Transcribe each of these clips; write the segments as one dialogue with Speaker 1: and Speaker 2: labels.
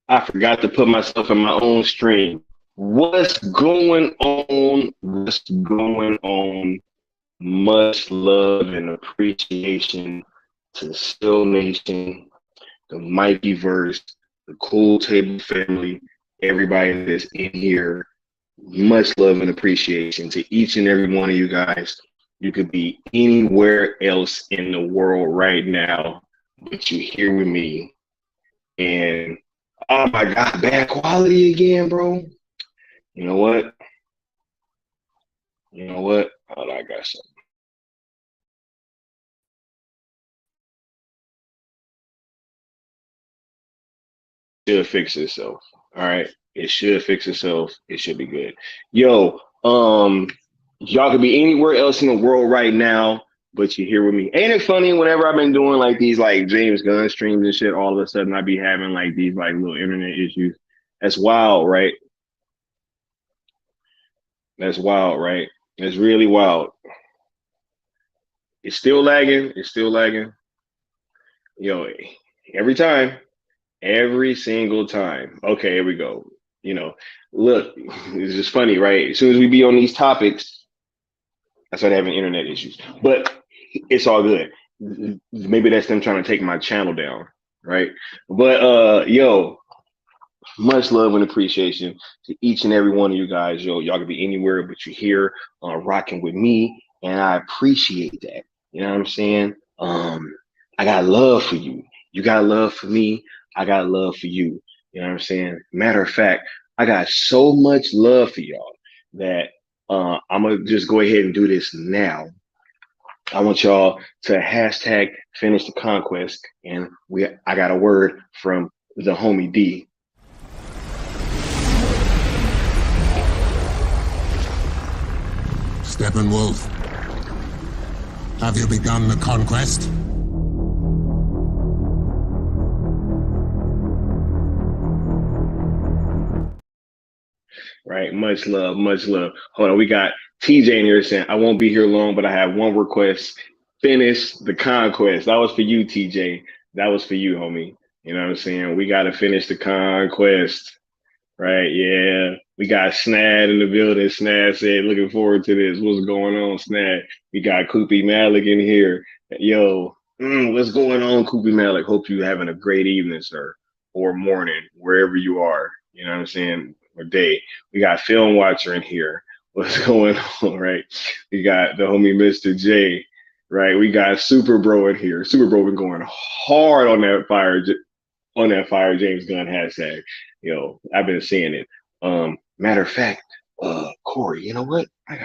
Speaker 1: I forgot to put myself in my own stream. What's going on? What's going on? Much love and appreciation to Still Nation, the Mikey verse, the Cool Table family, everybody that's in here. Much love and appreciation to each and every one of you guys. You could be anywhere else in the world right now, but you're here with me. And oh my God, bad quality again, bro. You know what? You know what? Oh, I got something. Should fix itself. All right. It should fix itself. It should be good. Yo, y'all could be anywhere else in the world right now, but you're here with me. Ain't it funny whenever I've been doing like these like James Gunn streams and shit, all of a sudden I be having like these like little internet issues. That's wild, right? That's wild, right? It's really wild. It's still lagging. It's still lagging. Yo, every time. Every single time. Okay, here we go. You know, look, it's just funny, right? As soon as we be on these topics, I start having internet issues. But it's all good. Maybe that's them trying to take my channel down, right? But yo, much love and appreciation to each and every one of you guys. Yo, y'all could be anywhere, but you're here rocking with me, and I appreciate that. You know what I'm saying? I got love for you. You got love for me. I got love for you. You know what I'm saying? Matter of fact, I got so much love for y'all that I'm gonna just go ahead and do this now. I want y'all to hashtag finish the conquest, and I got a word from the homie D.
Speaker 2: Steppenwolf, have you begun the conquest?
Speaker 1: Right, much love, much love. Hold on, we got TJ in here saying, I won't be here long, but I have one request. Finish the conquest. That was for you, TJ. That was for you, homie. You know what I'm saying? We got to finish the conquest. Right, yeah. We got Snad in the building. Snad said, looking forward to this. What's going on, Snad? We got Koopy Malik in here. Yo, what's going on, Koopy Malik? Hope you having a great evening, sir, or morning, wherever you are. You know what I'm saying? Or day. We got Film Watcher in here. What's going on, right? We got the homie Mr. J, right? We got Super Bro in here. Super Bro been going hard on that fire James Gunn hashtag. Yo, I've been seeing it. Matter of fact, Corey, you know what? I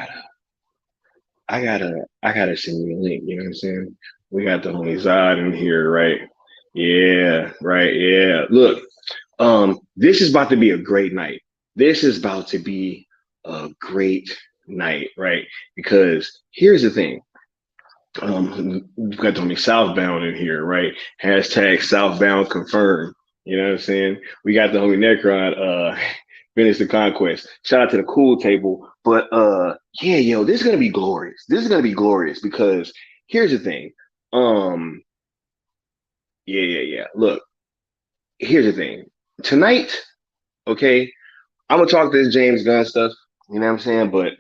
Speaker 1: gotta send you a link. You know what I'm saying? We got the homie Zod in here, right? Yeah, right. Yeah. Look, this is about to be a great night. This is about to be a great night, right? Because here's the thing. We've got the homie Southbound in here, right? Hashtag Southbound confirmed. You know what I'm saying? We got the homie Necron, finish the conquest. Shout out to the cool table. But yeah, yo, this is gonna be glorious. This is gonna be glorious because here's the thing. Yeah. Look, here's the thing. Tonight, okay, I'm gonna talk this James Gunn stuff, you know what I'm saying? But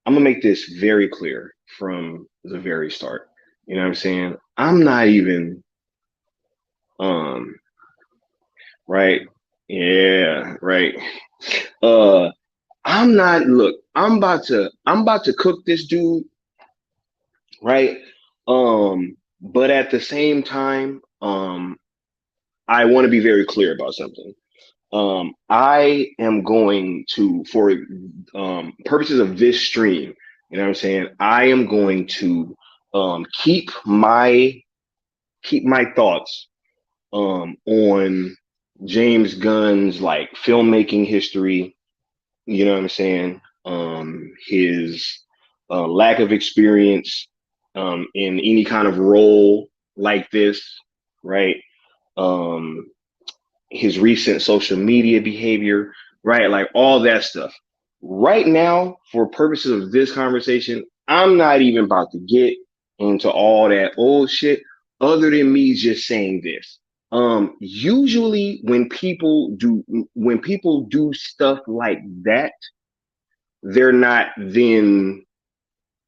Speaker 1: I'm gonna make this very clear from the very start. You know what I'm saying? I'm not even right. Yeah, right. Uh I'm not look, I'm about to cook this dude, right? But at the same time, I want to be very clear about something. I am going to, for purposes of this stream, you know what I'm saying? I am going to keep my thoughts on James Gunn's like filmmaking history, you know what I'm saying? His lack of experience in any kind of role like this, right? Um, his recent social media behavior, right? Like all that stuff. Right now, for purposes of this conversation, I'm not even about to get into all that old shit other than me just saying this. Usually when people do stuff like that, they're not then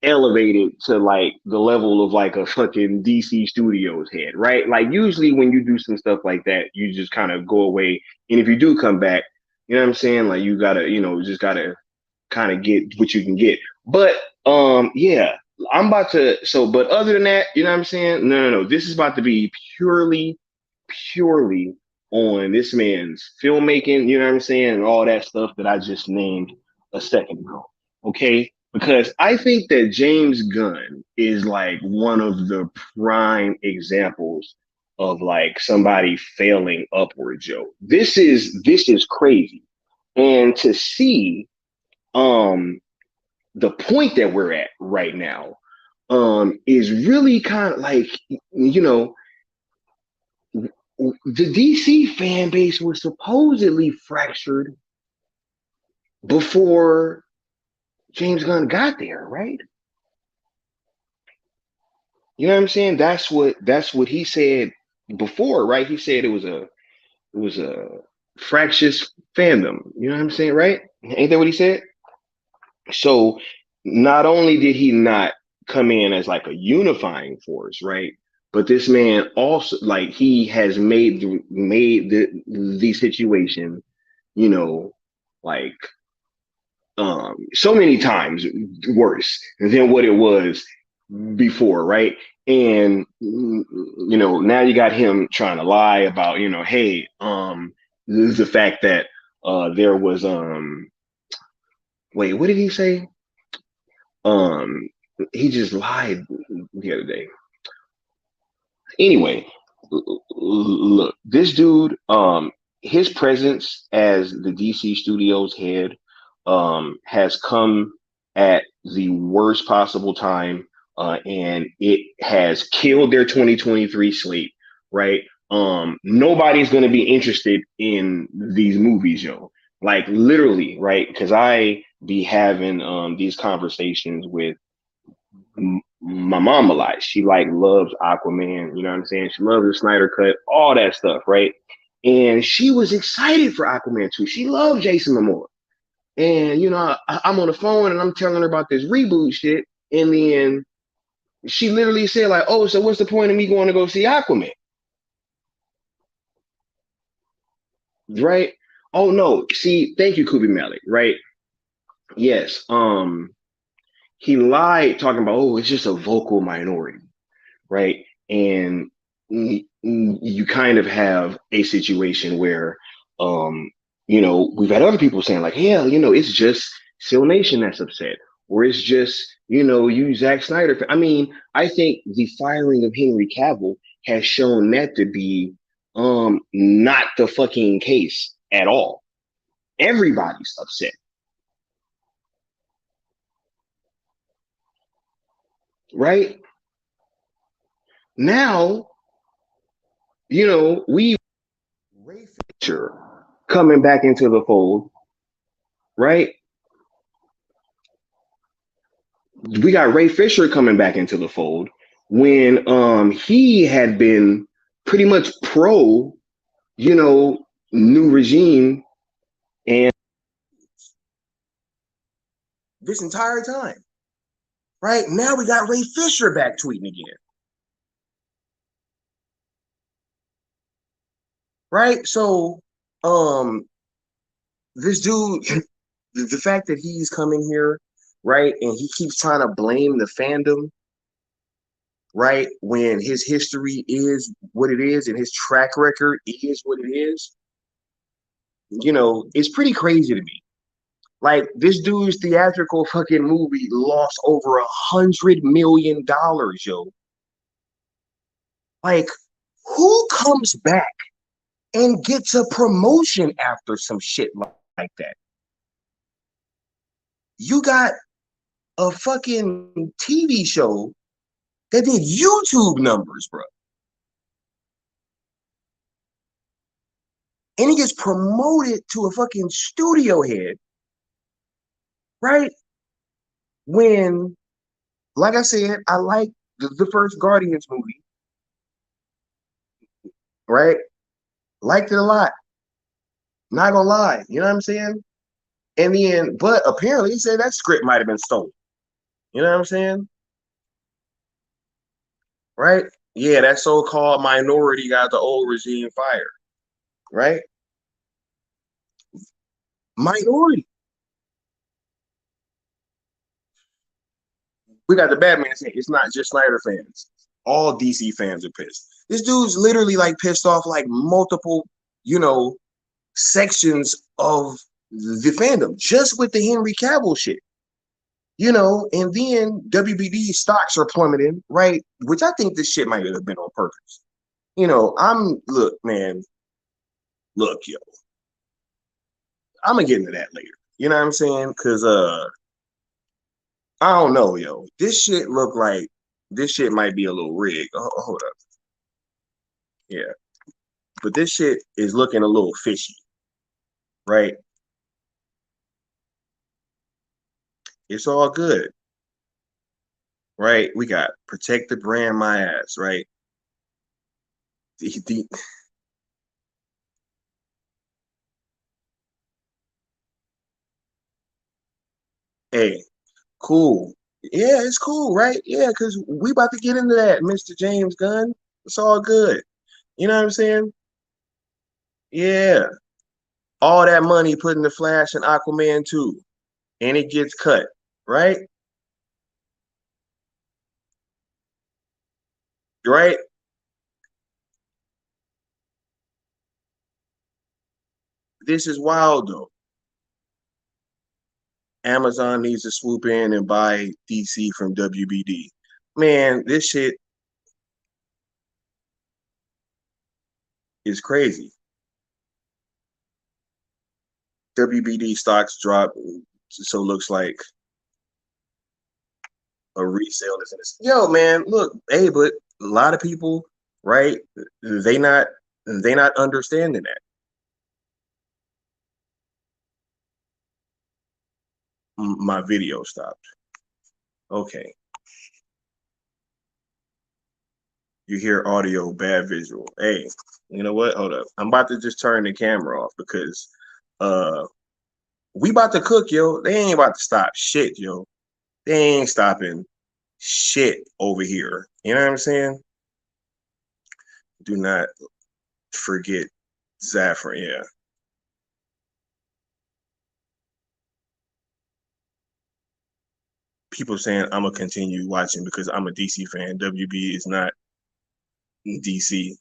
Speaker 1: elevated to like the level of like a fucking DC Studios head, right? Like usually when you do some stuff like that, you just kind of go away. And if you do come back, you know what I'm saying? Like you gotta, just gotta kind of get what you can get. But yeah, I'm about to but other than that, you know what I'm saying? No. This is about to be purely on this man's filmmaking, you know what I'm saying, and all that stuff that I just named a second ago. Okay? Because I think that James Gunn is like one of the prime examples of like somebody failing upward, Joe. This is crazy. And to see um the point that we're at right now is really kind of like, the DC fan base was supposedly fractured before James Gunn got there, right? You know what I'm saying? That's what he said before, right? He said it was a fractious fandom. You know what I'm saying, right? Ain't that what he said? So not only did he not come in as like a unifying force, right? But this man also like he has made the situation, you know, like so many times worse than what it was before, right? And now you got him trying to lie about, hey, the fact that there was wait, what did he say? Um, he just lied the other day. Anyway, look, this dude, his presence as the DC Studios head, has come at the worst possible time, and it has killed their 2023 slate. Right? Nobody's going to be interested in these movies, yo. Like literally, right? Because I be having these conversations with my mom a lot. She like loves Aquaman, you know what I'm saying? She loves the Snyder cut, all that stuff, right? And she was excited for Aquaman 2. She loved Jason Momoa. And I'm on the phone and I'm telling her about this reboot shit. And then she literally said, like, oh, so what's the point of me going to go see Aquaman? Right? Oh no. See, thank you, Kubi Malik, right? Yes. He lied talking about, oh, it's just a vocal minority, right? And you kind of have a situation where, we've had other people saying like, hell, it's just Seal Nation that's upset, or it's just, you Zack Snyder. I mean, I think the firing of Henry Cavill has shown that to be not the fucking case at all. Everybody's upset, right? Now, we Ray Fisher coming back into the fold, right? We got Ray Fisher coming back into the fold when he had been pretty much pro, new regime and this entire time. Right? Now we got Ray Fisher back tweeting again. Right? So this dude, the fact that he's coming here, right, and he keeps trying to blame the fandom, right, when his history is what it is and his track record is what it is, it's pretty crazy to me. Like this dude's theatrical fucking movie lost over $100 million, yo. Like, who comes back and gets a promotion after some shit like that? You got a fucking TV show that did YouTube numbers, bro. And he gets promoted to a fucking studio head, right? When, like I said, I like the first Guardians movie, right?
Speaker 3: liked it a lot. Not gonna lie, you know what I'm saying? And then, but apparently he said that script might have been stolen. You know what I'm saying? Right? Yeah, that so-called minority got the old regime fired. Right? Minority. We got the Batman saying it's not just Snyder fans. All DC fans are pissed. This dude's literally like pissed off like multiple, you know, sections of the fandom just with the Henry Cavill shit. You know, and then WBD stocks are plummeting, right? Which I think this shit might have been on purpose. You know, look, man, look, yo, I'm gonna get into that later. You know what I'm saying? Cause I don't know, yo. This shit look like this shit might be a little rigged. Hold up. Yeah. But this shit is looking a little fishy, right? It's all good, right? We got protect the brand, my ass, right? The, hey, cool. Yeah, it's cool, right? Yeah, because we about to get into that, Mr. James Gunn. It's all good. You know what I'm saying? Yeah. All that money put in the Flash and Aquaman too. And it gets cut, right? Right? This is wild though. Amazon needs to swoop in and buy DC from WBD. Man, this shit is crazy. WBD stocks drop, so it looks like a resale is in this. Yo, man, look, hey, but a lot of people, right? They not they not understanding that. My video stopped. Okay, you hear audio, bad visual. Hey, you know what? Hold up. I'm about to just turn the camera off because uh we about to cook, yo. They ain't about to stop shit, yo. They ain't stopping shit over here. You know what I'm saying? Do not forget Zafran. Yeah. People saying I'm gonna continue watching because I'm a DC fan. WB is not DC.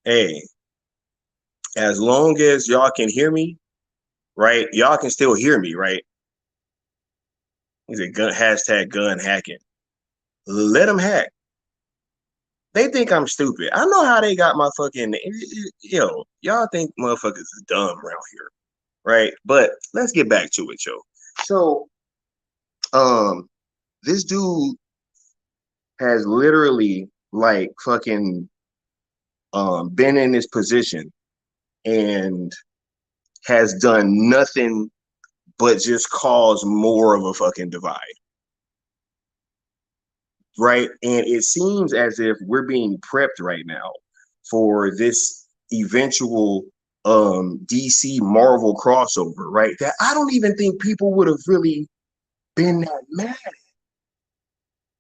Speaker 3: Hey, as long as y'all can hear me, right? Y'all can still hear me, right? He's a gun hashtag gun hacking. Let them hack. They think I'm stupid. I know how they got my fucking yo. Y'all think motherfuckers is dumb around here, right? But let's get back to it, yo. So, um, this dude has literally like fucking been in this position and has done nothing but just cause more of a fucking divide. Right. And it seems as if we're being prepped right now for this eventual DC Marvel crossover, right? That I don't even think people would have really been that mad,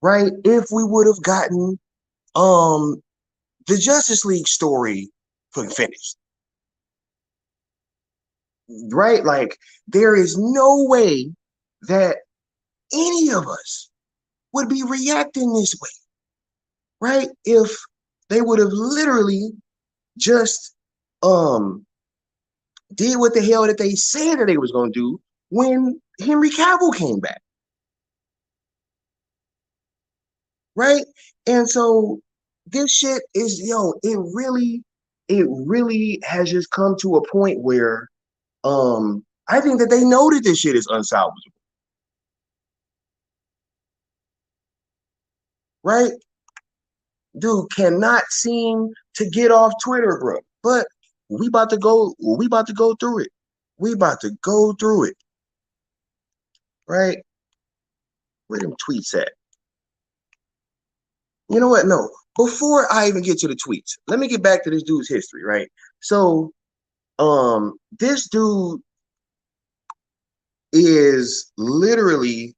Speaker 3: right? If we would have gotten um the Justice League story finished. Right? Like there is no way that any of us would be reacting this way, right? If they would have literally just did what the hell that they said that they was gonna do when Henry Cavill came back, right? And so this shit is it really has just come to a point where I think that they know that this shit is unsalvageable, right? Dude cannot seem to get off Twitter, bro. But we about to go through it. We about to go through it, right? Where them tweets at? You know what? No. Before I even get to the tweets, let me get back to this dude's history, right? So, this dude is literally,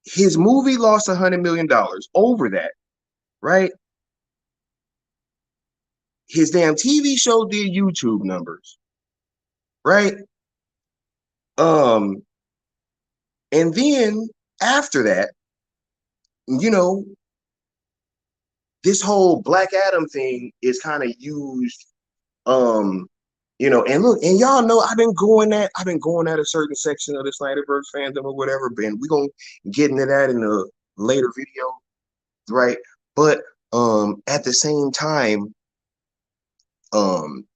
Speaker 3: his movie lost $100 million over that, right? His damn TV show did YouTube numbers, right? Um, and then after that, you know, this whole Black Adam thing is kind of used, um, and look, and y'all know I've been going at a certain section of the Snyderverse fandom or whatever, and we're gonna get into that in a later video, right? But at the same time,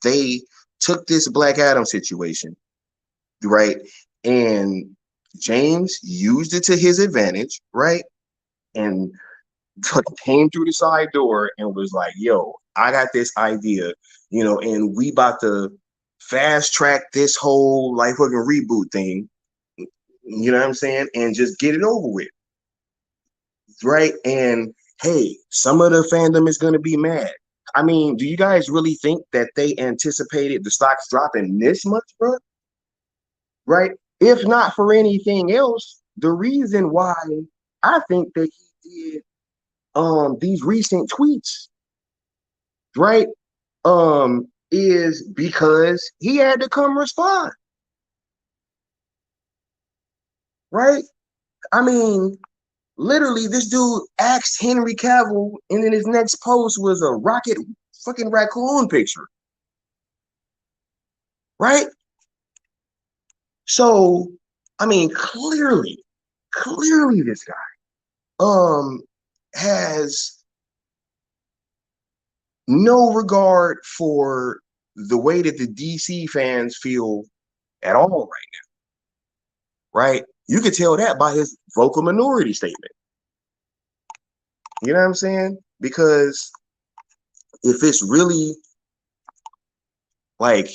Speaker 3: they took this Black Adam situation, right? And James used it to his advantage, right? And came through the side door and was like, yo, I got this idea, and we about to fast track this whole like fucking reboot thing, you know what I'm saying? And just get it over with, right? And hey, some of the fandom is gonna be mad. I mean, do you guys really think that they anticipated the stocks dropping this much, bro? Right? If not for anything else, the reason why I think that he did these recent tweets, right, is because he had to come respond, right? I mean, literally, this dude asked Henry Cavill, and then his next post was a rocket fucking raccoon picture, right? So, I mean, clearly, this guy has no regard for the way that the DC fans feel at all right now, right? You could tell that by his vocal minority statement. You know what I'm saying? Because if it's really like,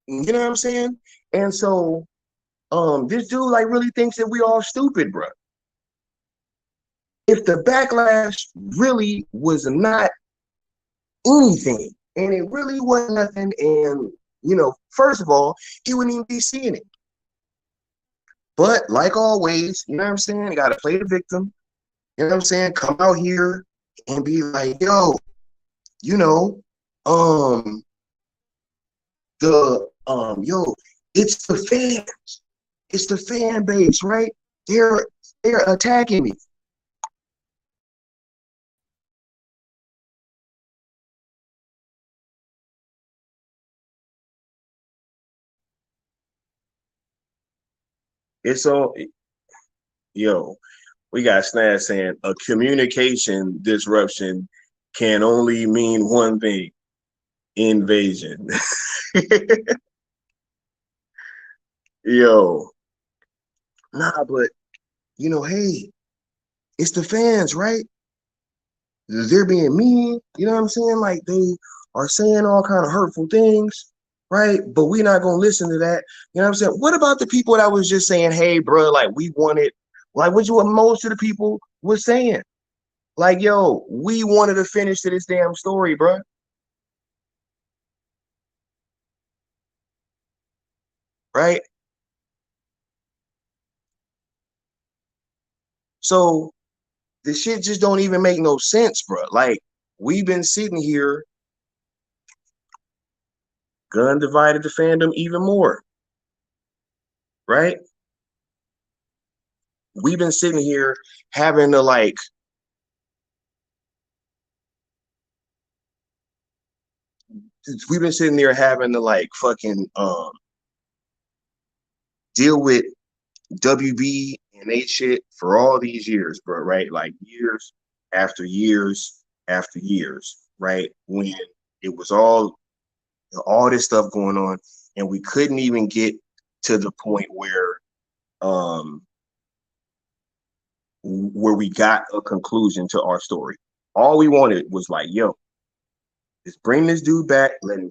Speaker 3: you know what I'm saying? And so, this dude like really thinks that we all stupid, bro. If the backlash really was not anything, and it really wasn't nothing, and first of all, he wouldn't even be seeing it. But like always, you know what I'm saying? You gotta play the victim. You know what I'm saying? Come out here and be like, yo, you know, um, yo, it's the fans, it's the fan base, right? They're attacking me. It's all, yo, we got Snaz saying a communication disruption can only mean one thing: invasion. Yo, nah, but hey, it's the fans, right? They're being mean, you know what I'm saying? Like they are saying all kind of hurtful things, right? But we're not gonna listen to that. You know what I'm saying? What about the people that was just saying, hey, bro, like we wanted, like what most of the people was saying? Like, yo, we wanted to finish to this damn story, bro. Right? So the shit just don't even make no sense, bro. Like we've been sitting here, Gunn divided the fandom even more, right? We've been sitting here having to like we've been sitting there having to like fucking deal with WB and they shit for all these years, bro, right? Like years after years after years, right? When it was all this stuff going on, and we couldn't even get to the point um where we got a conclusion to our story. All we wanted was like, yo, Just bring this dude back. Let him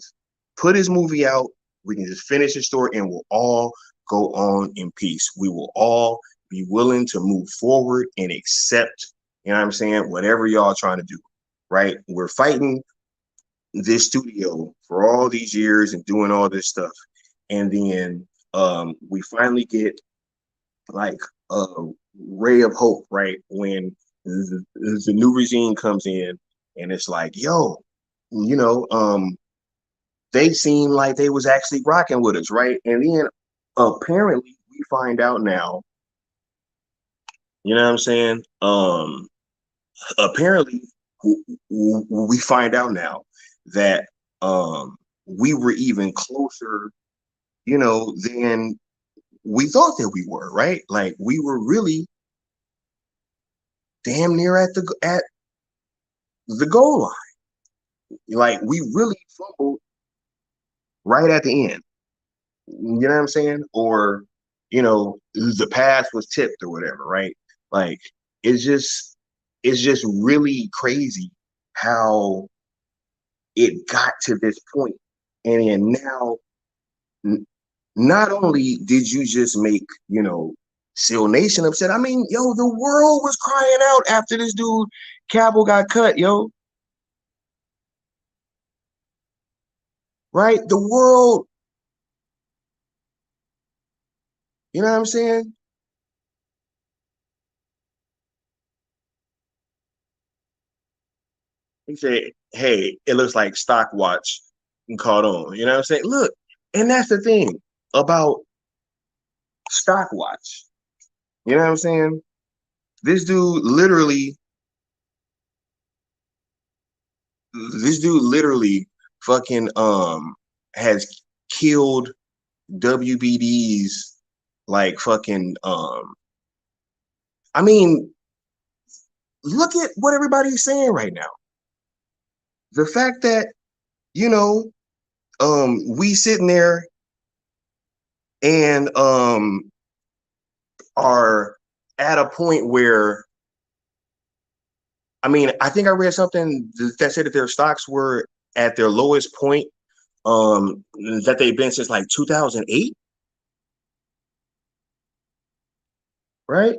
Speaker 3: put his movie out. We can just finish the story, and we'll all go on in peace. We will all be willing to move forward and accept, you know what I'm saying, whatever y'all trying to do, right? We're fighting this studio for all these years and doing all this stuff. And then we finally get like a ray of hope, right? When the new regime comes in and it's like, yo, you know, they seem like they was actually rocking with us, right? And then apparently we find out now, you know what I'm saying? Apparently we find out now that we were even closer, you know, than we thought that we were, right? Like we were really damn near at the goal line. Like we really fumbled right at the end. You know what I'm saying? Or, you know, the pass was tipped or whatever, right? Like it's just it's just really crazy how it got to this point. And then now not only did you just make, you know, Seal Nation upset, I mean, yo, the world was crying out after this dude Cavill got cut, yo. Right? The world, you know what I'm saying? He said, hey, it looks like stock watch caught on. You know what I'm saying? Look, and that's the thing about stock watch. You know what I'm saying? This dude literally, this dude literally fucking has killed WBD's like fucking I mean, look at what everybody's saying right now. The fact that, you know, we sitting there and are at a point where, I mean, I think I read something that said that their stocks were at their lowest point that they've been since like 2008, right?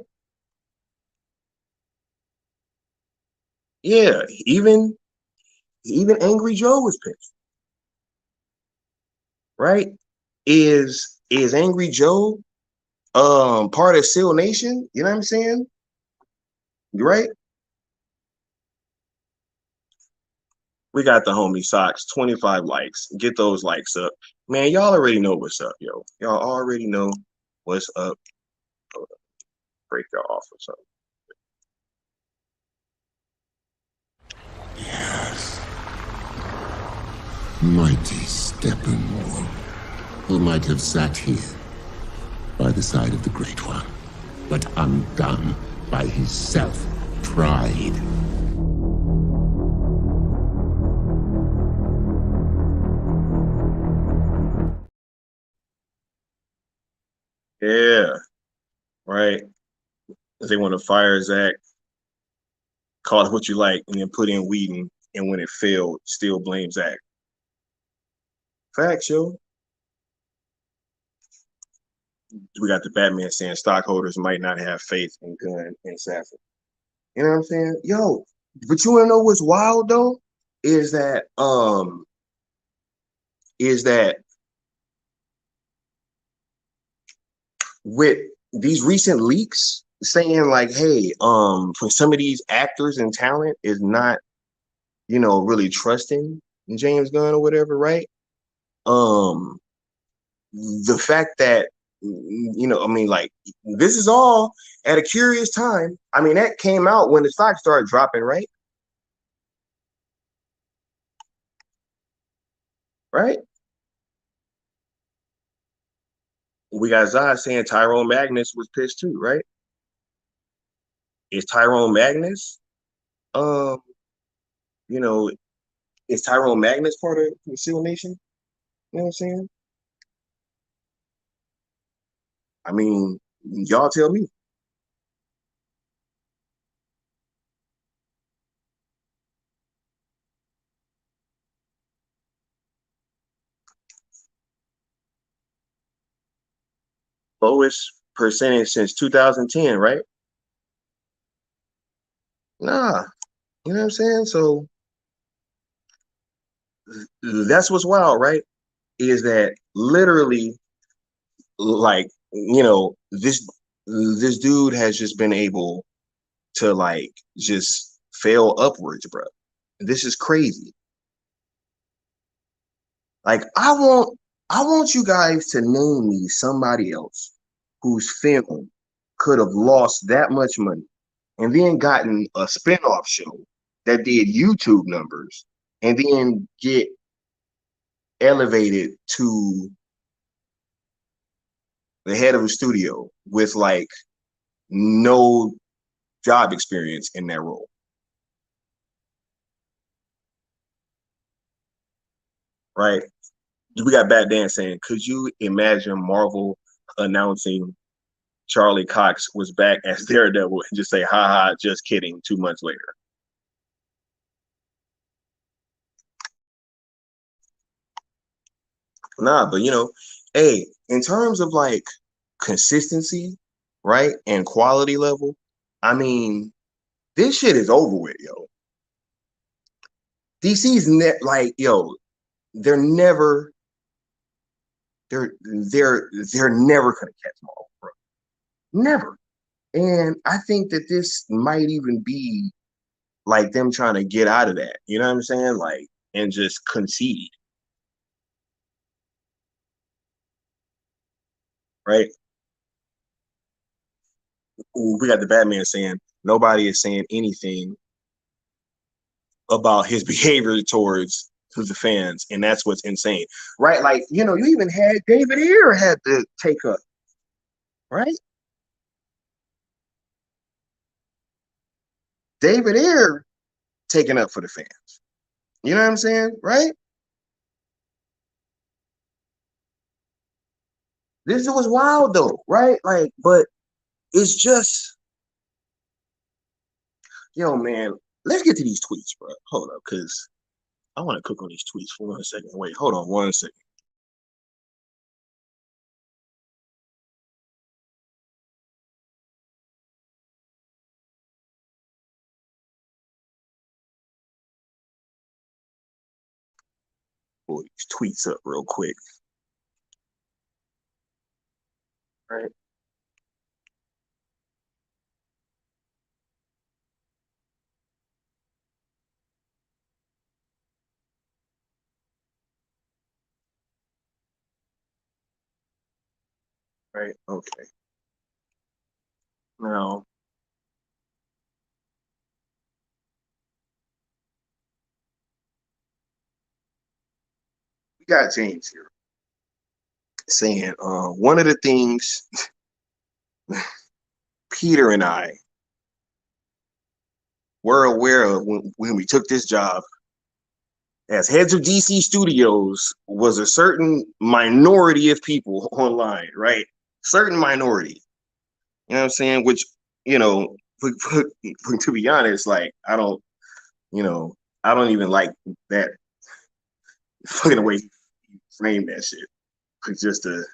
Speaker 3: Yeah, even Angry Joe was pissed, right? Is Angry Joe part of Seal Nation? You know what I'm saying? Right? We got the homie socks, 25 likes. Get those likes up. Man, y'all already know what's up, yo. Y'all already know what's up. Break y'all off or something.
Speaker 2: Yes. Mighty Steppenwolf, who might have sat here by the side of the Great One, but undone by his self-pride.
Speaker 3: Yeah, right. They want to fire Zach, call it what you like, and then put in Whedon, and when it failed, still blame Zach. Facts, yo. We got the Batman saying stockholders might not have faith in Gunn and Saffron. You know what I'm saying? Yo, but you wanna know what's wild though? Is that is that with these recent leaks saying like, hey, for some of these actors and talent is not, you know, really trusting James Gunn or whatever, right? Um, the fact that, you know, I mean, like this is all at a curious time. I mean, that came out when the stock started dropping, right? Right? We got Zod saying Tyrone Magnus was pissed too, right? Is Tyrone Magnus, um, you know, is Tyrone Magnus part of the Seal Nation? You know what I'm saying? I mean, y'all tell me. lowest percentage since 2010, right? Nah, you know what I'm saying? So that's what's wild, right? Is that literally like, this dude has just been able to like just fail upwards, bro. This is crazy. Like I want you guys to name me somebody else whose film could have lost that much money and then gotten a spinoff show that did YouTube numbers and then get elevated to the head of a studio with like no job experience in that role. Right? We got Bat Dan saying, could you imagine Marvel announcing Charlie Cox was back as Daredevil and just say, haha, just kidding, 2 months later? Nah, but hey, in terms of like consistency, right, and quality level, I mean, this shit is over with, yo. DC's like, yo, they're never, they're never gonna catch Marvel, bro. Never. And I think that this might even be like them trying to get out of that. You know what I'm saying? Like, and just concede, right? Ooh, we got the Batman saying nobody is saying anything about his behavior towards the fans, and that's what's insane, right? Like, you even had David Ayer had to take up, right? David Ayer taking up for the fans. You know what I'm saying, right? This was wild though, right? Like, but it's just, man, let's get to these tweets, bro. Hold up, because I want to cook on these tweets for 1 second. Wait, hold on 1 second. Pull these tweets up real quick. Right. Right. Okay. Now, we got James here saying one of the things Peter and I were aware of when we took this job as heads of DC Studios was a certain minority of people online, right? Certain minority. You know what I'm saying? Which, to be honest, like, I don't even like that fucking way he framed that shit. Just to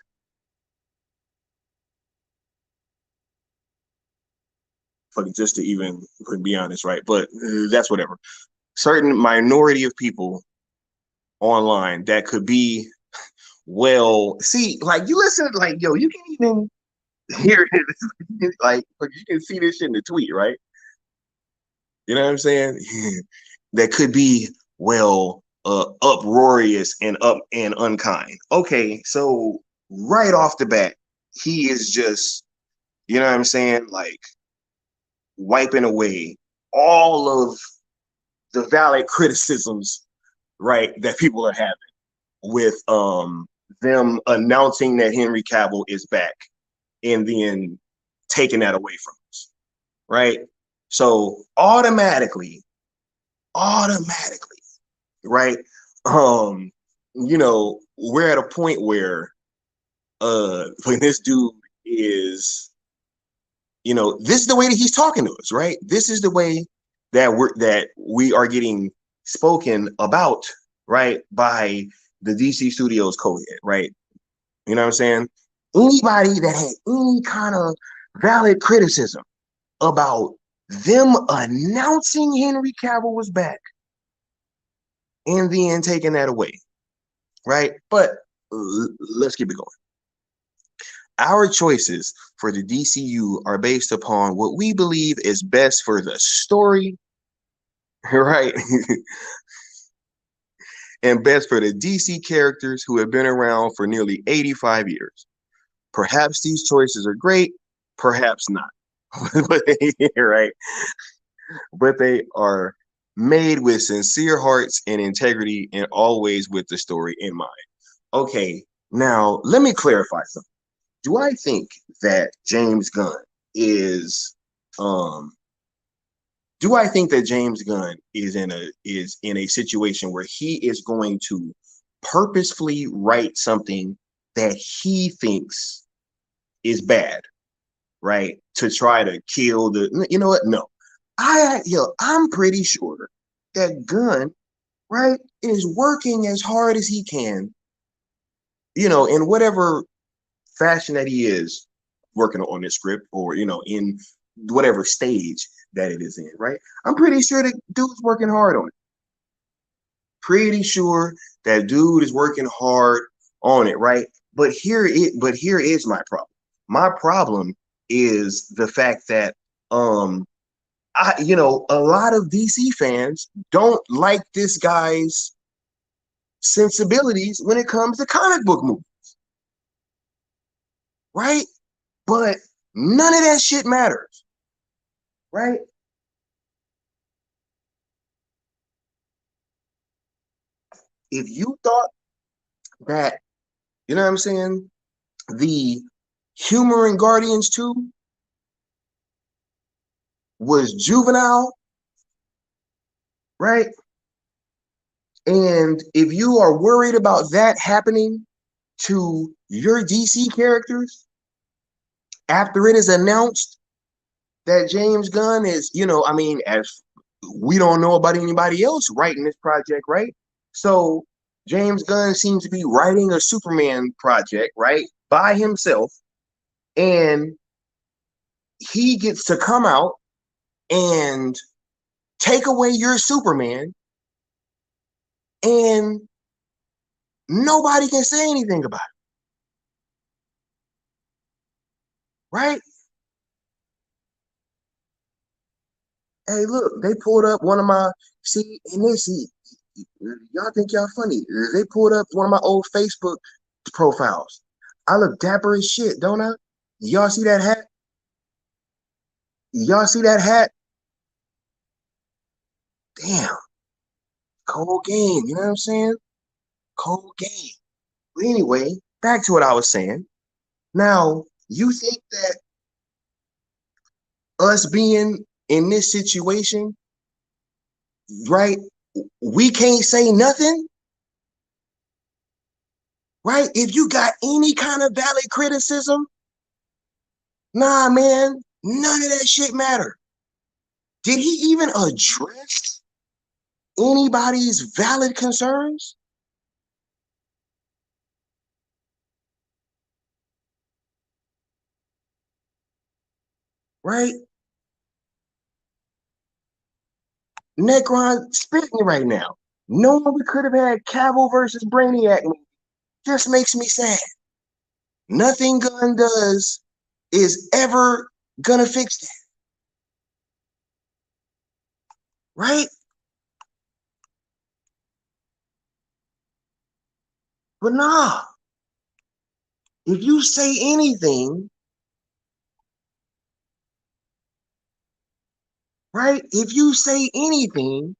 Speaker 3: even be honest, right? But that's whatever. Certain minority of people online that could be see, like, you listen, like, yo, you can even hear it, like you can see this shit in the tweet, right? You know what I'm saying? That could be uproarious and unkind. Okay, so right off the bat, he is just, you know what I'm saying, like wiping away all of the valid criticisms, right, that people are having with them announcing that Henry Cavill is back and then taking that away from us, right? So automatically, right? We're at a point where when this dude is, this is the way that he's talking to us, right? This is the way that we are getting spoken about, right, by the DC Studios co-head, right? You know what I'm saying? Anybody that had any kind of valid criticism about them announcing Henry Cavill was back and then taking that away, right? But let's keep it going. Our choices for the DCU are based upon what we believe is best for the story, right? And best for the DC characters who have been around for nearly 85 years. Perhaps these choices are great, perhaps not. Right? But they are made with sincere hearts and integrity and always with the story in mind. Okay, now let me clarify something. Do I think that James Gunn is do I think that James Gunn is in a situation where he is going to purposefully write something that he thinks is bad, right? To try to kill the, you know what? No. I'm pretty sure that Gunn, right, is working as hard as he can, in whatever fashion that he is working on this script, or in whatever stage that it is in, right? I'm pretty sure that dude's working hard on it. Pretty sure that dude is working hard on it, right? But here is my problem. My problem is the fact that a lot of DC fans don't like this guy's sensibilities when it comes to comic book movies, right? But none of that shit matters, right? If you thought that, you know what I'm saying, the humor in Guardians 2 was juvenile, right? And if you are worried about that happening to your DC characters after it is announced that James Gunn is, as we don't know about anybody else writing this project, right? So James Gunn seems to be writing a Superman project, right, by himself, and he gets to come out and take away your Superman, and nobody can say anything about it, right? Hey, look, they pulled up one of my, see, and this, y'all think y'all funny. They pulled up one of my old Facebook profiles. I look dapper as shit, don't I? Y'all see that hat? Y'all see that hat? Damn, cold game. You know what I'm saying? Cold game. But anyway, back to what I was saying. Now, you think that us being in this situation, right? We can't say nothing, right? If you got any kind of valid criticism, nah, man, none of that shit matter. Did he even address anybody's valid concerns? Right? Necron spitting right now. Knowing we could have had Cavill versus Brainiac just makes me sad. Nothing Gunn does is ever gonna fix that. Right? But nah, if you say anything, right? If you say anything,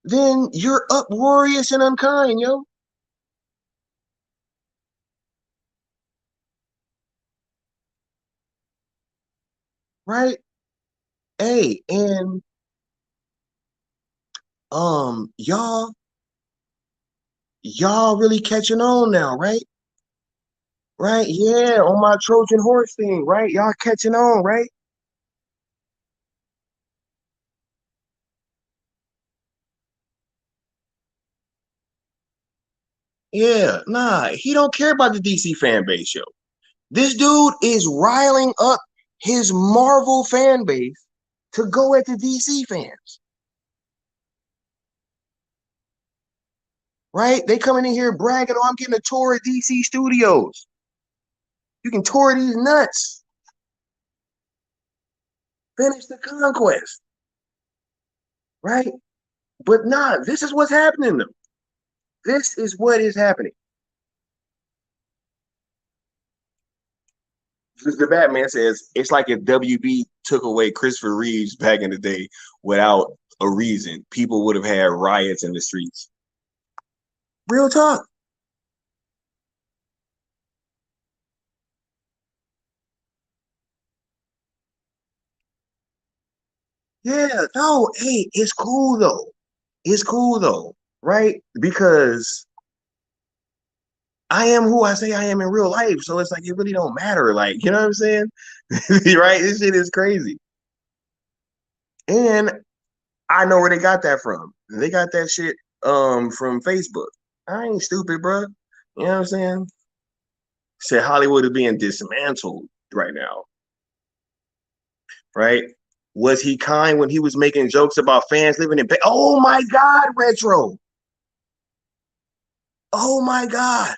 Speaker 3: then you're uproarious and unkind, yo. Right? Hey, and y'all really catching on now, right? Right? Yeah, on my Trojan horse thing, right? Y'all catching on, right? Yeah, nah, he don't care about the DC fan base, yo. This dude is riling up his Marvel fan base to go at the DC fans. Right? They coming in here bragging, oh, I'm getting a tour at DC Studios. You can tour these nuts. Finish the conquest. Right? But nah, this is what's happening though. This is what is happening. The Batman says it's like if WB took away Christopher Reeves back in the day without a reason. People would have had riots in the streets. Real talk. Yeah, no, hey, it's cool though. It's cool though, right? Because I am who I say I am in real life. So it's like it really don't matter. Like, you know what I'm saying? Right? This shit is crazy. And I know where they got that from. They got that shit from Facebook. I ain't stupid, bro. You know what I'm saying? Said Hollywood is being dismantled right now. Right? Was he kind when he was making jokes about fans living in oh my god, Retro. Oh my god.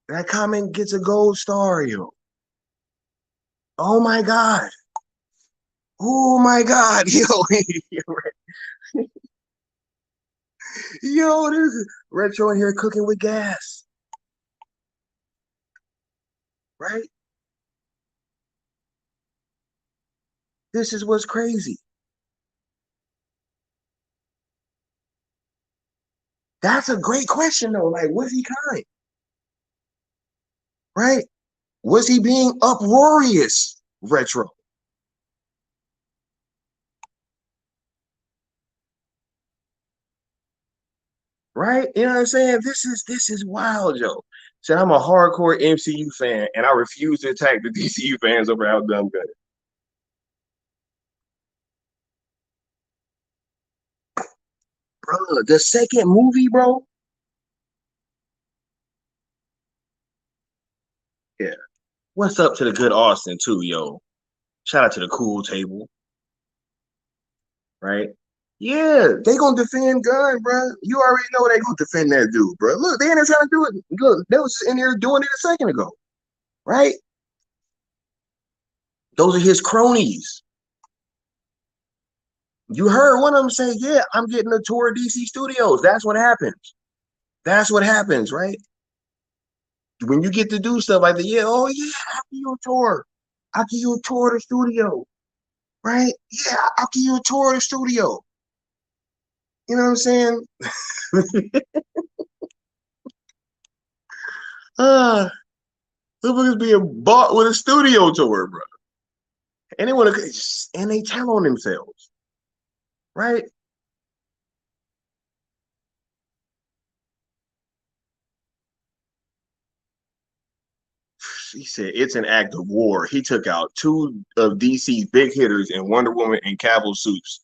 Speaker 3: That comment gets a gold star, yo. Oh my god. Oh my god, yo. Yo, this is Retro in here cooking with gas. Right? This is what's crazy. That's a great question, though. Like, was he kind? Right? Was he being uproarious, Retro? Right? You know what I'm saying? This is wild, Joe. Said I'm a hardcore MCU fan, and I refuse to attack the DCU fans over how dumb Gunn. Bro, the second movie, bro. Yeah. What's up to the good Austin too, yo? Shout out to the cool table, right? Yeah, they gonna defend Gunn, bro. You already know they gonna defend that dude, bro. Look, they ain't trying to do it. Look, they was just in there doing it a second ago, right? Those are his cronies. You heard one of them say, "Yeah, I'm getting a tour of DC Studios." That's what happens. That's what happens, right? When you get to do stuff like that, yeah, oh yeah, I'll give you a tour. I'll give you a tour of the studio, right? Yeah, I'll give you a tour of the studio. You know what I'm saying? uh, Motherfuckers being bought with a studio tour, bro. And they want to, and they tell on themselves, right? He said it's an act of war. He took out two of DC's big hitters in Wonder Woman and Cavill suits,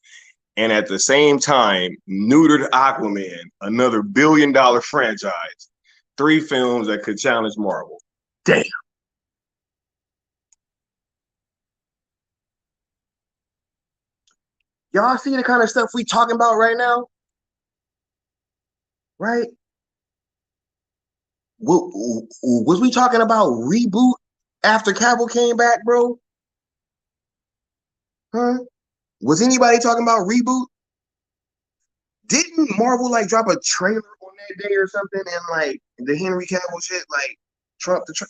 Speaker 3: and at the same time neutered Aquaman, another billion-dollar franchise. 3 films that could challenge Marvel. Damn. Y'all see the kind of stuff we talking about right now? Right? Was we talking about Reboot after Cavill came back, bro? Huh? Was anybody talking about Reboot? Didn't Marvel like drop a trailer on that day or something and like the Henry Cavill shit like Trump the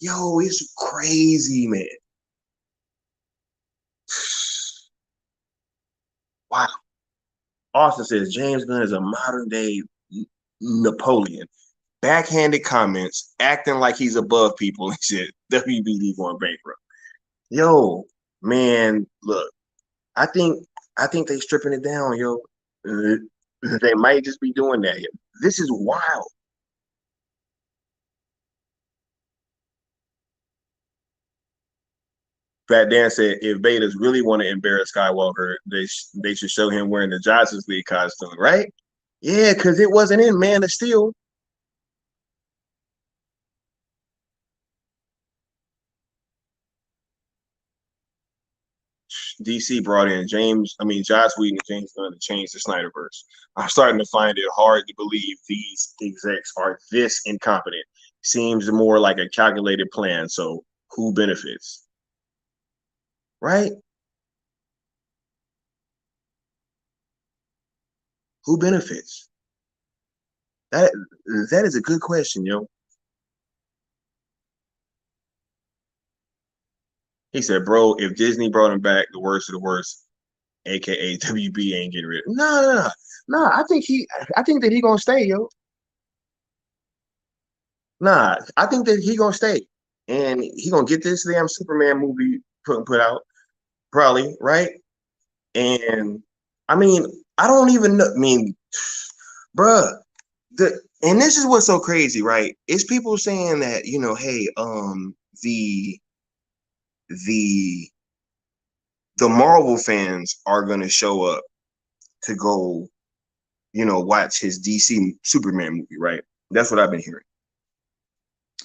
Speaker 3: yo, it's crazy, man. Wow. Austin says James Gunn is a modern day Napoleon. Backhanded comments, acting like he's above people and shit. WBD going bankrupt. Yo, man, look, I think they stripping it down, yo. They might just be doing that. This is wild. Fat Dan said if Betas really want to embarrass Skywalker, they should show him wearing the Justice League costume, right? Yeah, because it wasn't in Man of Steel. DC brought in Joss Whedon and James Gunn to change the Snyderverse. I'm starting to find it hard to believe these execs are this incompetent. Seems more like a calculated plan. So who benefits? Right? Who benefits? That is a good question, yo. He said, bro, if Disney brought him back, the worst of the worst, aka WB ain't getting rid of him. No. I think that he gonna stay, yo. Nah, I think that he gonna stay. And he gonna get this damn Superman movie put out, probably, right? And I mean, I don't even know. I mean, bruh, and this is what's so crazy, right? It's people saying that, hey, the the the Marvel fans are gonna show up to go, watch his DC Superman movie, right? That's what I've been hearing.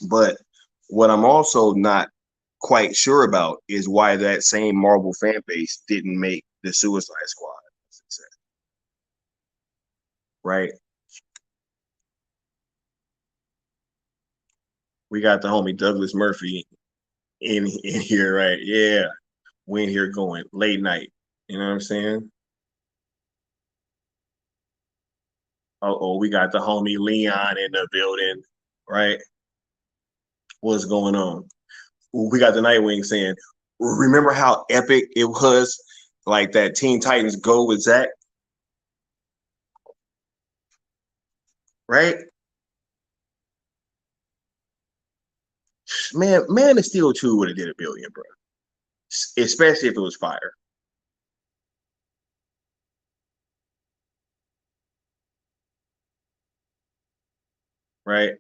Speaker 3: But what I'm also not quite sure about is why that same Marvel fan base didn't make the Suicide Squad a success, right? We got the homie Douglas Murphy in here, right? Yeah, we in here going late night. You know what I'm saying? Oh, we got the homie Leon in the building, right? What's going on? We got the Nightwing saying, remember how epic it was, like that Teen Titans Go with Zach, right? Man of Steel 2 would have did $1 billion, bro. Especially if it was fire. Right?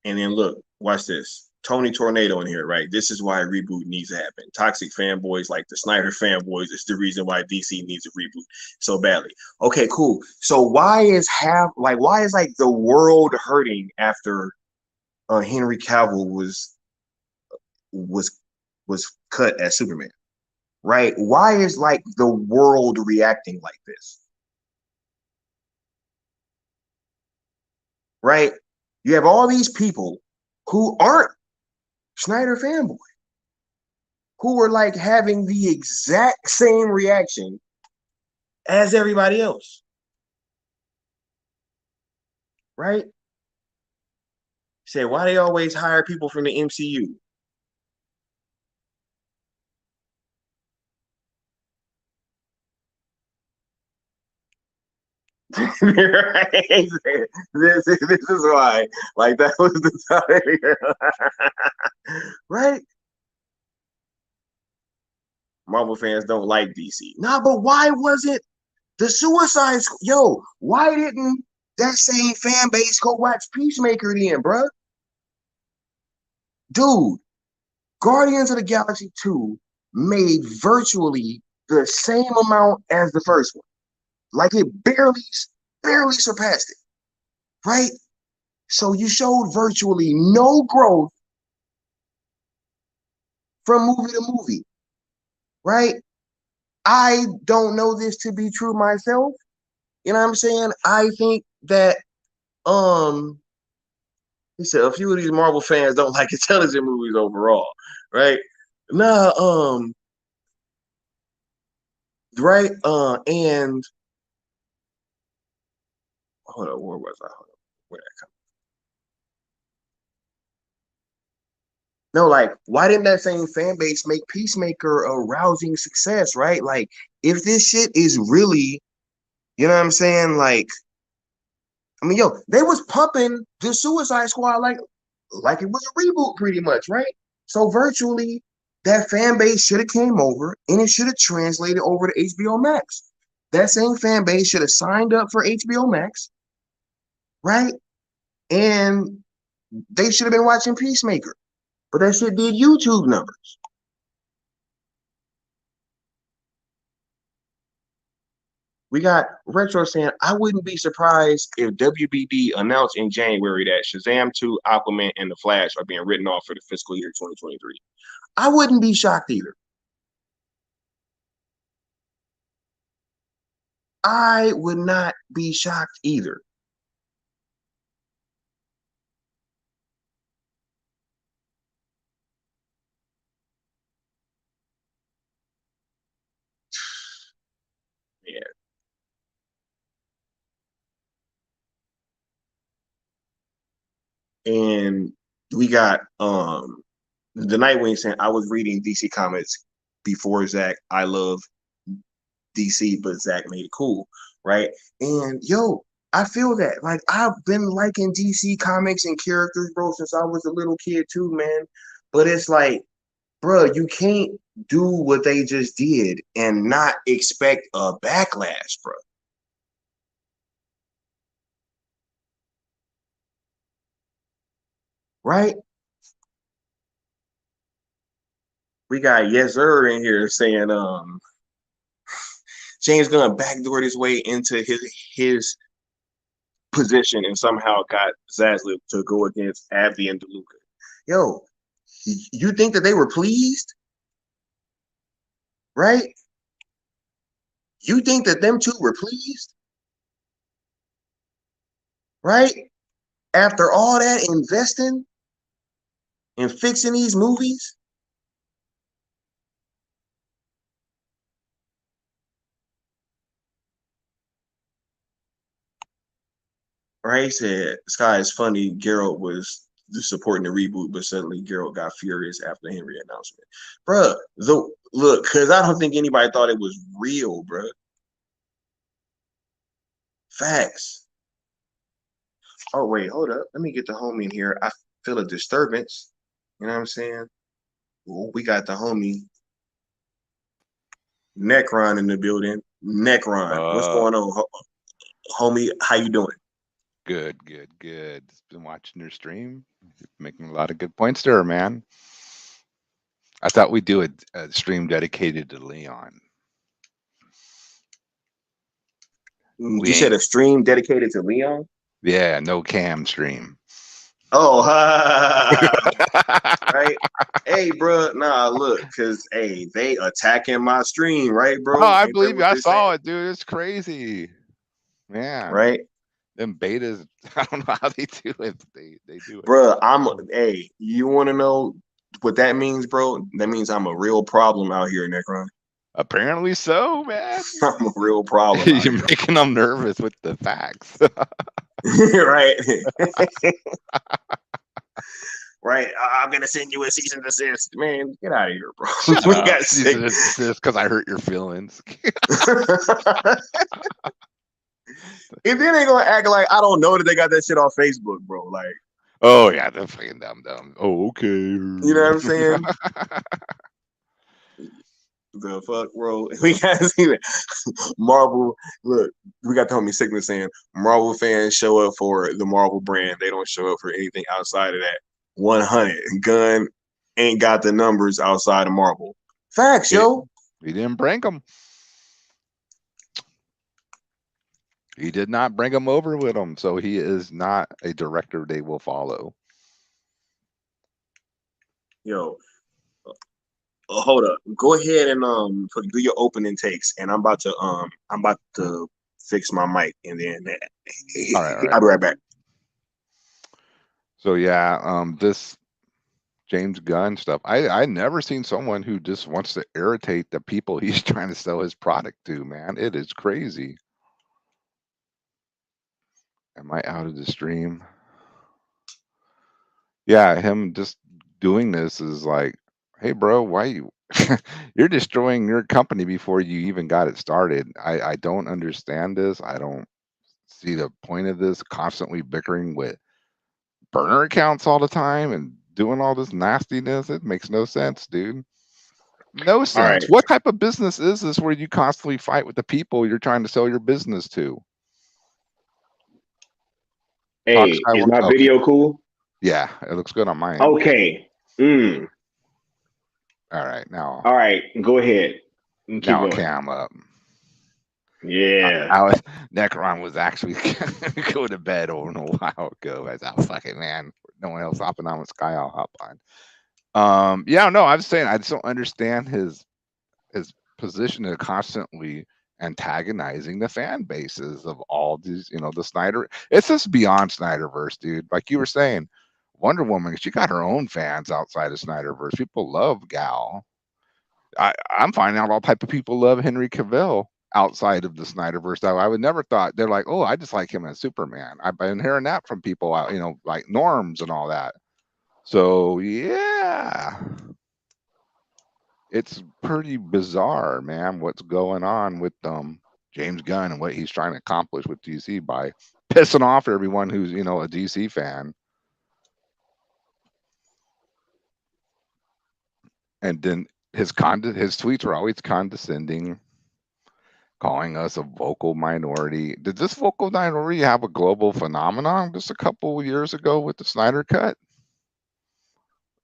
Speaker 3: And then look, watch this. Tony Tornado in here, right? This is why a reboot needs to happen. Toxic fanboys like the Snyder fanboys is the reason why DC needs a reboot so badly. Okay, cool. So why is the world hurting after Henry Cavill was cut as Superman? Right? Why is like the world reacting like this? Right? You have all these people who aren't Snyder fanboy, who were like having the exact same reaction as everybody else. Right? Say, why they always hire people from the MCU? Right? This is why. Like that was the time. Right? Marvel fans don't like DC. Nah, but why was it the Suicide Squad? Yo, why didn't that same fan base go watch Peacemaker then, bruh? Dude, Guardians of the Galaxy 2 made virtually the same amount as the first one. Like it barely surpassed it. Right? So you showed virtually no growth from movie to movie. Right? I don't know this to be true myself. You know what I'm saying? I think that he said a few of these Marvel fans don't like intelligent movies overall, right? Nah, right, and hold on, where was I? Hold on, where that come? No, like, why didn't that same fan base make Peacemaker a rousing success, right? Like, if this shit is really, you know what I'm saying? Like, I mean, yo, they was pumping the Suicide Squad like it was a reboot, pretty much, right? So virtually, that fan base should have came over, and it should have translated over to HBO Max. That same fan base should have signed up for HBO Max, right? And they should have been watching Peacemaker, but that shit did YouTube numbers. We got Retro saying, I wouldn't be surprised if WBD announced in January that Shazam 2, Aquaman, and The Flash are being written off for the fiscal year 2023. I wouldn't be shocked either. I would not be shocked either. Yeah. And we got the Nightwing saying I was reading DC Comics before Zach. I love DC, but Zach made it cool, right? And yo, I feel that. Like I've been liking DC Comics and characters, bro, since I was a little kid too, man. But it's like, bro, you can't do what they just did and not expect a backlash, bro. Right? We got Yes Sir in here saying James Gunn backdoored his way into his position and somehow got Zaslav to go against Abdi and DeLuca. Yo, you think that they were pleased? Right? You think that them two were pleased? Right? After all that investing and fixing these movies? Right? He said, Sky is funny. Geralt was supporting the reboot, but suddenly Geralt got furious after the Henry announcement. Bruh, look, because I don't think anybody thought it was real, bruh. Facts. Oh, wait, hold up. Let me get the homie in here. I feel a disturbance. You know what I'm saying? Ooh, we got the homie Necron in the building. Necron, what's going on, homie? How you doing?
Speaker 4: Good, good, good. Been watching your stream. You're making a lot of good points there, man. I thought we'd do a stream dedicated to Leon.
Speaker 3: You said a stream dedicated to Leon?
Speaker 4: Yeah, no cam stream.
Speaker 3: Oh, right. Hey, bro. Nah, look, cause hey, they attacking my stream, right, bro?
Speaker 4: Oh, I
Speaker 3: Ain't that
Speaker 4: believe you.
Speaker 3: what
Speaker 4: I
Speaker 3: they're
Speaker 4: saw
Speaker 3: saying?
Speaker 4: it, dude. It's crazy, man.
Speaker 3: Right,
Speaker 4: Them betas. I don't know how they do it. They do it.
Speaker 3: bro. Hey, you want to know what that means, bro? That means I'm a real problem out here, Necron.
Speaker 4: Apparently so, man.
Speaker 3: I'm a real problem out
Speaker 4: You're
Speaker 3: here.
Speaker 4: making them nervous with the facts.
Speaker 3: Right. Right. I'm gonna send you a cease and desist. Man, get out of here, bro.
Speaker 4: Shut
Speaker 3: We
Speaker 4: up.
Speaker 3: got sick.
Speaker 4: This because I hurt your feelings.
Speaker 3: And then they gonna act like I don't know that they got that shit on Facebook, bro. Like,
Speaker 4: Oh yeah, they're fucking dumb. Oh, okay.
Speaker 3: you know what I'm saying? The fuck, bro? We gotta see that. Marvel, look, we got the homie Sickness saying Marvel fans show up for the Marvel brand. They don't show up for anything outside of that. 100. Gunn ain't got the numbers outside of Marvel. Facts, yo.
Speaker 4: He didn't bring them. He did not bring them over with him, so he is not a director they will follow.
Speaker 3: Yo, hold up. Go ahead and do your opening takes, and I'm about to fix my mic, and then
Speaker 4: All right.
Speaker 3: I'll be right back.
Speaker 4: So yeah, this James Gunn stuff. I never seen someone who just wants to irritate the people he's trying to sell his product to, man. It is crazy. Am I out of the stream? Yeah, him just doing this is like, hey bro, why you you're destroying your company before you even got it started. I don't understand this. I don't see the point of this constantly bickering with burner accounts all the time and doing all this nastiness. It makes no sense, dude. No sense.
Speaker 3: Right.
Speaker 4: What type of business is this where you constantly fight with the people you're trying to sell your business to?
Speaker 1: Hey, is my
Speaker 4: Okay.
Speaker 1: video cool?
Speaker 4: Yeah, it looks good on my end.
Speaker 1: Okay.
Speaker 4: All right, now.
Speaker 1: All right, go ahead. Keep
Speaker 4: now
Speaker 1: going.
Speaker 4: cam up.
Speaker 1: Yeah.
Speaker 4: Necron was actually go to bed over a while ago. As I was fucking man, no one else hopping on with Sky. I'll hop on. Yeah, no, I was saying I just don't understand his position to constantly antagonizing the fan bases of all these, the Snyder. It's just beyond Snyderverse, dude. Like you were saying, Wonder Woman, she got her own fans outside of Snyderverse. People love Gal. I'm finding out all type of people love Henry Cavill outside of the Snyderverse. That I would never thought. They're like, oh, I just like him as Superman. I've been hearing that from people out, like norms and all that. So yeah, it's pretty bizarre, man, what's going on with James Gunn and what he's trying to accomplish with DC by pissing off everyone who's, a DC fan. And then his tweets are always condescending, calling us a vocal minority. Did this vocal minority have a global phenomenon just a couple of years ago with the Snyder Cut?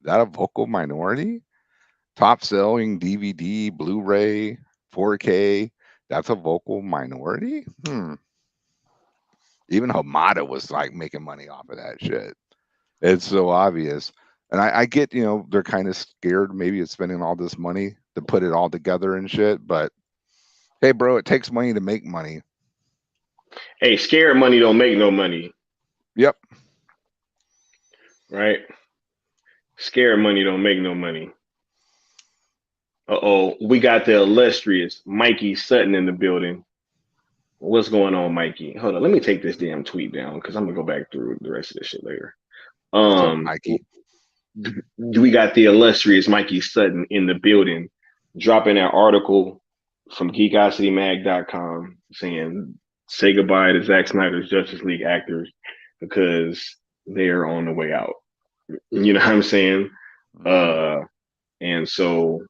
Speaker 4: Is that a vocal minority? Top selling DVD, Blu-ray, 4K. That's a vocal minority? Even Hamada was like making money off of that shit. It's so obvious. And I get, they're kind of scared maybe of spending all this money to put it all together and shit. But hey, bro, it takes money to make money.
Speaker 1: Hey, scared money don't make no money.
Speaker 4: Yep.
Speaker 1: Right? Scared money don't make no money. Uh-oh, we got the illustrious Mikey Sutton in the building. What's going on, Mikey? Hold on, let me take this damn tweet down because I'm gonna go back through the rest of this shit later.
Speaker 4: What's up, Mikey?
Speaker 1: We got the illustrious Mikey Sutton in the building, dropping that article from geekositymag.com saying say goodbye to Zack Snyder's Justice League actors because they're on the way out. You know what I'm saying? And so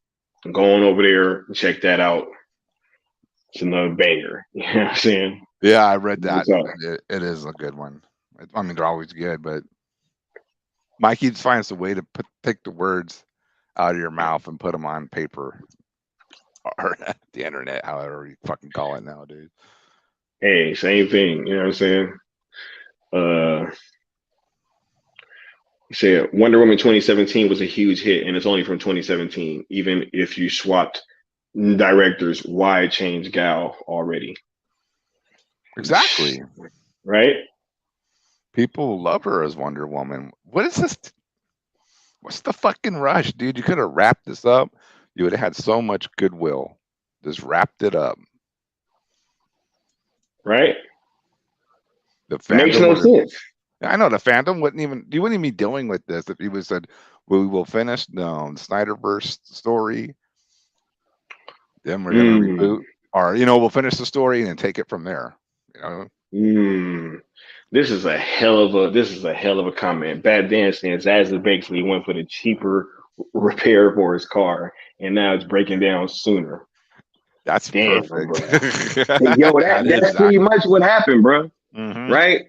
Speaker 1: go on over there, check that out. It's another banger. You know what I'm saying?
Speaker 4: Yeah, I read that. It is a good one. I mean, they're always good, but Mikey just finds a way to take the words out of your mouth and put them on paper or the internet, however you fucking call it nowadays.
Speaker 1: Hey, same thing. You know what I'm saying? He said Wonder Woman 2017 was a huge hit, and it's only from 2017. Even if you swapped directors, why change Gal already?
Speaker 4: Exactly.
Speaker 1: Right?
Speaker 4: People love her as Wonder Woman. What is this? What's the fucking rush, dude? You could have wrapped this up. You would have had so much goodwill. Just wrapped it up.
Speaker 1: Right?
Speaker 4: The fandom
Speaker 1: makes no sense.
Speaker 4: I know the fandom wouldn't even be dealing with this if he was said, well, we will finish the Snyderverse story. Then we're gonna reboot. Or, we'll finish the story and then take it from there.
Speaker 1: This is a hell of a comment. Bad Dan says Zazza basically went for the cheaper repair for his car, and now it's breaking down sooner.
Speaker 4: That's
Speaker 1: damn,
Speaker 4: perfect.
Speaker 1: Bro. Yo, that's pretty much what happened, bro.
Speaker 4: Mm-hmm.
Speaker 1: Right?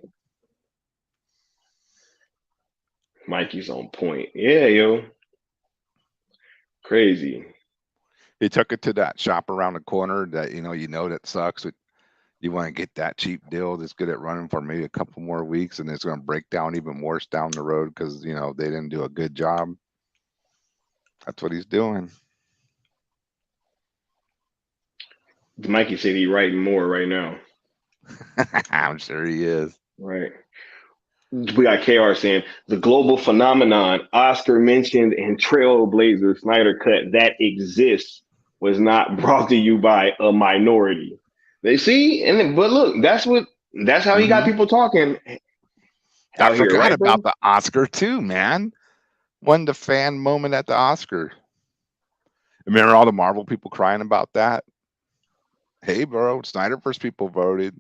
Speaker 1: Mikey's on point. Yeah, yo. Crazy.
Speaker 4: He took it to that shop around the corner that that sucks. You want to get that cheap deal that's good at running for maybe a couple more weeks, and it's going to break down even worse down the road because they didn't do a good job. That's what he's doing.
Speaker 1: Mikey said he's writing more right now.
Speaker 4: I'm sure he is.
Speaker 1: Right. We got KR saying the global phenomenon Oscar mentioned and Trailblazer Snyder Cut that exists was not brought to you by a minority. They see, but look, that's how he got people talking.
Speaker 4: I forgot about the Oscar too, man. Won the fan moment at the Oscar. Remember all the Marvel people crying about that? Hey, bro, Snyderverse people voted.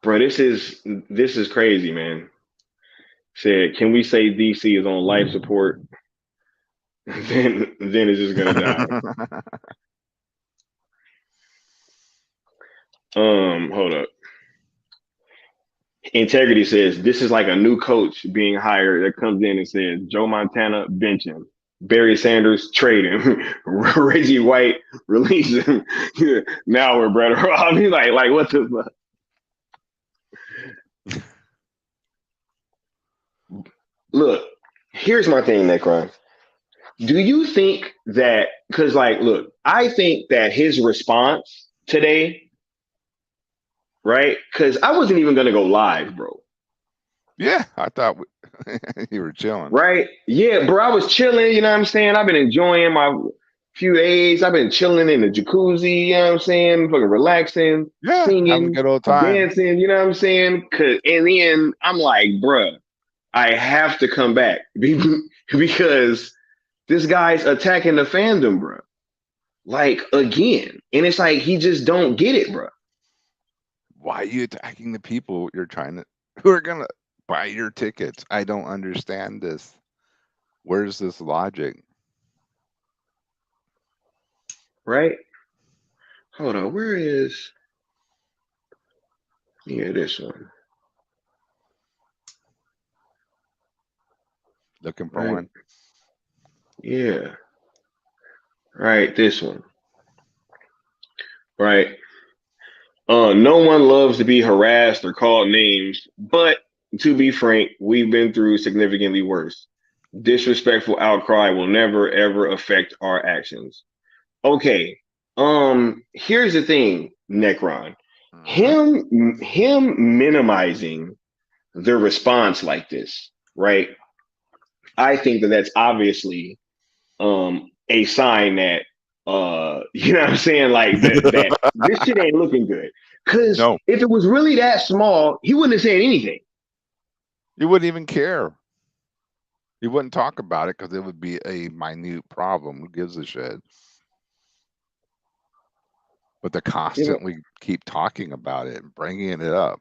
Speaker 1: Bro, this is crazy, man. Said, can we say DC is on life support? then it's just gonna die. Hold up. Integrity says this is like a new coach being hired that comes in and says Joe Montana bench him, Barry Sanders trade him, Reggie White release him. Now we're Brett Rob. He's like what the fuck? Look, here's my thing, Necron. Do you think that, because, like, look, I think that his response today, right? Because I wasn't even going to go live, bro.
Speaker 4: Yeah, I thought you were chilling.
Speaker 1: Right? Yeah, bro. I was chilling. You know what I'm saying? I've been enjoying my few days. I've been chilling in the jacuzzi. You know what I'm saying? Fucking relaxing,
Speaker 4: Yeah, having a
Speaker 1: singing,
Speaker 4: good old time.
Speaker 1: dancing. You know what I'm saying? And then I'm like, bruh, I have to come back because this guy's attacking the fandom, bruh. Like again, and it's like he just don't get it, bruh.
Speaker 4: Why are you attacking the people you're trying to who are gonna buy your tickets? I don't understand this. Where's this logic?
Speaker 1: Right? Hold on. Where is? Yeah, this one.
Speaker 4: Looking for
Speaker 1: Right?
Speaker 4: one?
Speaker 1: Yeah. Right. This one. Right. No one loves to be harassed or called names, but to be frank, we've been through significantly worse. Disrespectful outcry will never ever affect our actions. Okay. Here's the thing, Necron.
Speaker 4: Hmm.
Speaker 1: Him minimizing the response like this, right? I think that that's obviously a sign that you know what I'm saying, like that this shit ain't looking good. Cause
Speaker 4: No,
Speaker 1: if it was really that small, he wouldn't have said anything.
Speaker 4: you wouldn't even care. You wouldn't talk about it because it would be a minute problem. Who gives a shit? But to
Speaker 1: You know,
Speaker 4: constantly keep talking about it and bringing it up,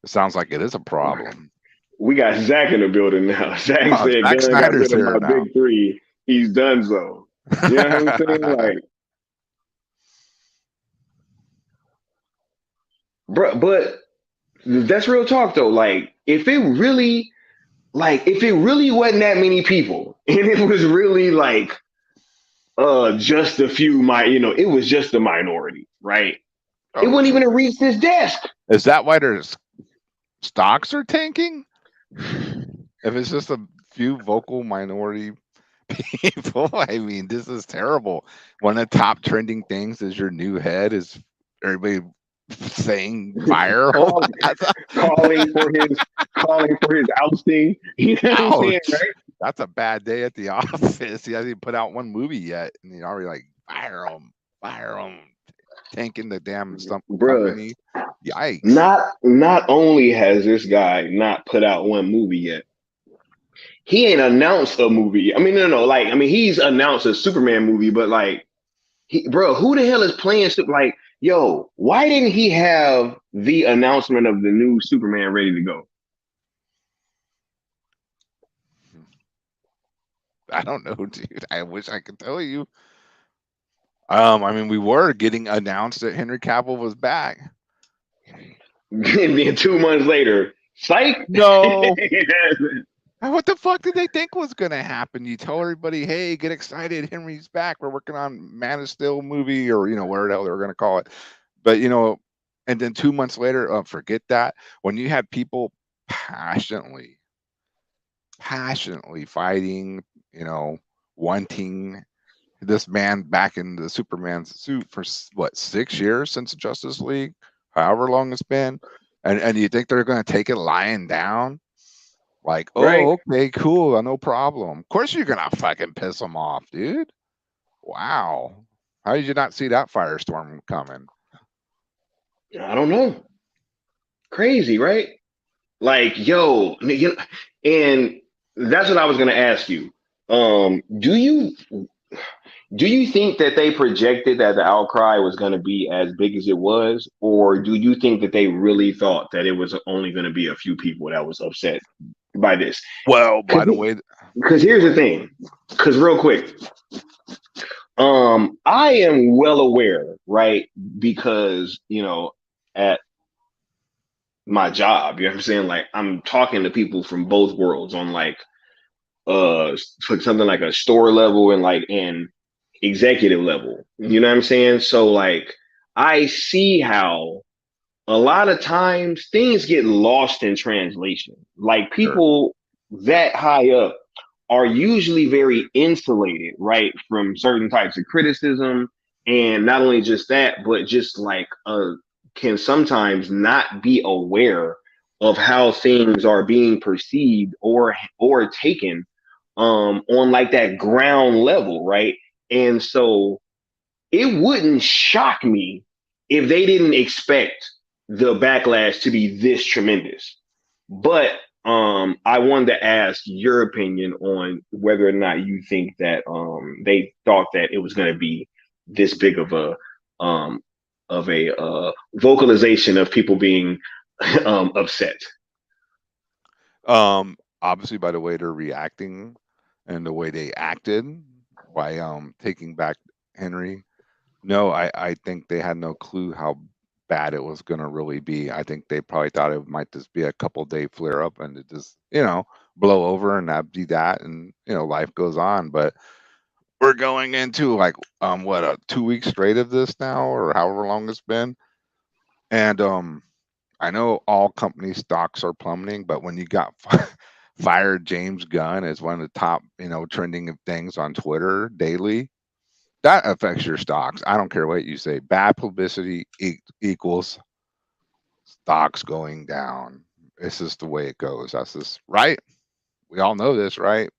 Speaker 4: it sounds like it is a problem.
Speaker 1: we got Zach in the building now. Zach
Speaker 4: Oh,
Speaker 1: said
Speaker 4: Zack
Speaker 1: Gunn got
Speaker 4: Snyder's
Speaker 1: rid of
Speaker 4: here
Speaker 1: my
Speaker 4: now.
Speaker 1: big three. He's done so. You know what I'm saying? Like, bro, but that's real talk though. If it really wasn't that many people, and it was really like just a few it was just a minority, right? It
Speaker 4: Oh,
Speaker 1: wouldn't even
Speaker 4: true.
Speaker 1: have reached his desk.
Speaker 4: Is that why their stocks are tanking? If it's just a few vocal minority people, I mean, this is terrible. One of the top trending things is your new head is everybody saying viral.
Speaker 1: Call, calling for his ousting. You know what I'm saying,
Speaker 4: Ouch.
Speaker 1: right?
Speaker 4: That's a bad day at the office. He hasn't even put out one movie yet, and he's already like fire him, tanking the damn stump
Speaker 1: Bruh,
Speaker 4: company. Yikes!
Speaker 1: not only has this guy not put out one movie yet, he ain't announced a movie. I mean, no, like, I mean, he's announced a Superman movie, but like, bro, who the hell is playing? Like, yo, why didn't he have the announcement of the new Superman ready to go?
Speaker 4: I don't know, dude. I wish I could tell you. I mean, we were getting announced that Henry Cavill was back.
Speaker 1: And then 2 months later, psych.
Speaker 4: No. What the fuck did they think was gonna happen? You tell everybody, hey, get excited, Henry's back. We're working on Man of Steel movie, or whatever the hell they were gonna call it. But and then 2 months later, forget that. When you have people passionately, passionately fighting, wanting this man back in the Superman's suit for what, 6 years since the Justice League, however long it's been, and you think they're gonna take it lying down? Like,
Speaker 1: Right?
Speaker 4: oh, okay, cool, no problem. Of course you're gonna fucking piss them off, dude. Wow. How did you not see that firestorm coming?
Speaker 1: I don't know. Crazy, right? Like, yo, and that's what I was gonna ask you. Do you think that they projected that the outcry was going to be as big as it was, or do you think that they really thought that it was only going to be a few people that was upset by this?
Speaker 4: Well, by
Speaker 1: Because
Speaker 4: the way,
Speaker 1: here's
Speaker 4: go
Speaker 1: the
Speaker 4: ahead.
Speaker 1: thing. Because real quick, I am well aware, right? Because at my job, you know what I'm saying? Like, I'm talking to people from both worlds on like for something like a store level and like in executive level. You know what I'm saying? So like I see how a lot of times things get lost in translation. Like
Speaker 4: Sure.
Speaker 1: people that high up are usually very insulated, right, from certain types of criticism. And not only just that, but just like can sometimes not be aware of how things are being perceived or taken on like that ground level, right? And so it wouldn't shock me if they didn't expect the backlash to be this tremendous. But I wanted to ask your opinion on whether or not you think that they thought that it was going to be this big um of a vocalization of people being upset.
Speaker 4: Obviously by the way they're reacting and the way they acted by taking back Henry. No, I think they had no clue how bad it was going to really be. I think they probably thought it might just be a couple day flare up and it just, blow over and that be that. And, life goes on. But we're going into like, what, 2 weeks straight of this now or however long it's been. And, I know all company stocks are plummeting, but when you got fired James Gunn as one of the top, trending things on Twitter daily, that affects your stocks. I don't care what you say. Bad publicity equals stocks going down. It's just the way it goes. That's just right. We all know this, right?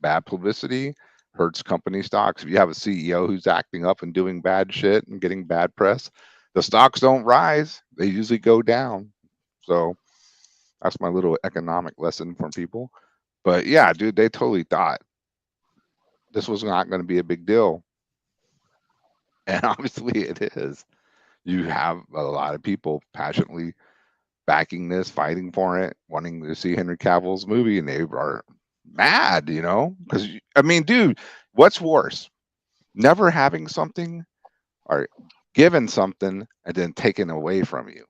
Speaker 4: Bad publicity hurts company stocks. If you have a CEO who's acting up and doing bad shit and getting bad press, the stocks don't rise. They usually go down. So that's my little economic lesson for people. But yeah, dude, they totally thought this was not going to be a big deal. And obviously it is. You have a lot of people passionately backing this, fighting for it, wanting to see Henry Cavill's movie, and they are mad, because I mean, dude, what's worse? Never having something or given something and then taken away from you.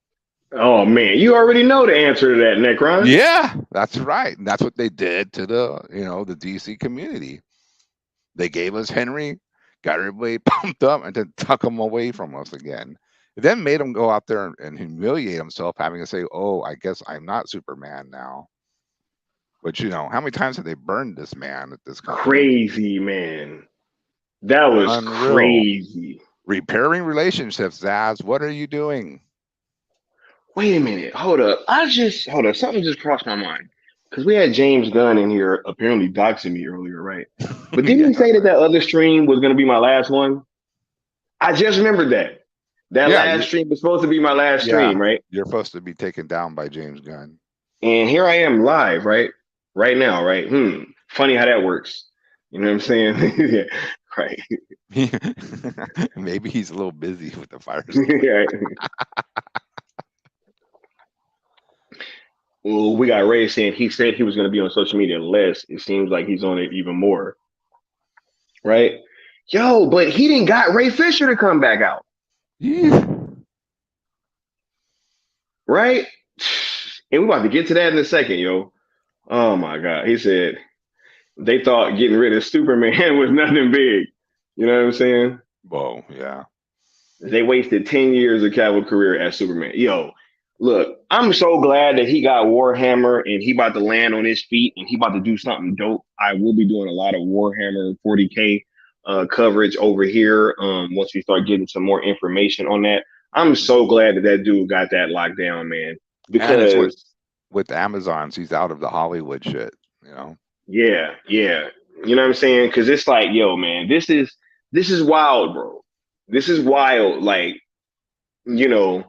Speaker 1: Oh man, you already know the answer to that, Necron.
Speaker 4: Yeah, that's right. And that's what they did to the DC community. They gave us Henry, got everybody pumped up, and then took him away from us again. It then made him go out there and humiliate himself, having to say, "Oh, I guess I'm not Superman now." But how many times have they burned this man at this company?
Speaker 1: Crazy, man. That was
Speaker 4: Unreal.
Speaker 1: crazy.
Speaker 4: Repairing relationships, Zaz. What are you doing?
Speaker 1: Wait a minute. Hold up. Hold up. Something just crossed my mind. Because we had James Gunn in here apparently doxing me earlier, right? But didn't
Speaker 4: Yeah,
Speaker 1: he say that
Speaker 4: right.
Speaker 1: that other stream was going to be my last one? I just remembered that. That
Speaker 4: Yeah,
Speaker 1: last stream was supposed to be my last
Speaker 4: yeah.
Speaker 1: stream, right?
Speaker 4: You're supposed to be taken down by James Gunn.
Speaker 1: And here I am live, right? Right now, right? Funny how that works. You know what I'm saying? Yeah, right.
Speaker 4: Maybe he's a little busy with the fire.
Speaker 1: Yeah. Well, we got Ray saying he said he was going to be on social media less. It seems like he's on it even more, right? Yo, but he didn't got Ray Fisher to come back out,
Speaker 4: Yeah.
Speaker 1: right? And we're about to get to that in a second, yo. Oh my God. He said they thought getting rid of Superman was nothing big. You know what I'm saying?
Speaker 4: Whoa, yeah.
Speaker 1: They wasted 10 years of Cavill career as Superman. Yo, look, I'm so glad that he got Warhammer and he about to land on his feet and he about to do something dope. I will be doing a lot of Warhammer 40K coverage over here once we start getting some more information on that. I'm so glad that that dude got that locked down, man.
Speaker 4: And it's
Speaker 1: Because
Speaker 4: with Amazon's, he's out of the Hollywood shit.
Speaker 1: yeah, yeah, you know what I'm saying? Because it's like, yo, man, this is wild, bro. This is wild. Like, you know,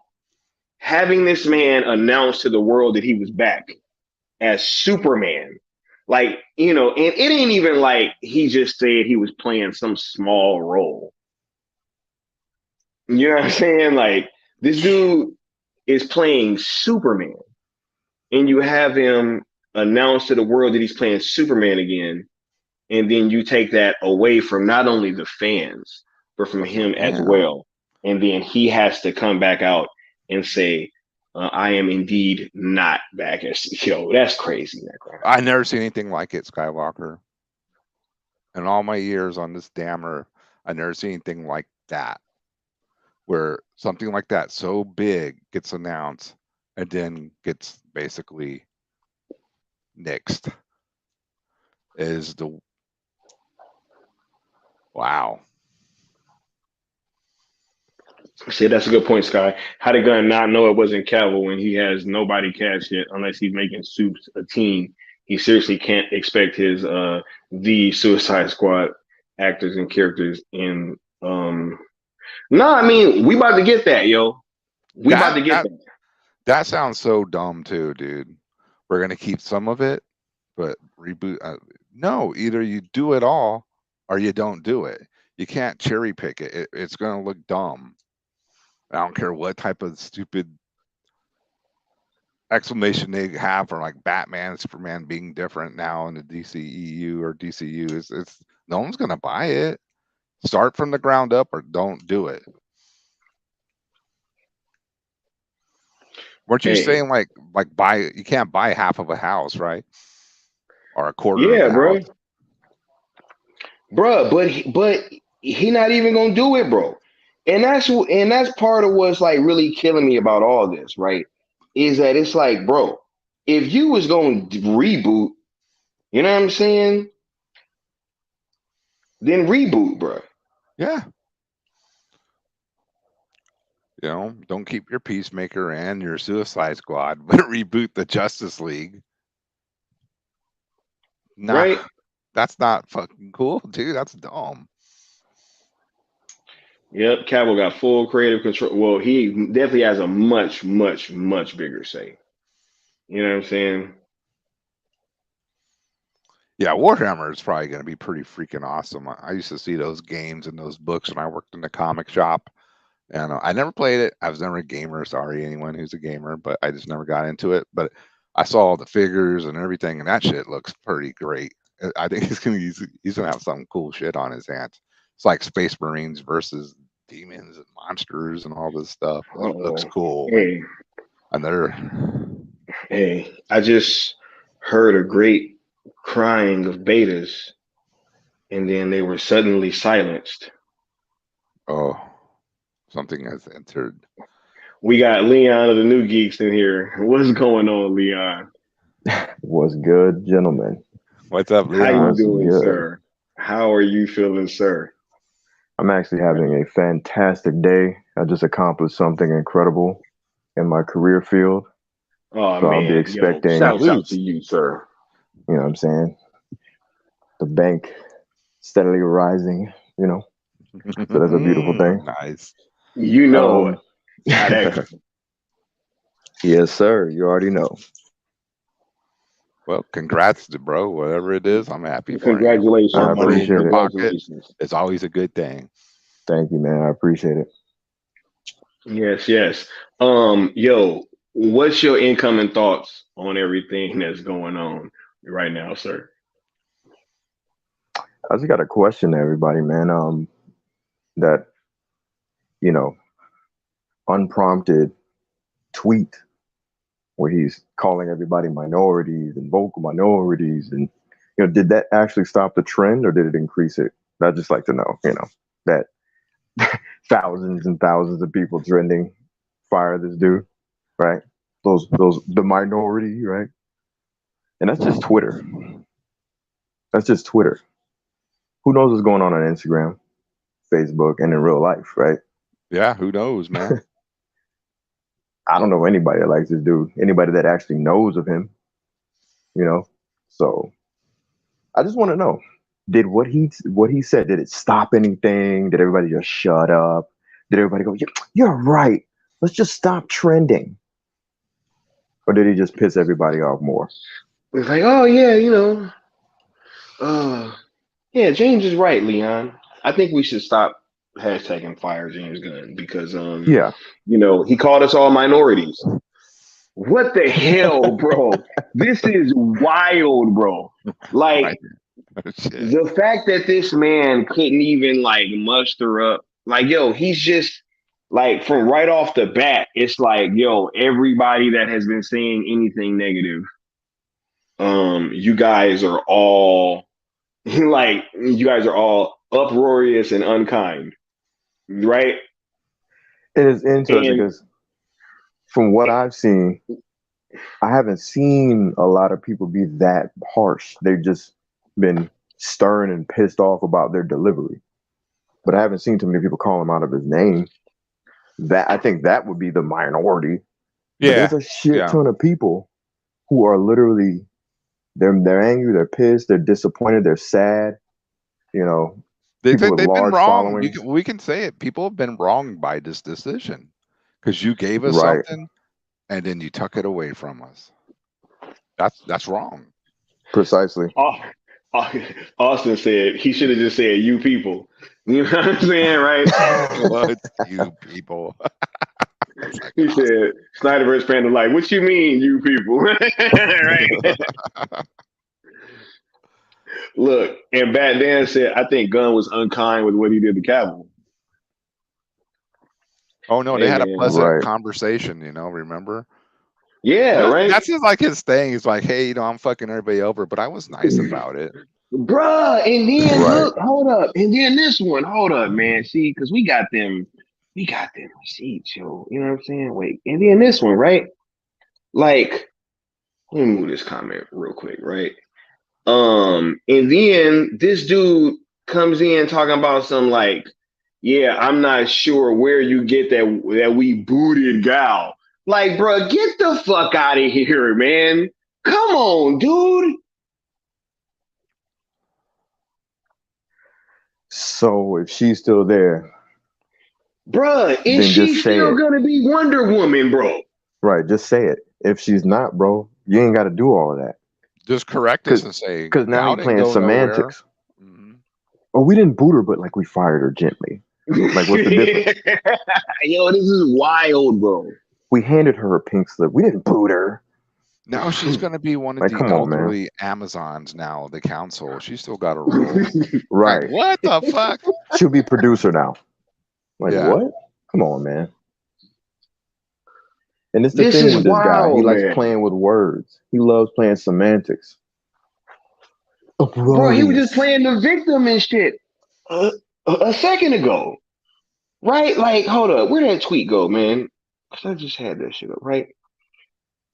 Speaker 1: having this man announce to the world that he was back as Superman, like, and it ain't even like he just said he was playing some small role. You know what I'm saying? Like, this dude is playing Superman, and you have him announce to the world that he's playing Superman again, and then you take that away from not only the fans, but from him as
Speaker 4: Yeah.
Speaker 1: well. And then he has to come back out and say, I am indeed not back as yo. That's crazy, that crap.
Speaker 4: I never seen anything like it, Skywalker. In all my years on this dammer, I never seen anything like that. Where something like that so big gets announced and then gets basically nixed. is the wow.
Speaker 1: See, that's a good point, Sky. How did Gunn not know it wasn't Cavill when he has nobody cast yet, unless he's making Soups a team? He seriously can't expect his the Suicide Squad actors and characters in. No, I mean we about to get that, yo. We about
Speaker 4: That
Speaker 1: to get
Speaker 4: that
Speaker 1: that.
Speaker 4: that sounds so dumb too, dude. We're gonna keep some of it, but reboot. No, either you do it all or you don't do it. You can't cherry pick it. It's gonna look dumb. I don't care what type of stupid explanation they have for like Batman, Superman being different now in the DCEU or DCU. It's no one's gonna buy it. Start from the ground up or don't do it. Weren't you
Speaker 1: Hey,
Speaker 4: saying like buy you can't buy half of a house, right? Or a quarter of
Speaker 1: yeah,
Speaker 4: a house?
Speaker 1: bro, but he not even gonna do it, bro. And that's part of what's like really killing me about all this, right? Is that it's like, bro, if you was gonna reboot, you know what I'm saying? Then reboot, bro.
Speaker 4: Yeah. You know, don't keep your Peacemaker and your Suicide Squad, but reboot the Justice League. Nah,
Speaker 1: Right?
Speaker 4: that's not fucking cool, dude. That's dumb.
Speaker 1: Yep, Cavill got full creative control. Well, he definitely has a much, much, much bigger say. You know what I'm saying?
Speaker 4: Yeah, Warhammer is probably going to be pretty freaking awesome. I used to see those games and those books when I worked in the comic shop, and I never played it. I was never a gamer. Sorry, anyone who's a gamer, but I just never got into it. But I saw all the figures and everything, and that shit looks pretty great. I think he's gonna have some cool shit on his hands. It's like Space Marines versus demons and monsters and all this stuff. It looks
Speaker 1: Oh,
Speaker 4: cool, man.
Speaker 1: hey,
Speaker 4: And they're
Speaker 1: hey, I just heard a great crying of betas, and then they were suddenly silenced.
Speaker 4: oh, something has entered.
Speaker 1: We got Leon of the New Geeks in here. What's going on, Leon?
Speaker 5: What's good, gentlemen?
Speaker 4: What's up,
Speaker 1: How you
Speaker 4: Leon?
Speaker 5: What's
Speaker 1: doing,
Speaker 5: good?
Speaker 1: sir? How are you feeling, sir?
Speaker 5: I'm actually having a fantastic day. I just accomplished something incredible in my career field.
Speaker 1: Oh
Speaker 5: So I'll be
Speaker 1: man, yo,
Speaker 5: expecting,
Speaker 1: shouts out
Speaker 4: Salute.
Speaker 1: to you, sir.
Speaker 5: you know what I'm saying, the bank steadily rising, you know. So that's a beautiful thing.
Speaker 4: Nice.
Speaker 1: You know
Speaker 5: Um,
Speaker 1: how that goes.
Speaker 5: yes, sir. You already know.
Speaker 4: Well, congrats to bro. Whatever it is, I'm happy for you. More
Speaker 5: I
Speaker 1: Congratulations,
Speaker 4: money
Speaker 1: bro.
Speaker 4: in your
Speaker 5: appreciate it.
Speaker 4: pocket
Speaker 1: Congratulations.
Speaker 4: is always a good thing.
Speaker 5: Thank you, man. I appreciate it.
Speaker 1: Yes, yes. Yo, what's your incoming thoughts on everything that's going on right now, sir?
Speaker 5: I just got a question to everybody, man. That, you know, unprompted tweet where he's calling everybody minorities and vocal minorities, and did that actually stop the trend or did it increase it? I'd just like to know, that thousands and thousands of people trending fire this dude, right? Those the minority, right? And that's just Twitter. That's just Twitter. Who knows what's going on Instagram, Facebook, and in real life, right?
Speaker 4: Yeah, who knows, man?
Speaker 5: I don't know anybody that likes this dude. Anybody that actually knows of him, you know. So I just want to know, did what he said, did it stop anything? Did everybody just shut up? Did everybody go, you're right, let's just stop trending? Or did he just piss everybody off more?
Speaker 1: It's like, oh yeah, uh, yeah, James is right, Leon. I think we should stop hashtagging fire James Gunn because
Speaker 5: Yeah.
Speaker 1: he called us all minorities. What the hell, bro? This is wild, bro. Like
Speaker 4: Right. Shit.
Speaker 1: the fact that this man couldn't even like muster up, like, yo, he's just like from right off the bat, it's like, yo, everybody that has been saying anything negative, you guys are all like, you guys are all uproarious and unkind, right?
Speaker 5: It is interesting
Speaker 1: And
Speaker 5: because from what I've seen, I haven't seen a lot of people be that harsh. They just been stern and pissed off about their delivery. But I haven't seen too many people call him out of his name. That I think that would be the minority. But
Speaker 4: Yeah,
Speaker 5: there's a shit ton of people who are literally they're angry, they're pissed, they're disappointed, they're sad. You know, people with
Speaker 4: they've been
Speaker 5: large
Speaker 4: wrong.
Speaker 5: followings.
Speaker 4: We can say it. People have been wronged by this decision because you gave us
Speaker 5: Right.
Speaker 4: something and then you took it away from us. That's wrong.
Speaker 5: Precisely.
Speaker 1: Austin said he should have just said "you people." You know what I'm saying, right?
Speaker 4: What you people?
Speaker 1: He said Snyderverse fans are like, "What you mean, you people?" Right? Look, and Bat Dan said, "I think Gunn was unkind with what he did to Cavill."
Speaker 4: Oh no,
Speaker 1: Hey,
Speaker 4: they had a
Speaker 1: man.
Speaker 4: pleasant
Speaker 5: Right.
Speaker 4: conversation. Remember?
Speaker 1: Yeah, right.
Speaker 4: That's just like his thing. He's like, hey, I'm fucking everybody over, but I was nice about it.
Speaker 1: Bruh, and then
Speaker 5: Right.
Speaker 1: look, hold up, and then this one, hold up, man. See, because we got them receipts, yo. You know what I'm saying? Wait, and then this one, right? Like, let me move this comment real quick, right? And then this dude comes in talking about some like, yeah, I'm not sure where you get that we booted Gal. Like, bruh, get the fuck out of here, man. Come on, dude.
Speaker 5: So if she's still there,
Speaker 1: Bruh,
Speaker 5: then
Speaker 1: is she
Speaker 5: just say
Speaker 1: still
Speaker 5: it.
Speaker 1: gonna be Wonder Woman, bro?
Speaker 5: Right, just say it. If she's not, bro, you ain't got to do all of that.
Speaker 4: Just correct us and say,
Speaker 5: Because now
Speaker 4: Gal
Speaker 5: you're
Speaker 4: didn't
Speaker 5: playing
Speaker 4: go nowhere.
Speaker 5: semantics.
Speaker 4: Mm-hmm.
Speaker 5: Oh, we didn't boot her, but like we fired her gently. Like, what's the difference?
Speaker 1: Yo, this is wild, bro.
Speaker 5: We handed her a pink slip. We didn't boot her.
Speaker 4: Now she's going to be one of
Speaker 5: Like,
Speaker 4: the
Speaker 5: come on, man.
Speaker 4: elderly Amazons now, the council. She's still got a role.
Speaker 5: Right.
Speaker 4: Like, what the fuck?
Speaker 5: She'll be producer now. Like,
Speaker 4: Yeah.
Speaker 5: what? Come on, man. And it's the
Speaker 1: This
Speaker 5: thing
Speaker 1: is
Speaker 5: with this guy. He
Speaker 1: wild,
Speaker 5: likes
Speaker 1: man.
Speaker 5: playing with words. He loves playing semantics.
Speaker 1: Bro, he was just playing the victim and shit a second ago. Right? Like, hold up. Where'd that tweet go, man? Because I just had that shit up, right?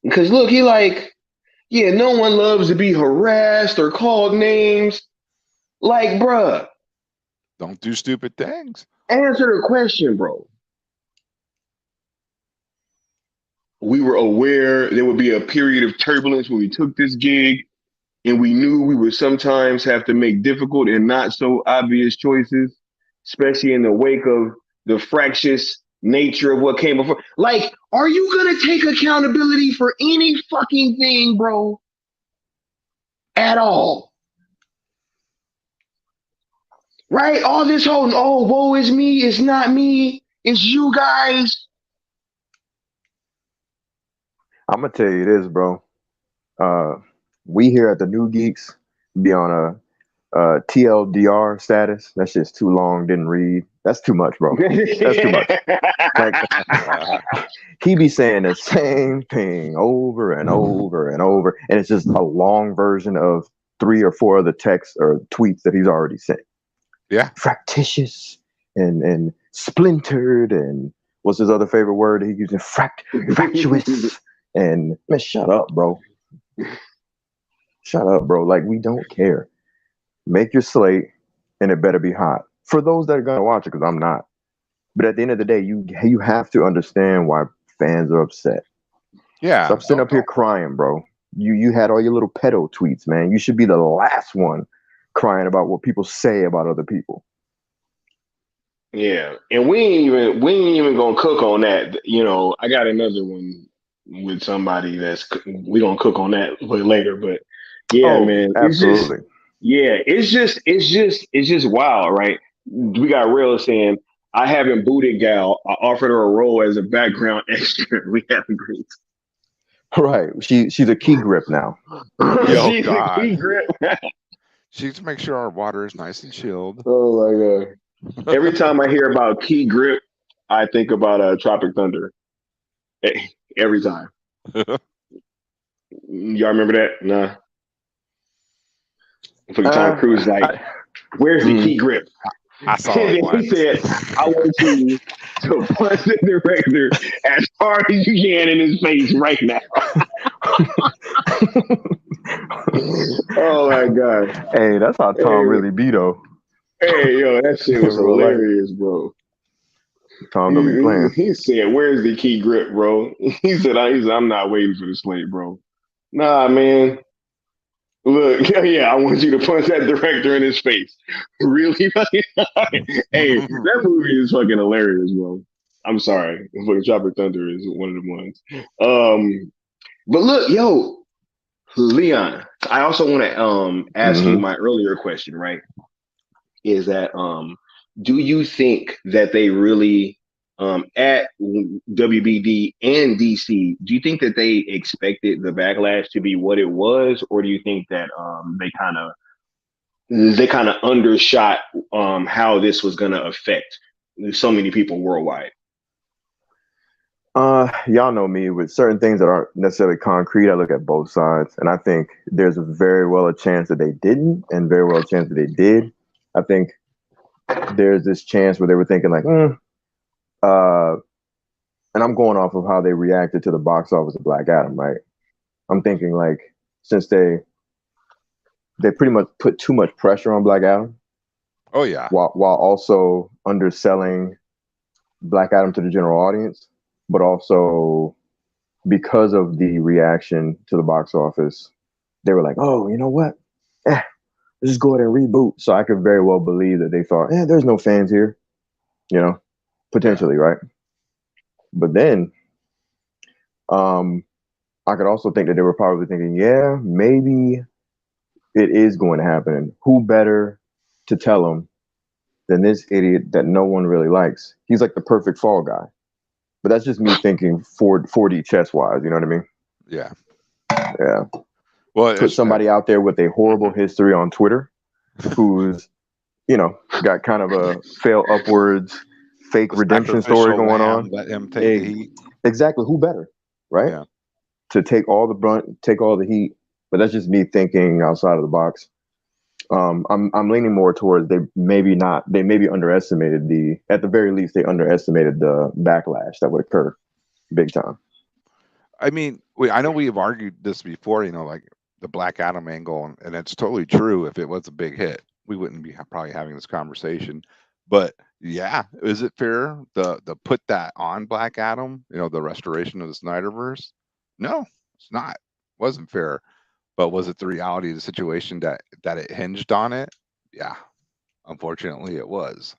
Speaker 1: Because look, he like, yeah, no one loves to be harassed or called names. Like, bruh,
Speaker 4: Don't do stupid things.
Speaker 1: answer the question, bro. We were aware there would be a period of turbulence when we took this gig, and we knew we would sometimes have to make difficult and not so obvious choices, especially in the wake of the fractious nature of what came before. Like, are you gonna take accountability for any fucking thing, bro? At all? Right? All this whole, oh, woe is me, it's not me, it's you guys.
Speaker 5: I'm gonna tell you this, bro. We here at the New Geeks be on a TLDR status. That shit's too long. Didn't read. That's too much, bro. That's too much. Like, he be saying the same thing over and over and over, and it's just a long version of 3 or 4 other texts or tweets that he's already sent.
Speaker 4: Yeah.
Speaker 5: Fractious and splintered, and what's his other favorite word? He uses fractious. And man, shut up, bro. Shut up, bro. Like, we don't care. Make your slate, and it better be hot. For those that are gonna watch it, because I'm not. But at the end of the day, you have to understand why fans are upset.
Speaker 4: Yeah.
Speaker 5: Stop sitting up here crying, bro. You had all your little pedo tweets, man. You should be the last one crying about what people say about other people.
Speaker 1: Yeah, and we ain't even gonna cook on that. You know, I got another one with somebody we gonna cook on that later. But yeah, man,
Speaker 5: absolutely.
Speaker 1: It's just wild, right? We got Real saying, I haven't booted Gal. I offered her a role as a background extra. We haven't agreed.
Speaker 5: Right. She's a key grip now.
Speaker 1: She's a key grip.
Speaker 4: She needs to make sure our water is nice and chilled.
Speaker 1: Oh my god. Every time I hear about key grip, I think about Tropic Thunder. Every time. Y'all remember that? Nah. For Tom Cruise, like, where's the key grip?
Speaker 4: I saw it once.
Speaker 1: He said, I want you to punch the director as hard as you can in his face right now. Oh my god.
Speaker 5: Hey, that's how Tom
Speaker 1: Hey,
Speaker 5: really be though.
Speaker 1: hey, yo, that shit
Speaker 5: In
Speaker 1: was
Speaker 5: real life,
Speaker 1: hilarious, bro.
Speaker 5: Tom don't be
Speaker 1: He,
Speaker 5: playing.
Speaker 1: he, he said, "Where's the key grip, bro?" He said, "I'm not waiting for the slate, bro." Nah, man. Look, yeah, I want you to punch that director in his face. Really? Hey, that movie is fucking hilarious, bro. I'm sorry. Fucking Tropic Thunder is one of the ones. But look, yo, Leon, I also want to ask you
Speaker 5: Hmm.
Speaker 1: my earlier question, right? Is that do you think that they really at WBD and DC, do you think that they expected the backlash to be what it was, or do you think that they kind of undershot how this was going to affect so many people worldwide?
Speaker 5: Y'all know me with certain things that aren't necessarily concrete. I look at both sides, and I think there's very well a chance that they didn't, and very well a chance that they did. I think there's this chance where they were thinking like, uh, and I'm going off of how they reacted to the box office of Black Adam, right? I'm thinking like since they pretty much put too much pressure on Black Adam,
Speaker 4: Oh yeah.
Speaker 5: while also underselling Black Adam to the general audience, but also because of the reaction to the box office, they were like, "Oh, you know what? Let's just go ahead and reboot." So I could very well believe that they thought, there's no fans here," you know,
Speaker 4: Yeah.
Speaker 5: potentially, right? But then, um, I could also think that they were probably thinking, "Yeah, maybe it is going to happen. And who better to tell them than this idiot that no one really likes? He's like the perfect fall guy." But that's just me thinking 4D chess wise. You know what I mean?
Speaker 4: Yeah.
Speaker 5: Yeah.
Speaker 4: Well,
Speaker 5: Put
Speaker 4: it's
Speaker 5: somebody out there with a horrible history on Twitter who's, got kind of a fail upwards fake
Speaker 4: the
Speaker 5: redemption story
Speaker 4: sacrificial
Speaker 5: going
Speaker 4: lamb.
Speaker 5: on.
Speaker 4: Let him take the
Speaker 5: Ex-
Speaker 4: heat.
Speaker 5: exactly. Who better? Right?
Speaker 4: Yeah.
Speaker 5: To take all the brunt, take all the heat. But that's just me thinking outside of the box. I'm leaning more towards they maybe underestimated at the very least they underestimated the backlash that would occur big time.
Speaker 4: I mean, I know we have argued this before. Like the Black Adam angle, and it's totally true. If it was a big hit, we wouldn't be probably having this conversation. But yeah, is it fair the put that on Black Adam? The restoration of the Snyderverse? No, it's not. Wasn't fair. But was it the reality of the situation that it hinged on it? Yeah, unfortunately, it was.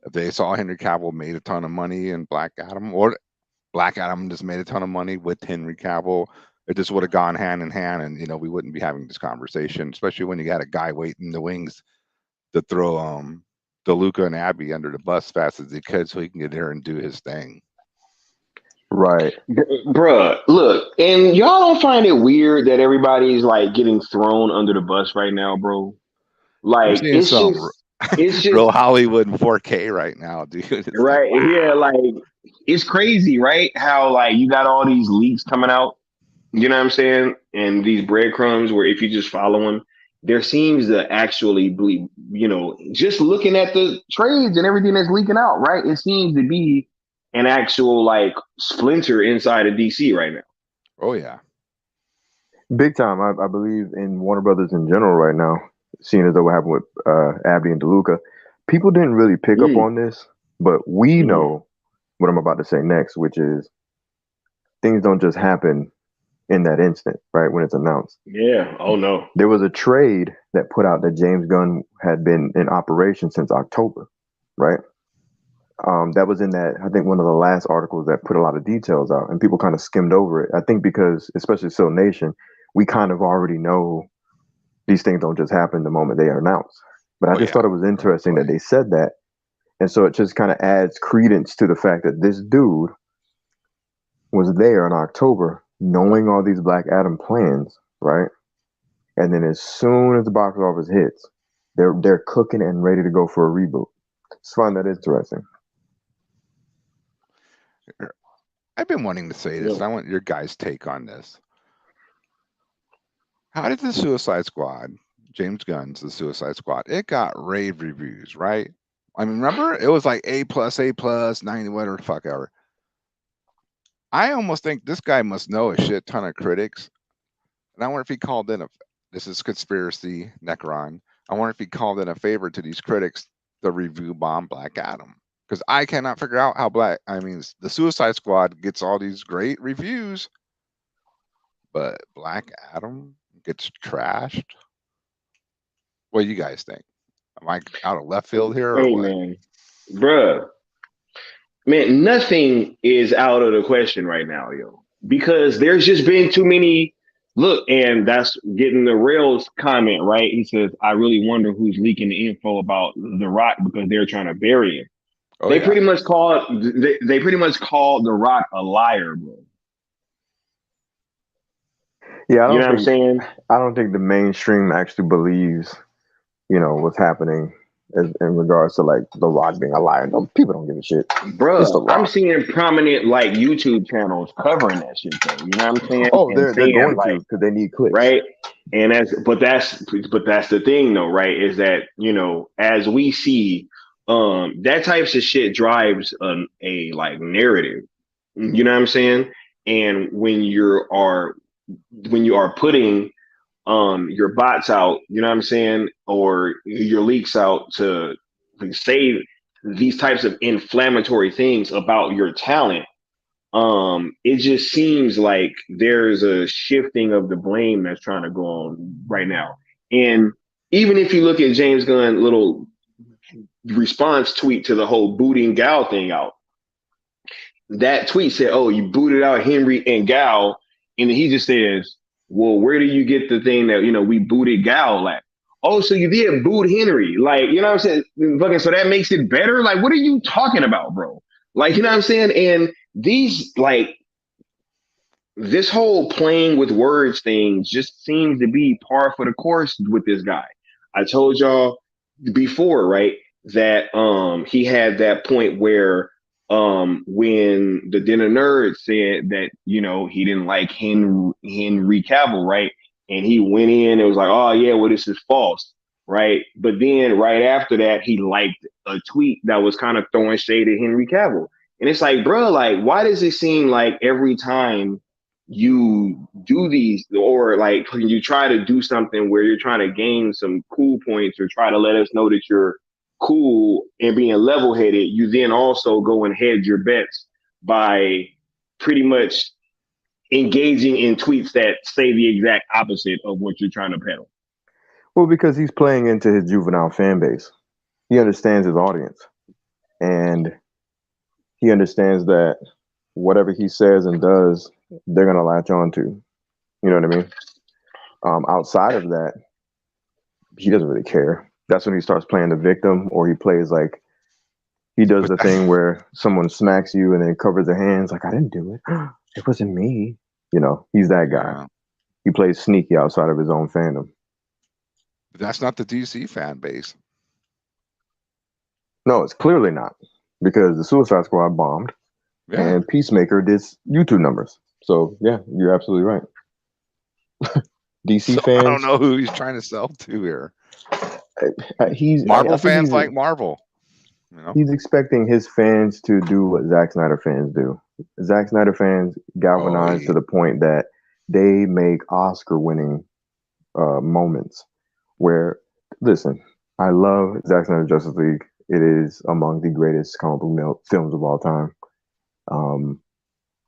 Speaker 4: If they saw Henry Cavill made a ton of money in Black Adam, or Black Adam just made a ton of money with Henry Cavill, it just would have gone hand in hand, and we wouldn't be having this conversation, especially when you got a guy waiting in the wings to throw DeLuca and Abby under the bus fast as he could, so he can get there and do his thing.
Speaker 5: Right.
Speaker 1: Bruh, look, and y'all don't find it weird that everybody's like getting thrown under the bus right now, bro?
Speaker 4: I'm
Speaker 1: Like
Speaker 4: seeing
Speaker 1: it's
Speaker 4: some
Speaker 1: just it's just
Speaker 4: real Hollywood in 4K right now, dude. It's like,
Speaker 1: right, yeah,
Speaker 4: wow.
Speaker 1: like it's crazy, right? How like you got all these leaks coming out, you know what I'm saying? And these breadcrumbs where if you just follow them, there seems to actually be, just looking at the trades and everything that's leaking out, right? It seems to be an actual like splinter inside of DC right now.
Speaker 4: Oh yeah.
Speaker 5: Big time. I believe in Warner Brothers in general right now, seeing as though what happened with Abby and DeLuca. People didn't really pick up
Speaker 1: Mm,
Speaker 5: on this, but we
Speaker 1: mm.
Speaker 5: know what I'm about to say next, which is things don't just happen in that instant, right? When it's announced.
Speaker 1: Yeah. Oh no.
Speaker 5: There was a trade that put out that James Gunn had been in operation since October, right? That was in that, I think, one of the last articles that put a lot of details out, and people kind of skimmed over it. I think because, especially Still Nation, we kind of already know these things don't just happen the moment they are announced. But I
Speaker 4: Oh
Speaker 5: just
Speaker 4: yeah.
Speaker 5: thought it was
Speaker 4: Right
Speaker 5: interesting that
Speaker 4: away.
Speaker 5: they said that. And so it just kind of adds credence to the fact that this dude was there in October knowing all these Black Adam plans, right? And then as soon as the box office hits, they're cooking and ready to go for a reboot. Just find that interesting.
Speaker 4: I've been wanting to say this,
Speaker 1: Yeah.
Speaker 4: and I want your guys' take on this. How did the Suicide Squad, James Gunn's The Suicide Squad, it got rave reviews, right? I mean, remember it was like A plus, 90, whatever the fuck ever. I almost think this guy must know a shit ton of critics And I wonder if he called in this is conspiracy, Necron. I wonder if he called in a favor to these critics to review bomb Black Adam. Because I cannot figure out how the Suicide Squad gets all these great reviews, but Black Adam gets trashed. What do you guys think? Am I out of left field here or
Speaker 1: Hey
Speaker 4: what?
Speaker 1: man, bruh, man, nothing is out of the question right now, yo, because there's just been too many. Look, and that's getting the Rails comment right. He says, "I really wonder who's leaking the info about The Rock because they're trying to bury him."
Speaker 4: Oh
Speaker 1: They
Speaker 4: yeah.
Speaker 1: pretty much called they pretty much called The Rock a liar, bro.
Speaker 5: Yeah,
Speaker 1: You know what I'm saying,
Speaker 5: I don't think the mainstream actually believes, what's happening in regards to like The Rock being a liar. No, people don't give a shit. It's The
Speaker 1: bro? I'm
Speaker 5: Rock.
Speaker 1: seeing prominent like YouTube channels covering that shit, though. You know what I'm saying,
Speaker 5: Oh,
Speaker 1: and
Speaker 5: they're
Speaker 1: saying
Speaker 5: going to
Speaker 1: like,
Speaker 5: because they need clicks.
Speaker 1: right, and that's the thing, though, right? Is that as we see, that types of shit drives a like narrative. You know what I'm saying? And when you are putting your bots out, you know what I'm saying, or your leaks out to say these types of inflammatory things about your talent, it just seems like there's a shifting of the blame that's trying to go on right now. And even if you look at James Gunn little response tweet to the whole booting Gal thing out, that tweet said, "Oh, you booted out Henry and Gal," and he just says, "Well, where do you get the thing that we booted Gal at?" Oh, so you did boot Henry, like you know what I'm saying? Fucking, so that makes it better. Like, what are you talking about, bro? Like, you know what I'm saying? And these like this whole playing with words thing just seems to be par for the course with this guy. I told y'all before, right, that he had that point where when the dinner nerd said that he didn't like Henry Cavill, right, and he went in and was like, oh yeah, well, this is false, right, but then right after that he liked a tweet that was kind of throwing shade at Henry Cavill, and it's like, bro, like, why does it seem like every time you do these, or like when you try to do something where you're trying to gain some cool points or try to let us know that you're cool and being level headed, you then also go and hedge your bets by pretty much engaging in tweets that say the exact opposite of what you're trying to peddle?
Speaker 5: Well, because he's playing into his juvenile fan base. He understands his audience, and he understands that whatever he says and does, they're gonna latch on to. You know what I mean? Outside of that, he doesn't really care. That's when he starts playing the victim, or he plays like he does
Speaker 4: But
Speaker 5: the thing where someone smacks you and then covers their hands, like I didn't do it. It wasn't me. He's that guy. He plays sneaky outside of his own fandom.
Speaker 4: That's not the DC fan base.
Speaker 5: No, it's clearly not, because the Suicide Squad bombed, and Peacemaker did YouTube numbers. So yeah, you're absolutely right. DC fans.
Speaker 4: I don't know who he's trying to sell to here.
Speaker 5: He's
Speaker 4: Marvel fans like Marvel.
Speaker 5: He's expecting his fans to do what Zack Snyder fans do. Zack Snyder fans galvanize to the point that they make Oscar-winning moments. Where, listen, I love Zack Snyder's Justice League. It is among the greatest comic book films of all time.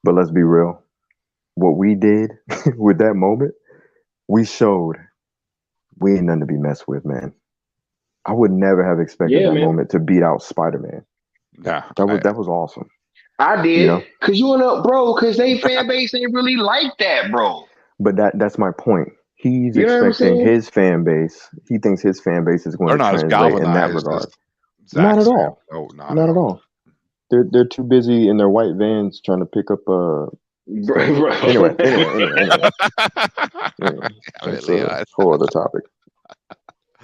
Speaker 5: But let's be real. What we did with that moment, we showed we ain't nothing to be messed with, man. I would never have expected that moment to beat out Spider-Man.
Speaker 4: Yeah,
Speaker 5: that was awesome.
Speaker 1: I did, because bro, because they fan base ain't really like that, bro.
Speaker 5: But that's my point. He's expecting his fan base. He thinks his fan base is going to translate in that regard. Not at all.
Speaker 4: Oh,
Speaker 5: not at all. They're too busy in their white vans trying to pick up Anyway. That's a whole other topic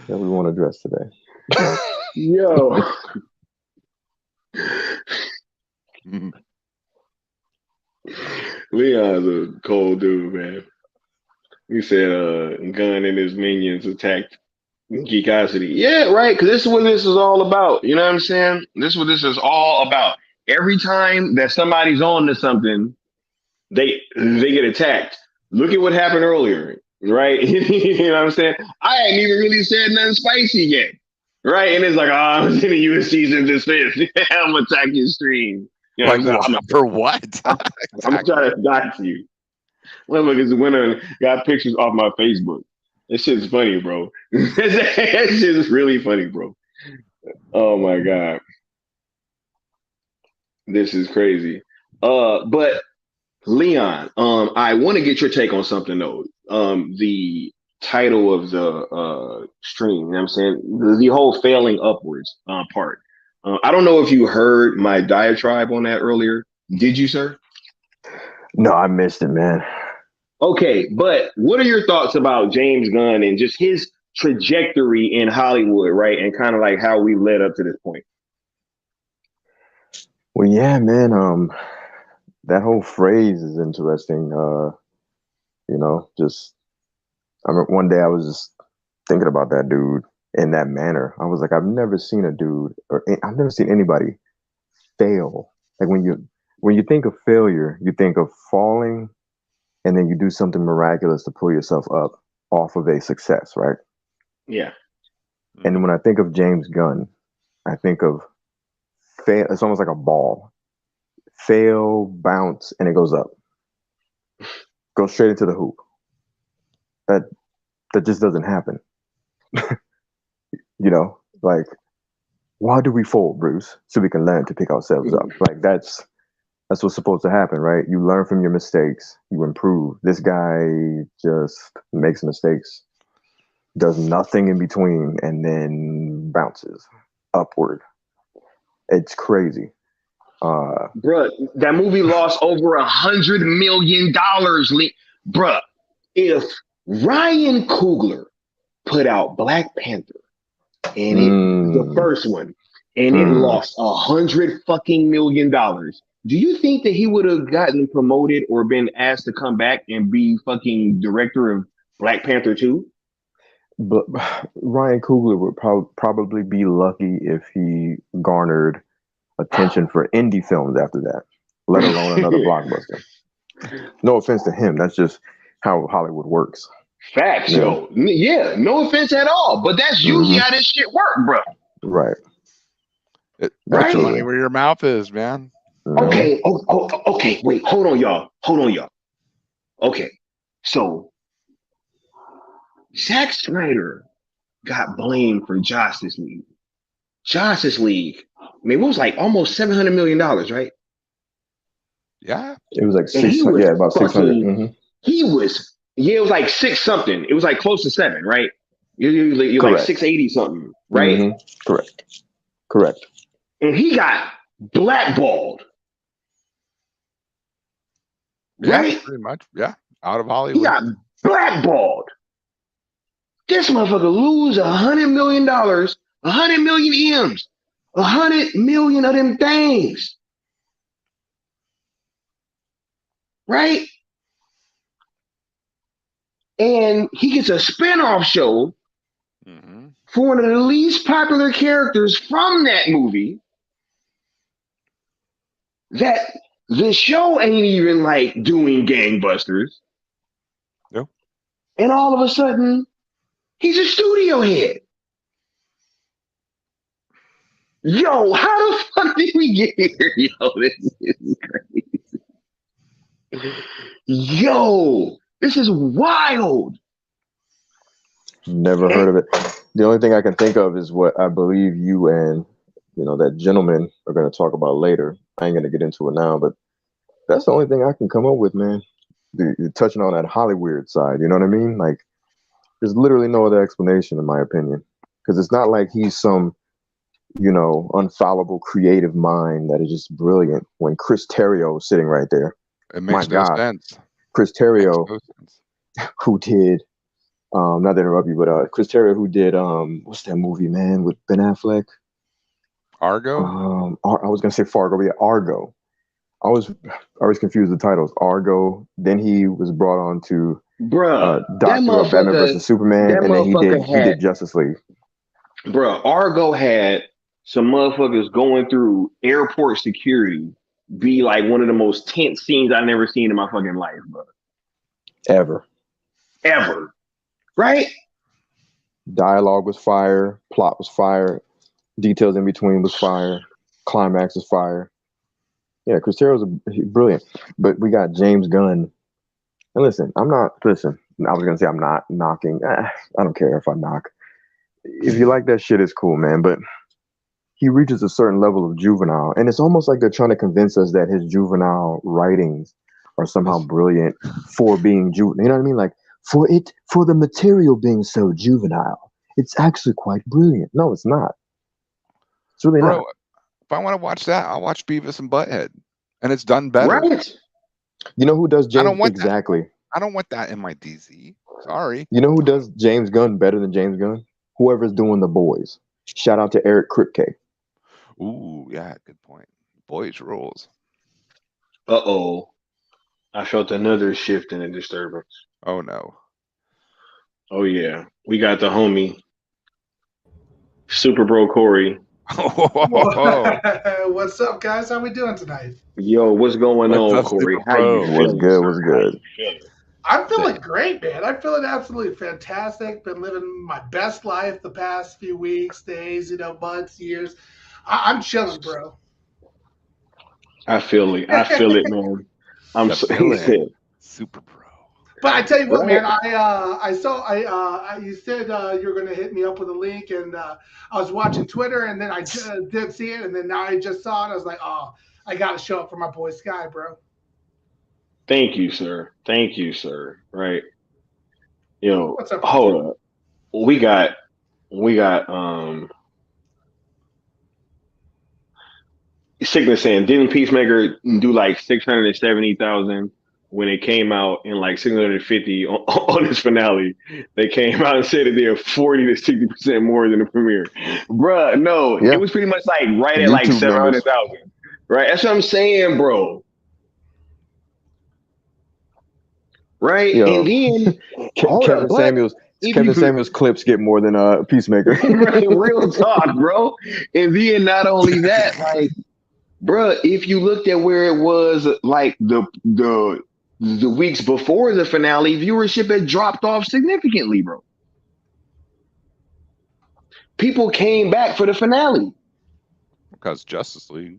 Speaker 5: that we want to address today.
Speaker 1: Yo. Leon's a cold dude, man. He said Gunn and his minions attacked Geekosity. Yeah, right, because this is what this is all about. You know what I'm saying? This is what this is all about. Every time that somebody's on to something, they get attacked. Look at what happened earlier. right? You know what I'm saying? I hadn't even really said nothing spicy yet, right? And it's like, oh, I'm sending you a cease and desist. I'm gonna attack your stream. You know
Speaker 4: Like
Speaker 1: what I'm
Speaker 4: what?
Speaker 1: saying?
Speaker 4: For what?
Speaker 1: I'm gonna try to dox you. Motherfuckers went and got pictures off my Facebook. That shit's funny, bro. That shit's really funny, bro. Oh my god, this is crazy. But Leon, I want to get your take on something though. The title of the stream, you know what I'm saying? The whole failing upwards part. I don't know if you heard my diatribe on that earlier. Did you, sir?
Speaker 5: No, I missed it, man.
Speaker 1: Okay, but what are your thoughts about James Gunn and just his trajectory in Hollywood, right? And kind of like how we led up to this point.
Speaker 5: Well, yeah, man. That whole phrase is interesting. Just I remember one day I was just thinking about that dude in that manner. I was like, I've never seen a dude, or I've never seen anybody fail. Like when you think of failure, you think of falling, and then you do something miraculous to pull yourself up off of a success, right?
Speaker 1: Yeah.
Speaker 5: And when I think of James Gunn, I think of fail. It's almost like a ball. Fail, bounce, and it goes up. Goes straight into the hoop. That just doesn't happen. Like, why do we fold, Bruce? So we can learn to pick ourselves up. Like that's what's supposed to happen, right? You learn from your mistakes, you improve. This guy just makes mistakes, does nothing in between, and then bounces upward. It's crazy.
Speaker 1: Bruh, that movie lost over $100 million. Bruh, if Ryan Coogler put out Black Panther and the first one, and it lost $100 million, do you think that he would have gotten promoted or been asked to come back and be fucking director of Black Panther 2?
Speaker 5: But Ryan Coogler would probably be lucky if he garnered attention for indie films after that, let alone another blockbuster. No offense to him, that's just how Hollywood works.
Speaker 1: Facts, yo. Yeah, no offense at all, but that's usually how this shit work, bro.
Speaker 5: Right.
Speaker 4: It's
Speaker 1: Right?
Speaker 4: money where your mouth is, man.
Speaker 1: Okay. Okay. Wait. Hold on, y'all. Okay. So Zack Snyder got blamed for Justice League. Justice League. I mean, it was like almost $700 million, right?
Speaker 4: Yeah.
Speaker 5: It was like 600. Yeah, about 600.
Speaker 1: He was. Yeah, it was like six something. It was like close to seven, right? You're like 680 something, right?
Speaker 5: Correct.
Speaker 1: And he got blackballed. Right?
Speaker 4: Yeah, pretty much. Yeah. Out of Hollywood.
Speaker 1: He got blackballed. This motherfucker lose $100 million, 100 million M's, 100 million of them things. Right? And he gets a spinoff show for one of the least popular characters from that movie. That the show ain't even like doing gangbusters.
Speaker 4: Nope.
Speaker 1: And all of a sudden, he's a studio head. Yo, how the fuck did we get here? Yo, this is crazy. Yo, this is wild.
Speaker 5: Never heard of it. The only thing I can think of is what I believe you and that gentleman are going to talk about later. I ain't going to get into it now, but that's the only thing I can come up with, man. You're touching on that Hollywood side, you know what I mean? Like, there's literally no other explanation, in my opinion, because it's not like he's some, unfallible creative mind that is just brilliant. When Chris Terrio is sitting right there,
Speaker 4: it makes no sense.
Speaker 5: Chris Terrio, who did, not to interrupt you, but Chris Terrio, who did, what's that movie, man, with Ben Affleck?
Speaker 4: Argo?
Speaker 5: I was gonna say Fargo, yeah, Argo. I was confused with titles. Argo. Then he was brought on to Doctor of Batman versus Superman, and then he did Justice League.
Speaker 1: Bruh, Argo had some motherfuckers going through airport security be like one of the most tense scenes I've never seen in my fucking life, bro.
Speaker 5: Ever.
Speaker 1: ever. Right?
Speaker 5: Dialogue was fire. Plot was fire. Details in between was fire. Climax was fire. Yeah, Chris Terrell's brilliant. But we got James Gunn. And listen, I was gonna say I'm not knocking. I don't care if I knock. If you like that shit, it's cool, man. But he reaches a certain level of juvenile, and it's almost like they're trying to convince us that his juvenile writings are somehow brilliant for being juvenile. You know what I mean? Like for the material being so juvenile, it's actually quite brilliant. No, it's not. It's really
Speaker 4: Bro,
Speaker 5: not.
Speaker 4: if I want to watch that, I'll watch Beavis and Butthead, and it's done better.
Speaker 1: Right?
Speaker 5: You know who does
Speaker 4: I
Speaker 5: James
Speaker 4: don't want
Speaker 5: exactly?
Speaker 4: that. I don't want that in my DZ. Sorry.
Speaker 5: You know who does James Gunn better than James Gunn? Whoever's doing The Boys. Shout out to Eric Kripke.
Speaker 4: Ooh, yeah, good point. Boys rules.
Speaker 1: Uh-oh. I felt another shift in the disturbance.
Speaker 4: Oh no.
Speaker 1: Oh yeah. We got the homie, Super Bro Corey.
Speaker 6: What's up, guys? How we doing tonight?
Speaker 1: Yo, what's going
Speaker 4: What's
Speaker 1: on,
Speaker 4: up,
Speaker 1: Corey?
Speaker 4: Super
Speaker 1: How you
Speaker 4: Bro?
Speaker 1: feeling?
Speaker 5: What's good?
Speaker 1: Sir?
Speaker 5: What's
Speaker 1: How
Speaker 5: good?
Speaker 1: you feeling?
Speaker 6: I'm feeling great, man. I'm feeling absolutely fantastic. Been living my best life the past few weeks, days, months, years. I'm chilling, bro.
Speaker 1: I feel it. I feel it, man. I'm
Speaker 4: The
Speaker 1: so, he
Speaker 4: villain.
Speaker 1: said,
Speaker 4: Super Pro.
Speaker 6: But I tell you what,
Speaker 1: Right.
Speaker 6: man. You said you were going to hit me up with a link, and I was watching Twitter, and then I did see it, and then now I just saw it. I was like, oh, I got to show up for my boy Sky, bro.
Speaker 1: thank you, sir. Thank you, sir. Right. Yo,
Speaker 6: What's up?
Speaker 1: hold up. We got Sickness saying, didn't Peacemaker do like 670,000 when it came out, and like 650 on his finale? They came out and said that they're 40 to 60% more than the premiere. Bruh, no,
Speaker 5: Yeah.
Speaker 1: it was pretty much like right at like
Speaker 5: YouTube
Speaker 1: 700,000. Right? That's what I'm saying, bro. Right?
Speaker 5: Yo.
Speaker 1: And then hold up, but
Speaker 5: Kevin Samuels clips get more than Peacemaker.
Speaker 1: real talk, bro. And then not only that, like, bruh, if you looked at where it was like the weeks before the finale, viewership had dropped off significantly, bro. People came back for the finale.
Speaker 4: Because Justice League.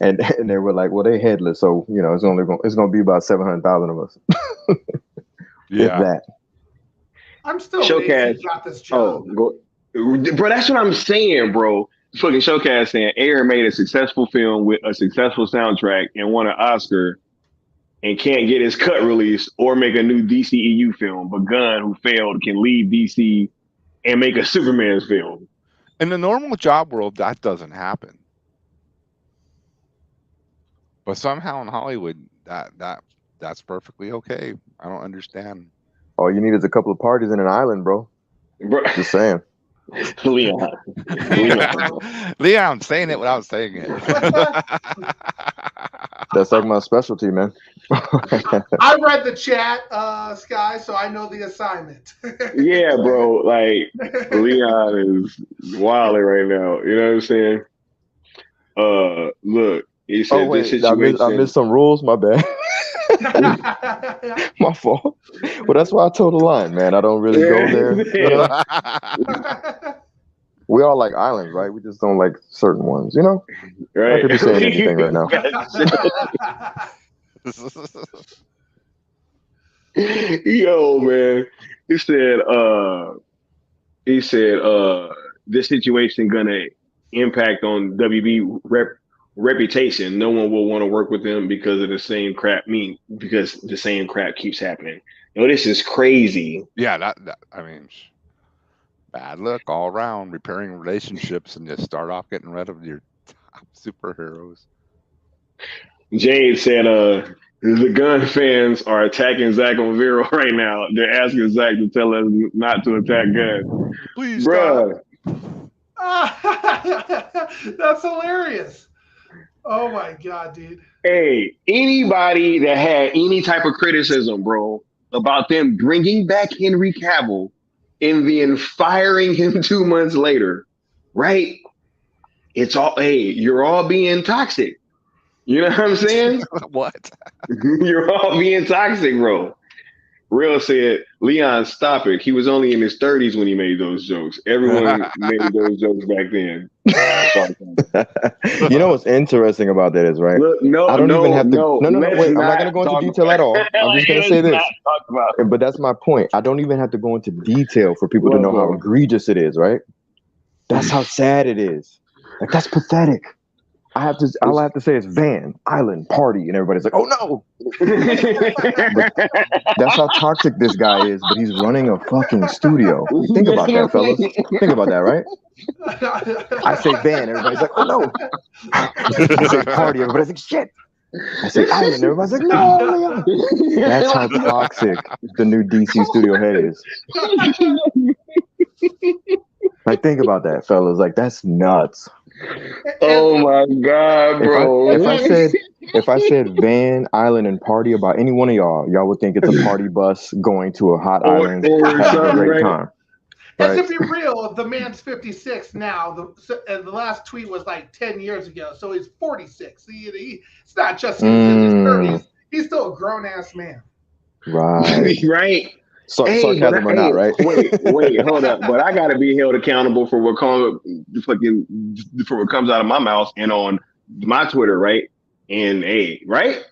Speaker 5: and they were like, well, they headless, so it's gonna be about 700,000 of us.
Speaker 4: Yeah.
Speaker 5: If that.
Speaker 6: I'm still
Speaker 1: Showcase.
Speaker 6: amazed he got this job.
Speaker 1: Bro, that's what I'm saying, bro. Fucking Showcase saying Aaron made a successful film with a successful soundtrack and won an Oscar and can't get his cut released or make a new DCEU film, but Gunn, who failed, can leave DC and make a Superman film.
Speaker 4: In the normal job world, that doesn't happen. But somehow in Hollywood, that's perfectly okay. I don't understand.
Speaker 5: All you need is a couple of parties in an island, bro.
Speaker 1: Bro,
Speaker 5: Just saying.
Speaker 1: Leon.
Speaker 4: Leon saying it without saying it.
Speaker 5: That's like my specialty, man.
Speaker 6: I read the chat, Sky, so I know the assignment.
Speaker 1: Yeah, bro. Like Leon is wilding right now. You know what I'm saying? Look, he said
Speaker 5: Oh wait,
Speaker 1: this situation.
Speaker 5: I missed some rules. My bad. My fault. Well, that's why I told the line, man. I don't really go there. You know? We all like islands, right? We just don't like certain ones, you know?
Speaker 1: Right?
Speaker 5: I could be saying anything right now.
Speaker 1: Yo, man. He said this situation gonna impact on WB reputation. No one will want to work with them because of the same crap. Because the same crap keeps happening. This is crazy.
Speaker 4: Yeah, that I mean, bad luck all around. Repairing relationships and just start off getting rid of your top superheroes.
Speaker 1: Jade said, the Gunn fans are attacking Zach on Vero right now. They're asking Zach to tell us not to attack Gunn.
Speaker 4: Please,
Speaker 1: Bruh.
Speaker 6: That's hilarious. Oh my God, dude.
Speaker 1: Hey, anybody that had any type of criticism, bro, about them bringing back Henry Cavill and then firing him 2 months later, right? It's all, hey, you're all being toxic. You know what I'm saying?
Speaker 4: What?
Speaker 1: You're all being toxic, bro. Real said, Leon, stop it. He was only in his 30s when he made those jokes. Everyone made those jokes back then.
Speaker 5: You know what's interesting about that is, right?
Speaker 1: Look,
Speaker 5: I don't even have to. No,
Speaker 1: let's
Speaker 5: wait. I'm not
Speaker 1: not
Speaker 5: going to go into
Speaker 1: talk
Speaker 5: detail at all. I'm just going to say
Speaker 1: let's
Speaker 5: this.
Speaker 1: not talk about
Speaker 5: But that's my point. I don't even have to go into detail for people to
Speaker 1: What,
Speaker 5: know how
Speaker 1: bro?
Speaker 5: egregious it is, right? That's how sad it is. Like, that's pathetic. All I have to say is van, island, party, and everybody's like, oh no. But that's how toxic this guy is, but he's running a fucking studio. Think about that, fellas. Think about that, right? I say van, everybody's like, oh no. I say party, everybody's like, shit. I say island, everybody's like, no, Leon. That's how toxic the new DC studio head is. Like, think about that, fellas. Like, that's nuts.
Speaker 1: Oh my god, bro!
Speaker 5: If I said van, island, and party about any one of y'all would think it's a party bus going to a hot island,
Speaker 1: or
Speaker 5: having a great time.
Speaker 6: And
Speaker 5: Right?
Speaker 6: to be real, the man's 56 now, and the last tweet was like 10 years ago, so he's 46. It's not just he's in his 30s; he's still a grown ass man.
Speaker 5: Right.
Speaker 1: Right.
Speaker 5: Sarcasm or not, right?
Speaker 1: wait, hold up. But I gotta be held accountable for what comes out of my mouth and on my Twitter, right? And right?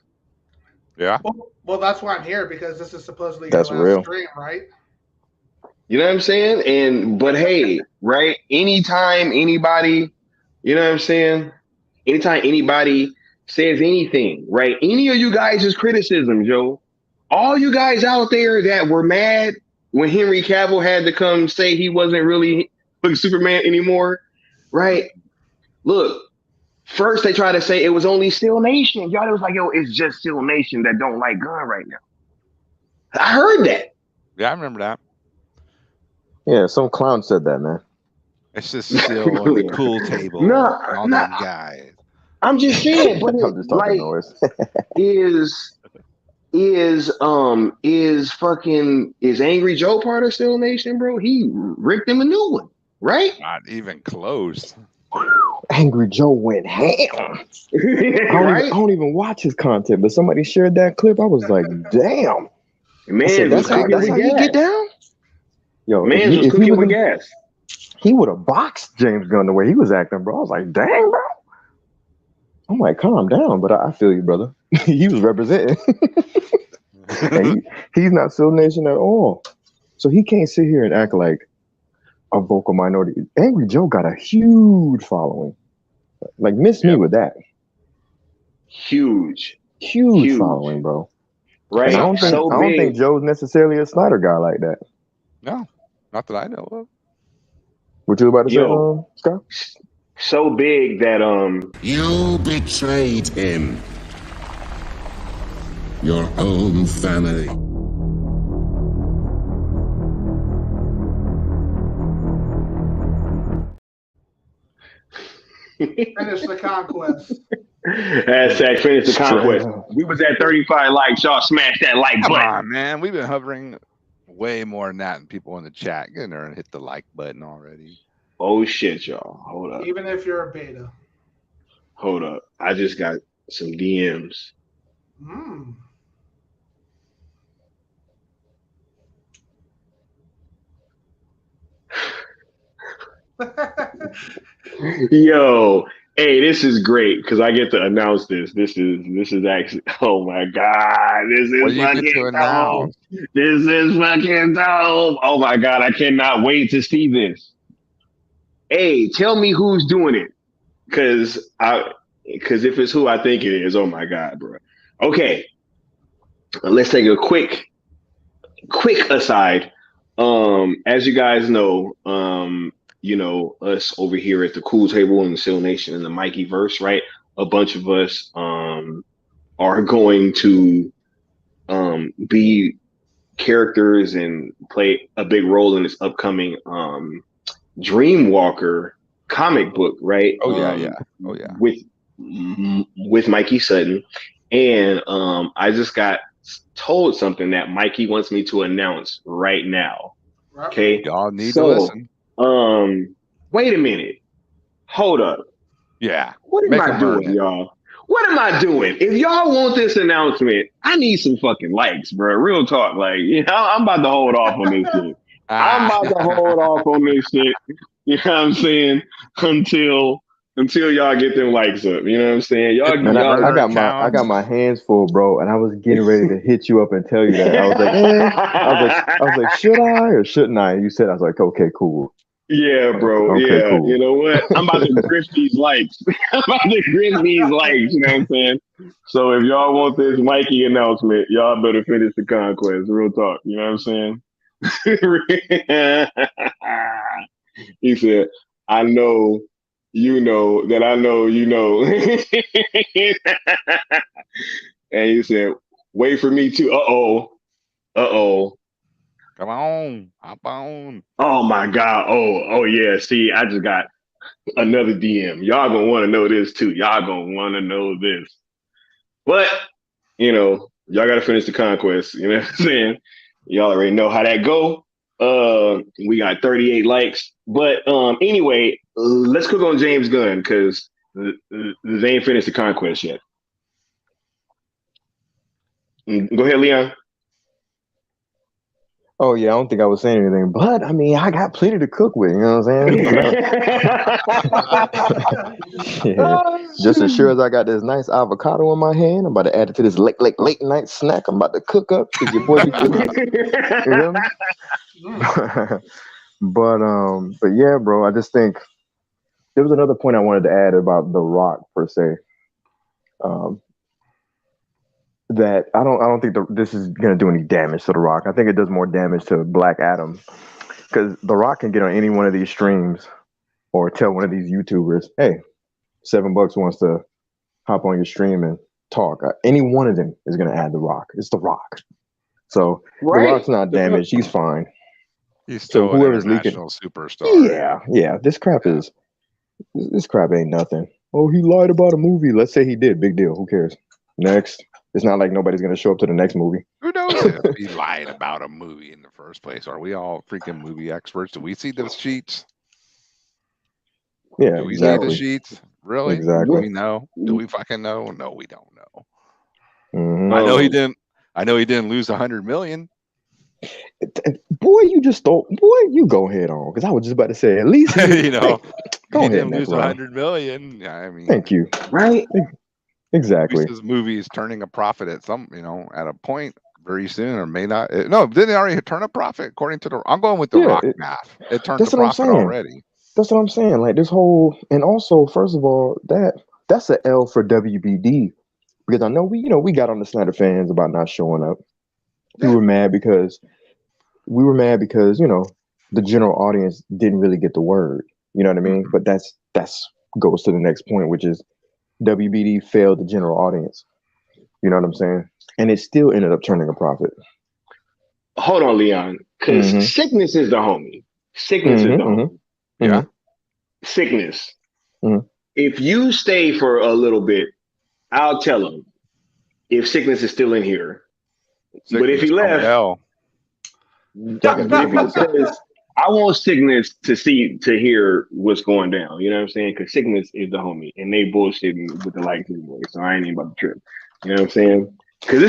Speaker 4: Yeah.
Speaker 6: Well, that's why I'm here, because this is supposedly
Speaker 5: That's
Speaker 6: your last
Speaker 5: real.
Speaker 6: stream, right?
Speaker 1: You know what I'm saying? But hey, right? Anytime anybody, you know what I'm saying? Anytime anybody says anything, right? Any of you guys' criticism, Joe. All you guys out there that were mad when Henry Cavill had to come say he wasn't really Superman anymore, right? Look, first they tried to say it was only Steel Nation. Y'all was like, yo, it's just Steel Nation that don't like Gunn right now. I heard that.
Speaker 4: Yeah, I remember that.
Speaker 5: Yeah, some clown said that, man.
Speaker 4: It's just still on the cool table. All them guys.
Speaker 1: I'm just saying, but
Speaker 5: I'm just talking noise.
Speaker 1: is Angry Joe part of Steel Nation, bro? He ripped him a new one, right?
Speaker 4: Not even close.
Speaker 5: Angry Joe went ham. I don't even watch his content, but somebody shared that clip. I was like, damn.
Speaker 1: Man,
Speaker 5: that's how you get down? Yo,
Speaker 1: man was cooking with gas.
Speaker 5: He would have boxed James Gunn the way he was acting, bro. I was like, dang, bro. I'm like, calm down, but I feel you, brother. He was representing. And he's not Steel Nation at all. So he can't sit here and act like a vocal minority. Angry Joe got a huge following. Like, miss me with that.
Speaker 1: Huge
Speaker 5: following, bro.
Speaker 1: Right.
Speaker 5: And I don't think Joe's necessarily a Snyder guy like that.
Speaker 4: No, not that I know of.
Speaker 5: What you about to say, Scott?
Speaker 1: So big that
Speaker 2: You betrayed him. Your own family.
Speaker 6: Finish the conquest.
Speaker 1: Hashtag finish the conquest. We was at 35 likes. Y'all smash that like
Speaker 4: Come
Speaker 1: button.
Speaker 4: on, man. We've been hovering way more than that, and people in the chat get in there and hit the like button already.
Speaker 1: Oh shit, y'all. Hold up.
Speaker 6: Even if you're a beta.
Speaker 1: Hold up. I just got some DMs. Yo, hey, this is great because I get to announce this. This is actually, oh my god, this is fucking dope. This is fucking dope. Oh my god, I cannot wait to see this. Hey, tell me who's doing it, because if it's who I think it is, oh my god, bro. Okay, let's take a quick aside. As you guys know, you know, us over here at the Cool Table and the Steel Nation and the Mikey Verse, right? A bunch of us are going to be characters and play a big role in this upcoming Dreamwalker comic book, right?
Speaker 4: Oh yeah.
Speaker 1: With Mikey Sutton. And I just got told something that Mikey wants me to announce right now. Okay.
Speaker 4: Y'all need to listen.
Speaker 1: Wait a minute. Hold up.
Speaker 4: Yeah.
Speaker 1: What am I doing, y'all? What am I doing? If y'all want this announcement, I need some fucking likes, bro. Real talk. Like, I'm about to hold off on this shit. I'm about to hold off on this shit. You know what I'm saying? Until y'all get them likes up. You know what I'm saying?
Speaker 5: Man, I,
Speaker 1: Y'all
Speaker 5: I
Speaker 4: burner
Speaker 5: got my I got
Speaker 4: accounts.
Speaker 5: my hands full, bro, and I was getting ready to hit you up and tell you that. I was like, I was like, should I or shouldn't I? And you said, I was like, okay, cool.
Speaker 1: Yeah,
Speaker 5: Okay,
Speaker 1: bro.
Speaker 5: okay,
Speaker 1: Yeah. You
Speaker 5: cool.
Speaker 1: know what? I'm about to grip these likes. I'm about to grip these likes. You know what I'm saying? So if y'all want this Mikey announcement, y'all better finish the conquest. Real talk. You know what I'm saying? He said, I know you know that I know you know. And he said, wait for me too. Uh-oh. Uh-oh.
Speaker 4: Come on, hop on.
Speaker 1: Oh my God. Oh yeah. See, I just got another DM. Y'all gonna want to know this too. Y'all gonna want to know this. But, y'all gotta finish the conquest. You know what I'm saying? Y'all already know how that go. We got 38 likes. But anyway, let's cook on James Gunn because they ain't finished the conquest yet. Go ahead, Leon.
Speaker 5: Oh yeah, I don't think I was saying anything, but I mean, I got plenty to cook with. You know what I'm saying? Yeah. Just as sure as I got this nice avocado in my hand, I'm about to add it to this late night snack. I'm about to cook up because your boy be cooking. You feel me? But yeah, bro. I just think there was another point I wanted to add about The Rock per se. Um, that I don't think this is gonna do any damage to The Rock. I think it does more damage to Black Adam because The Rock can get on any one of these streams or tell one of these YouTubers, "Hey, $7 wants to hop on your stream and talk." Any one of them is gonna add The Rock. It's The Rock, so The
Speaker 1: Right?
Speaker 5: Rock's not damaged. He's fine.
Speaker 4: He's
Speaker 5: So
Speaker 4: still an
Speaker 5: whoever's leaking,
Speaker 4: international superstar.
Speaker 5: yeah,
Speaker 4: Yeah.
Speaker 5: this crap ain't nothing. Oh, he lied about a movie. Let's say he did. Big deal. Who cares? Next. It's not like nobody's gonna show up to the next movie.
Speaker 4: Who knows if he lied about a movie in the first place? Are we all freaking movie experts? Do we see the sheets?
Speaker 5: Yeah,
Speaker 4: Do we see the
Speaker 5: exactly.
Speaker 4: sheets? Really? Do
Speaker 5: Exactly.
Speaker 4: we know? Do we fucking know? No, we don't know.
Speaker 5: Hmm.
Speaker 4: I know he
Speaker 1: Um,
Speaker 4: didn't. I know he didn't lose 100 million.
Speaker 5: Boy, you just stole. Boy, you go ahead on. Because I was just about to say, at least he didn't.
Speaker 4: You know,
Speaker 5: Go
Speaker 4: he
Speaker 5: ahead,
Speaker 4: didn't lose
Speaker 5: Necro.
Speaker 4: 100 million. I mean,
Speaker 5: Thank you.
Speaker 1: right?
Speaker 4: at
Speaker 5: Exactly.
Speaker 4: least his movie is turning a profit at some, at a point very soon, or may not. No, didn't it already turn a profit according to the? I'm going with the
Speaker 5: Yeah,
Speaker 4: Rock math. It turned a
Speaker 5: that's what I'm
Speaker 4: profit
Speaker 5: saying.
Speaker 4: already.
Speaker 5: That's what I'm saying. Like this whole, and also, first of all, that's an L for WBD because I know we got on the Snyder fans about not showing up. We
Speaker 6: Yeah.
Speaker 5: were mad because the general audience didn't really get the word. You know what I mean?
Speaker 4: Mhm.
Speaker 5: But that's goes to the next point, which is WBD failed the general audience. You know what I'm saying? And it still ended up turning a profit.
Speaker 1: Hold on, Leon. Because
Speaker 5: Mm-hmm.
Speaker 1: sickness is the homie. Sickness is the
Speaker 5: Mm-hmm.
Speaker 1: homie.
Speaker 4: Yeah.
Speaker 5: Mm-hmm.
Speaker 1: Sickness.
Speaker 5: Mm-hmm.
Speaker 1: If you stay for a little bit, I'll tell him if sickness is still in here. But if
Speaker 4: Sickness
Speaker 1: he
Speaker 4: from
Speaker 1: left,
Speaker 4: hell.
Speaker 5: Like I told people.
Speaker 1: because I want sickness to hear what's going down. You know what I'm saying? Because sickness is the homie, and they bullshitting with the likes anyway. So I ain't even about to trip. You know what I'm saying? Because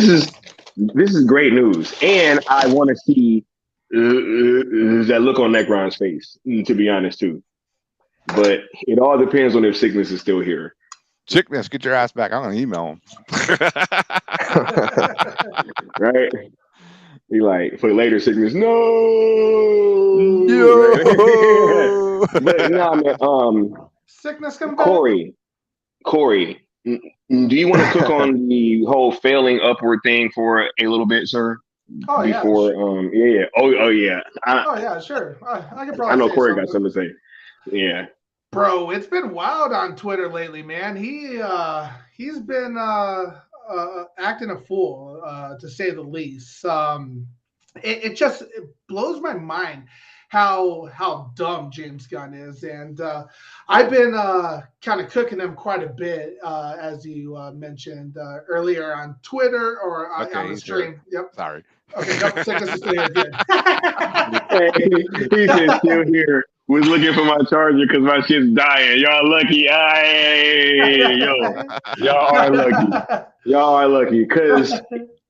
Speaker 1: this is great news, and I want to see that look on Necron's face. To be honest, too. But it all depends on if sickness is still here,
Speaker 4: Sickness, get your ass back. I'm gonna email him.
Speaker 1: right? He like for later sickness, no, right?
Speaker 4: Yo.
Speaker 1: But no, man.
Speaker 6: Sickness come back.
Speaker 1: Corey, do you want to cook on the whole failing upward thing for a little bit, sir?
Speaker 6: Oh yeah.
Speaker 1: Before, yeah. Oh yeah.
Speaker 6: Oh yeah, sure. I could
Speaker 1: I
Speaker 6: probably
Speaker 1: know
Speaker 6: say
Speaker 1: Corey got
Speaker 6: something.
Speaker 1: something to say. Yeah.
Speaker 6: Bro, it's been wild on Twitter lately, man. He's been acting a fool, to say the least. It blows my mind how dumb James Gunn is, and I've been kind of cooking him quite a bit, as you mentioned earlier on Twitter or on
Speaker 4: Okay,
Speaker 6: the
Speaker 4: he's here.
Speaker 6: stream. Yep.
Speaker 4: Sorry.
Speaker 6: Okay. Nope. Sickness is still here. Good.
Speaker 1: Hey, he said still here. was looking for my charger because my shit's dying. Y'all lucky. Hey, yo, y'all are lucky. Y'all are lucky because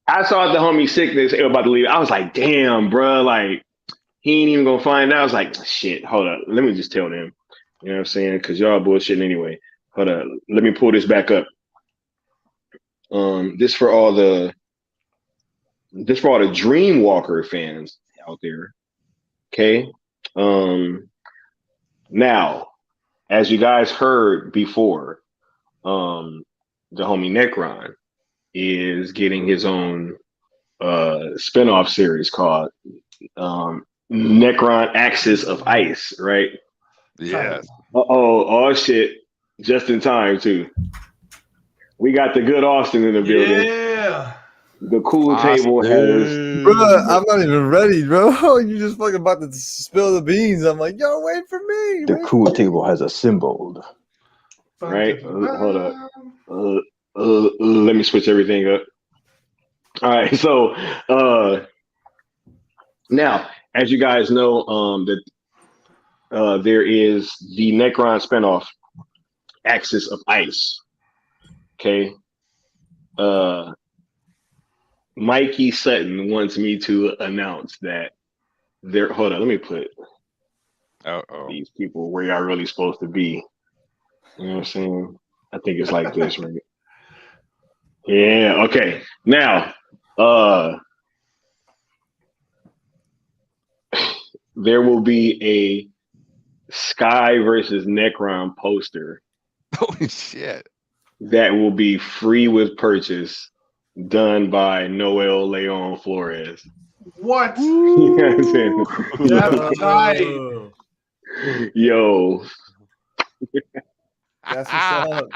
Speaker 1: I saw the homie sickness about to leave. I was like, damn, bro, like he ain't even gonna find out. I was like, shit, hold up, let me just tell them. You know what I'm saying? Because y'all bullshitting anyway. Hold up, let me pull this back up. This for all the Dreamwalker fans out there. Okay. Now, as you guys heard before, the homie Necron is getting his own spinoff series called Necron Axis of Ice, right?
Speaker 4: Yes.
Speaker 1: Oh shit. Just in time too. We got the good Austin in the building.
Speaker 6: Yeah.
Speaker 1: The cool table has
Speaker 7: Bro, I'm not even ready, bro. You just fucking about to spill the beans. I'm like, yo, wait for me.
Speaker 5: The cool table has assembled.
Speaker 1: right. Hold up. Let me switch everything up. All right. So now, as you guys know, that there is the Necron spinoff, Axis of Ice. Okay. Mikey Sutton wants me to announce that there. Hold on, let me put these people where y'all really supposed to be. You know what I'm saying? I think it's like this, right? Yeah. Okay. Now, there will be a Sky versus Necron poster.
Speaker 4: Holy shit!
Speaker 1: That will be free with purchase, done by Noel Leon Flores.
Speaker 6: What?
Speaker 1: You know what I'm saying?
Speaker 6: That's tight.
Speaker 1: Yo.
Speaker 7: That's what's up.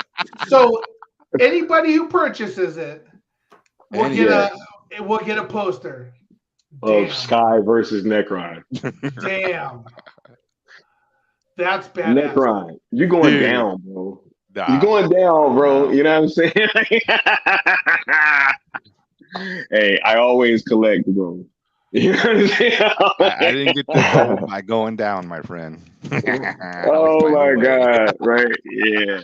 Speaker 6: So anybody who purchases it will get a poster
Speaker 1: of Sky versus Necron.
Speaker 6: Damn. That's badass.
Speaker 1: Necron, you're going down, bro.
Speaker 4: Nah,
Speaker 1: you're going down, bro.
Speaker 4: Nah.
Speaker 1: You know what I'm saying? Hey, I always collect, bro. You know what I'm saying?
Speaker 4: I didn't get to go by going down, my friend.
Speaker 1: Oh my god! Right? Yeah.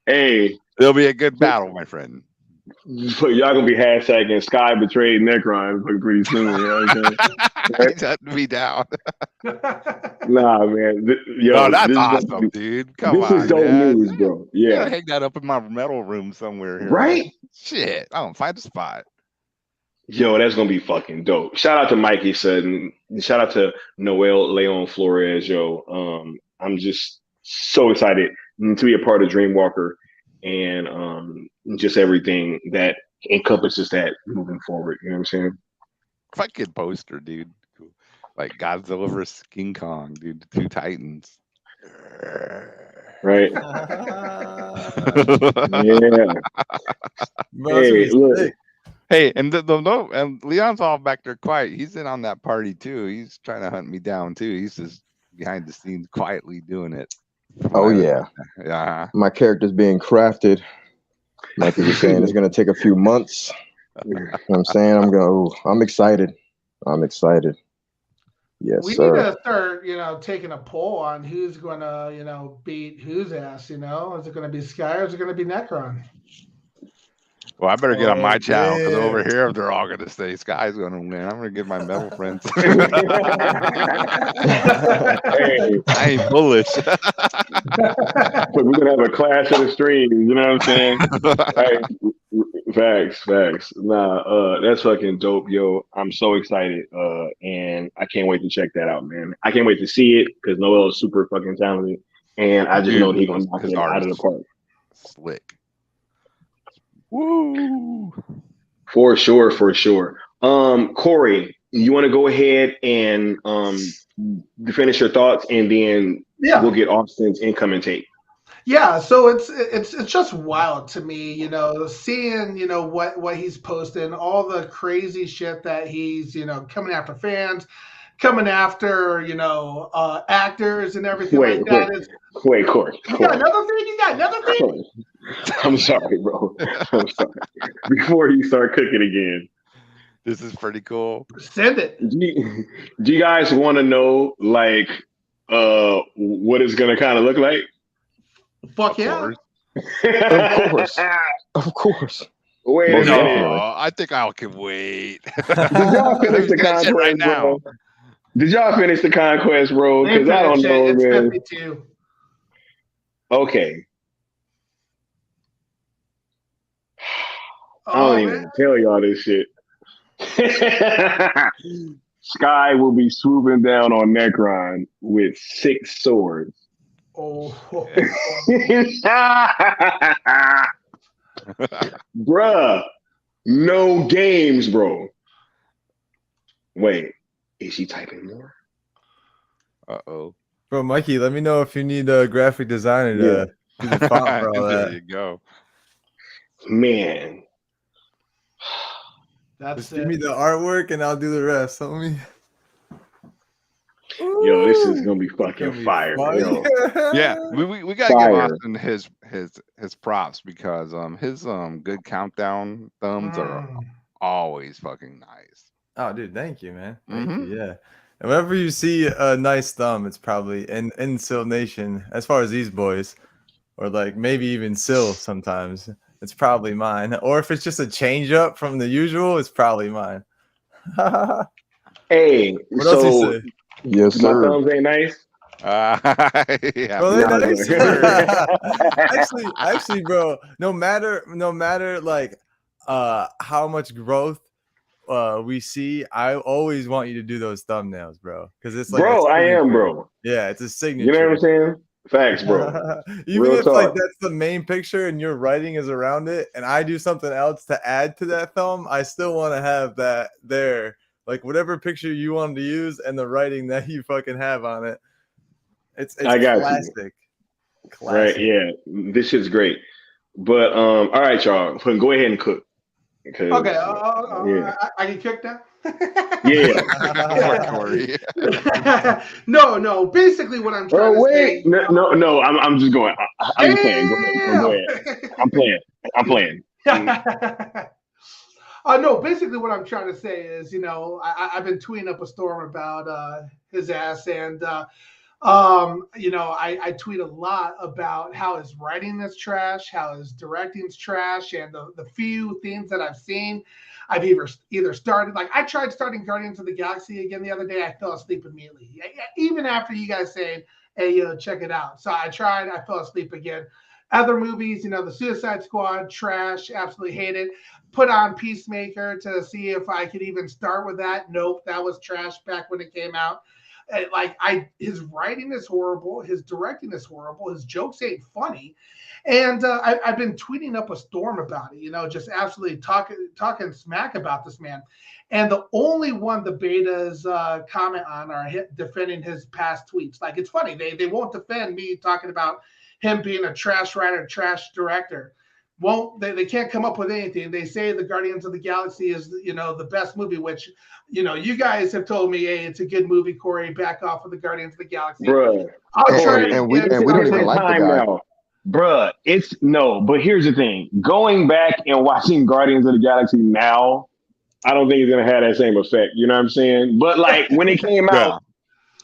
Speaker 1: Hey,
Speaker 4: it'll be a good battle, my friend.
Speaker 1: Y'all gonna be hashtagging Sky betrayed Necron pretty soon. You know what I'm saying?
Speaker 4: He's hunting me down.
Speaker 1: Nah, man.
Speaker 4: No, that's awesome, dude. Come on,
Speaker 1: this is dope
Speaker 4: man.
Speaker 1: news, bro. Yeah.
Speaker 4: Gotta hang that up in my metal room somewhere here.
Speaker 1: Right?
Speaker 4: Man. Shit. I don't find a spot.
Speaker 1: Yo, that's gonna be fucking dope. Shout out to Mikey Sutton. Shout out to Noel Leon Flores. Yo, I'm just so excited to be a part of Dreamwalker and just everything that encompasses that moving forward. You know what I'm saying?
Speaker 4: Fucking poster, dude. Like Godzilla versus King Kong, dude. The two titans.
Speaker 1: Right? Yeah.
Speaker 7: Bro,
Speaker 1: hey, look.
Speaker 7: Sick.
Speaker 4: Hey, and and Leon's all back there quiet. He's in on that party too. He's trying to hunt me down too. He's just behind the scenes quietly doing it.
Speaker 5: Oh yeah.
Speaker 4: Yeah.
Speaker 5: My character's being crafted. Like you were saying, it's gonna take a few months. You know what I'm saying? I'm excited. I'm excited. Yes,
Speaker 6: we
Speaker 5: sir.
Speaker 6: need to start, taking a poll on who's gonna, beat whose ass, Is it gonna be Sky or is it gonna be Necron?
Speaker 4: Well, I better get on my channel because
Speaker 7: yeah.
Speaker 4: over here they're all gonna say Sky's gonna win. I'm gonna get my metal friends.
Speaker 1: Hey,
Speaker 4: I ain't bullish.
Speaker 1: But we're gonna have a clash of the streams. You know what I'm saying? Hey, facts. Nah, that's fucking dope, yo. I'm so excited, and I can't wait to check that out, man. I can't wait to see it because Noel is super fucking talented, and I just know he's gonna knock it out of the park.
Speaker 4: Slick. Woo!
Speaker 1: For sure. Corey, you want to go ahead and finish your thoughts, and then we'll get Austin's incoming take.
Speaker 6: Yeah, so it's just wild to me, seeing what he's posting, all the crazy shit that he's coming after fans, coming after actors and everything like that.
Speaker 1: Wait, Corey.
Speaker 6: You got another thing?
Speaker 1: I'm sorry, bro. I'm sorry. Before you start cooking again,
Speaker 4: this is pretty cool.
Speaker 6: Send it.
Speaker 1: Do you guys want to know, like, what it's gonna kind of look like?
Speaker 6: Fuck
Speaker 4: Of
Speaker 6: yeah.
Speaker 4: course.
Speaker 5: Of course. Of course.
Speaker 1: Wait a
Speaker 5: Most
Speaker 1: minute.
Speaker 5: definitely.
Speaker 4: No, I think I can wait.
Speaker 1: Did y'all
Speaker 4: Let
Speaker 1: finish
Speaker 4: me
Speaker 1: the
Speaker 4: see that shit right
Speaker 1: conquest,
Speaker 4: now.
Speaker 1: bro? Did y'all finish the conquest, bro?
Speaker 6: They
Speaker 1: Because I don't
Speaker 6: finish it.
Speaker 1: know,
Speaker 6: It's
Speaker 1: man.
Speaker 6: 52.
Speaker 1: Okay. I
Speaker 6: Oh
Speaker 1: don't
Speaker 6: man.
Speaker 1: even tell y'all this shit. Sky will be swooping down on Necron with 6 swords.
Speaker 6: Oh.
Speaker 1: Bruh, no games, bro. Wait, is she typing more?
Speaker 4: Uh-oh.
Speaker 7: Bro, Mikey, let me know if you need a graphic designer
Speaker 1: Yeah.
Speaker 7: to do the font for all
Speaker 4: There
Speaker 7: that.
Speaker 4: you go.
Speaker 1: Man.
Speaker 6: That's
Speaker 7: Just give me
Speaker 6: it.
Speaker 7: the artwork and I'll do the rest, homie.
Speaker 1: Yo, this is
Speaker 7: Ooh,
Speaker 1: gonna be
Speaker 7: it's
Speaker 1: fucking
Speaker 7: gonna be
Speaker 1: fire. Yo,
Speaker 4: Yeah, we gotta give
Speaker 1: fire.
Speaker 4: Austin his props because his good countdown thumbs are always fucking nice.
Speaker 7: Oh, dude, thank you, man. Thank
Speaker 4: Mhm.
Speaker 7: you. Yeah. And whenever you see a nice thumb, it's probably in Sil Nation, as far as these boys, or like maybe even Sil sometimes, it's probably mine. Or if it's just a change up from the usual, it's probably mine. What
Speaker 1: Hey,
Speaker 7: else you
Speaker 1: so
Speaker 7: say?
Speaker 5: Yes,
Speaker 1: my
Speaker 5: sir.
Speaker 1: thumbs ain't nice.
Speaker 4: Yeah,
Speaker 7: Bro,
Speaker 1: No,
Speaker 7: they
Speaker 1: I'm
Speaker 7: nice.
Speaker 1: joking.
Speaker 7: actually, bro, no matter like how much growth we see, I always want you to do those thumbnails, bro, because it's like a
Speaker 1: Bro, I am,
Speaker 7: signature.
Speaker 1: bro.
Speaker 7: Yeah, it's a
Speaker 1: You know what I'm
Speaker 7: signature.
Speaker 1: saying? Facts, bro.
Speaker 7: Even
Speaker 1: Real
Speaker 7: if like
Speaker 1: talk.
Speaker 7: that's the main picture and your writing is around it, and I do something else to add to that thumb, I still want to have that there. Like whatever picture you wanted to use and the writing that you fucking have on it. It's
Speaker 1: I got you.
Speaker 7: classic.
Speaker 1: Right,
Speaker 7: Classic.
Speaker 1: yeah. This shit's great. But all right, y'all. Go ahead and cook. Because
Speaker 6: Okay.
Speaker 1: yeah.
Speaker 6: I can cook now.
Speaker 1: Yeah.
Speaker 4: Poor Corey.
Speaker 6: No. Basically, what I'm trying
Speaker 1: Oh
Speaker 6: to
Speaker 1: wait.
Speaker 6: say.
Speaker 1: No. I'm just going. I'm just playing. Go ahead. Go
Speaker 6: Damn.
Speaker 1: ahead. I'm playing. I'm playing.
Speaker 6: No, basically what I'm trying to say is, I've been tweeting up a storm about his ass, and I tweet a lot about how his writing is trash, how his directing's trash, and the few things that I've seen, I've either started, like I tried starting Guardians of the Galaxy again the other day. I fell asleep immediately, even after you guys saying, "Hey, check it out." So I tried, I fell asleep again. Other movies, the Suicide Squad, trash, absolutely hate it. Put on Peacemaker to see if I could even start with that. Nope, that was trash back when it came out. His writing is horrible, his directing is horrible, his jokes ain't funny, and I've been tweeting up a storm about it. Just absolutely talking smack about this man. And the only one the betas comment on are defending his past tweets. Like it's funny, they won't defend me talking about him being a trash writer, trash director. They can't come up with anything. They say the Guardians of the Galaxy is the best movie, which you guys have told me, hey, it's a good movie, Corey. Back off of the Guardians of the Galaxy.
Speaker 1: Bruh.
Speaker 6: I'll try
Speaker 1: Corey,
Speaker 6: it
Speaker 5: And we
Speaker 6: again.
Speaker 1: it's
Speaker 5: and
Speaker 1: a
Speaker 5: we don't even
Speaker 1: different
Speaker 5: like the
Speaker 1: time
Speaker 5: guy.
Speaker 1: now. Bruh, it's no, but here's the thing. Going back and watching Guardians of the Galaxy now, I don't think it's gonna have that same effect. You know what I'm saying? But like when it came out,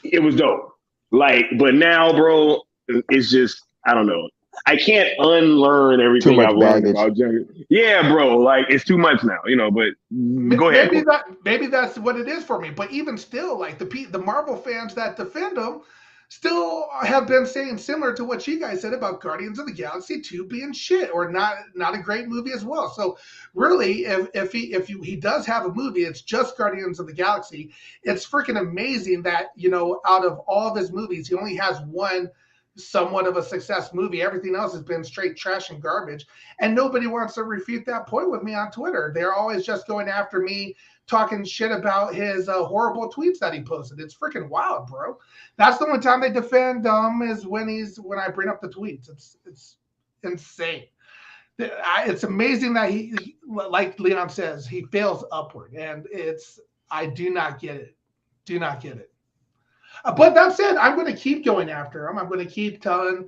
Speaker 4: Yeah.
Speaker 1: it was dope. Like, but now, bro, it's just I don't know. I can't unlearn
Speaker 5: Too
Speaker 1: everything
Speaker 5: much
Speaker 1: I've learned
Speaker 5: baggage.
Speaker 1: about Johnny. Yeah, bro, like it's too much now, but go ahead, Corey.
Speaker 6: Maybe that's what it is for me. But even still, like the Marvel fans that defend him still have been saying similar to what you guys said about Guardians of the Galaxy 2 being shit or not a great movie as well. So really, if he does have a movie, it's just Guardians of the Galaxy. It's freaking amazing that out of all of his movies, he only has one somewhat of a success movie. Everything else has been straight trash and garbage, and nobody wants to refute that point with me on Twitter. They're always just going after me, talking shit about his horrible tweets that he posted. It's freaking wild, bro. That's the only time they defend is when I bring up the tweets. It's insane. It's amazing that he, like Leon says, he fails upward, and I do not get it. Do not get it. But that said, I'm going to keep going after him. I'm going to keep telling,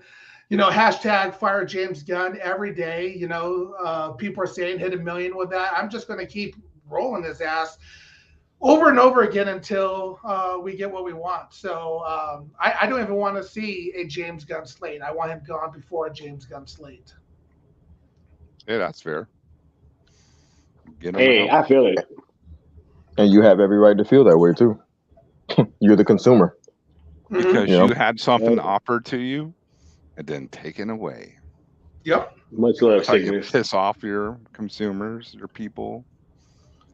Speaker 6: hashtag fire James Gunn every day. People are saying hit 1 million with that. I'm just going to keep rolling his ass over and over again until we get what we want. So I don't even want to see a James Gunn slate. I want him gone before a James Gunn slate.
Speaker 4: Yeah, that's fair. Get them
Speaker 1: Hey,
Speaker 4: out.
Speaker 1: I feel it.
Speaker 5: And you have every right to feel that way too. You're the consumer.
Speaker 4: Because
Speaker 5: You know?
Speaker 4: you had something offered to you and then taken away.
Speaker 6: Yep.
Speaker 1: Much love,
Speaker 4: That's how you
Speaker 1: sickness.
Speaker 4: piss off your consumers, your people.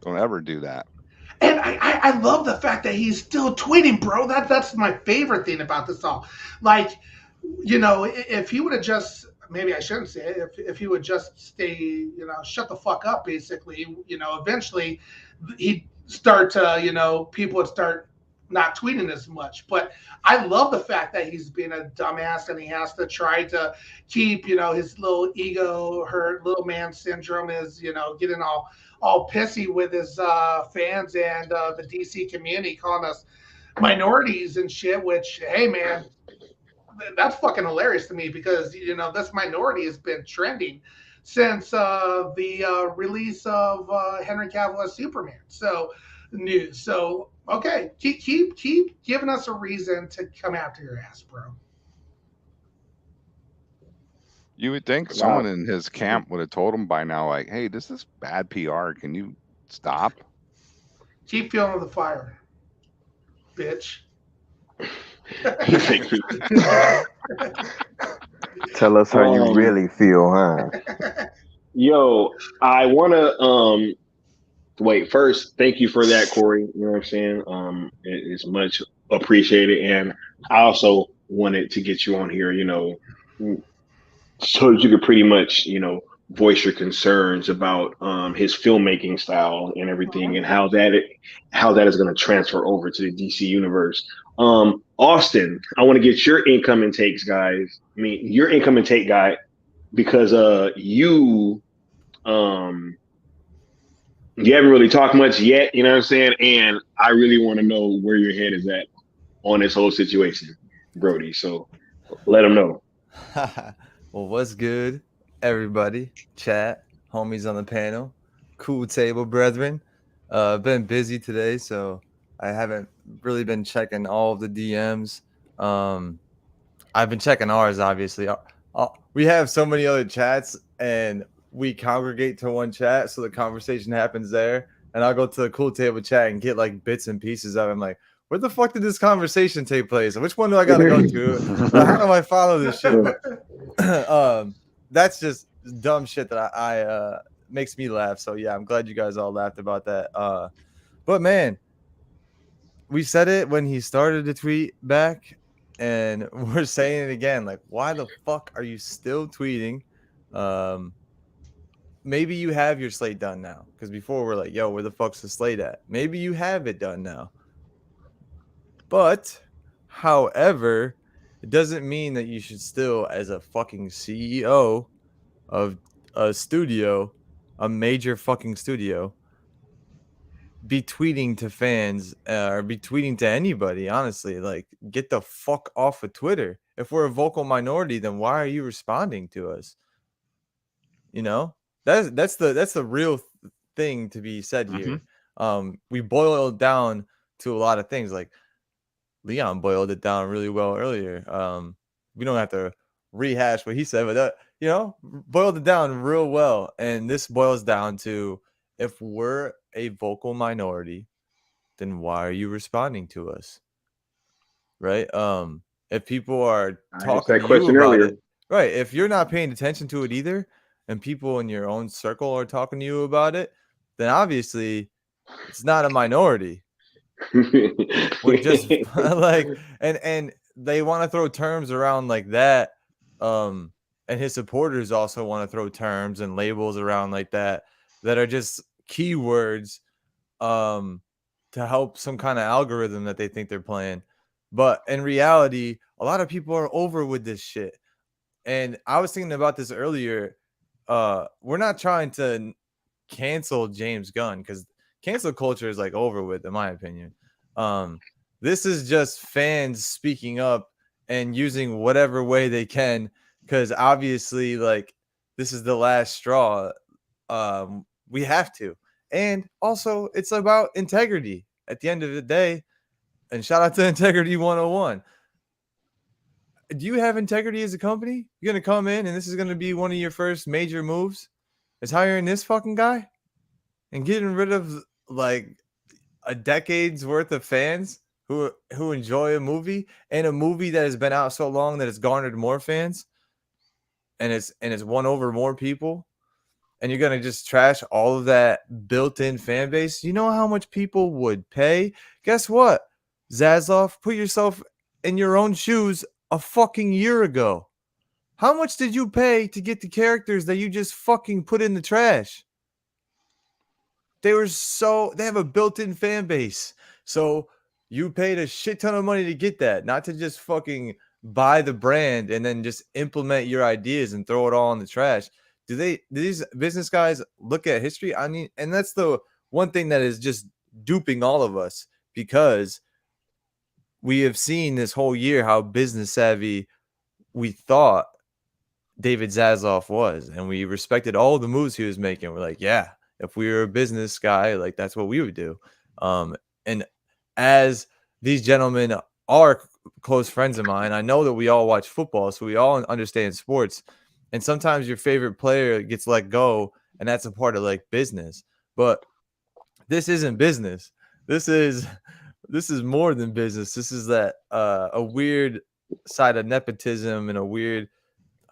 Speaker 4: Don't ever do that.
Speaker 6: And I love the fact that he's still tweeting, bro. That's my favorite thing about this all. Like, you know, if he would have just, maybe I shouldn't say it, if he would just stay, you know, shut the fuck up, basically, you know, eventually he'd start to, you know, people would start not tweeting as much. But I love the fact that he's being a dumbass and he has to try to keep, you know, his little ego hurt, little man syndrome is, you know, getting all pissy with his fans and the DC community, calling us minorities and shit. Which, hey, man, that's fucking hilarious to me because you know this minority has been trending since the release of Henry Cavill as Superman. So news. So okay, keep giving us a reason to come after your ass, bro.
Speaker 4: You would think someone in his camp would have told him by now, like, hey, this is bad PR. Can you stop?
Speaker 6: Keep feeling the fire, bitch.
Speaker 5: Tell us how you really feel, huh?
Speaker 1: Yo, I want to wait first. Thank you for that, Corey. You know what I'm saying? It's much appreciated, and I also wanted to get you on here. You know, so you could pretty much, you know, voice your concerns about his filmmaking style and everything, and how that is going to transfer over to the DC universe. Austin, I want to get your incoming takes, guys. I mean, your incoming take guy, because you haven't really talked much yet, you know what I'm saying? And I really want to know where your head is at on this whole situation, Brody. So let them know.
Speaker 7: Well, what's good, everybody? Chat, homies on the panel, cool table, brethren. Been busy today, so I haven't really been checking all of the DMs. I've been checking ours, obviously. We have so many other chats, and we congregate to one chat, so the conversation happens there. And I'll go to the cool table chat and get like bits and pieces of it. I'm like, where the fuck did this conversation take place? Which one do I gotta go to? How do I follow this shit? But, that's just dumb shit that I makes me laugh. So yeah, I'm glad you guys all laughed about that. But man, we said it when he started to tweet back, and we're saying it again. Like, why the fuck are you still tweeting? Maybe you have your slate done now, because before we're like, yo, where the fuck's the slate at? Maybe you have it done now. But, however, it doesn't mean that you should still, as a fucking CEO of a studio, a major fucking studio, be tweeting to fans or be tweeting to anybody. Honestly, like, get the fuck off of Twitter. If we're a vocal minority, then why are you responding to us? You know, that's the real thing to be said here. We boil it down to a lot of things. Like Leon boiled it down really well earlier. We don't have to rehash what he said, but you know, boiled it down real well. And this boils down to, if we're a vocal minority, then why are you responding to us? Right? If people are talking to you about it, right? If you're not paying attention to it either, and people in your own circle are talking to you about it, then obviously it's not a minority. We're just like, and they want to throw terms around like that. And his supporters also want to throw terms and labels around like that are just keywords to help some kind of algorithm that they think they're playing. But in reality, a lot of people are over with this shit. And I was thinking about this earlier. We're not trying to cancel James Gunn, because cancel culture is like over with, in my opinion. This is just fans speaking up and using whatever way they can, because obviously, like, this is the last straw. We have to. And also, it's about integrity. at the end of the day, and shout out to Integrity 101. Do you have integrity as a company? You're gonna come in and this is gonna be one of your first major moves? Is hiring this fucking guy and getting rid of like a decade's worth of fans who enjoy a movie, and a movie that has been out so long that it's garnered more fans and it's won over more people, and you're gonna just trash all of that built-in fan base? You know how much people would pay? Guess what, Zaslav? Put yourself in your own shoes a fucking year ago. How much did you pay to get the characters that you just fucking put in the trash? They have a built-in fan base. So you paid a shit ton of money to get that, not to just fucking buy the brand and then just implement your ideas and throw it all in the trash. Do these business guys look at history? I mean, and that's the one thing that is just duping all of us, because we have seen this whole year how business savvy we thought David Zaslav was, and we respected all the moves he was making. We're like, yeah, if we were a business guy, like that's what we would do. And as these gentlemen are close friends of mine, I know that we all watch football, so we all understand sports. And sometimes your favorite player gets let go, and that's a part of like business. But this isn't business. This is more than business. This is that a weird side of nepotism and a weird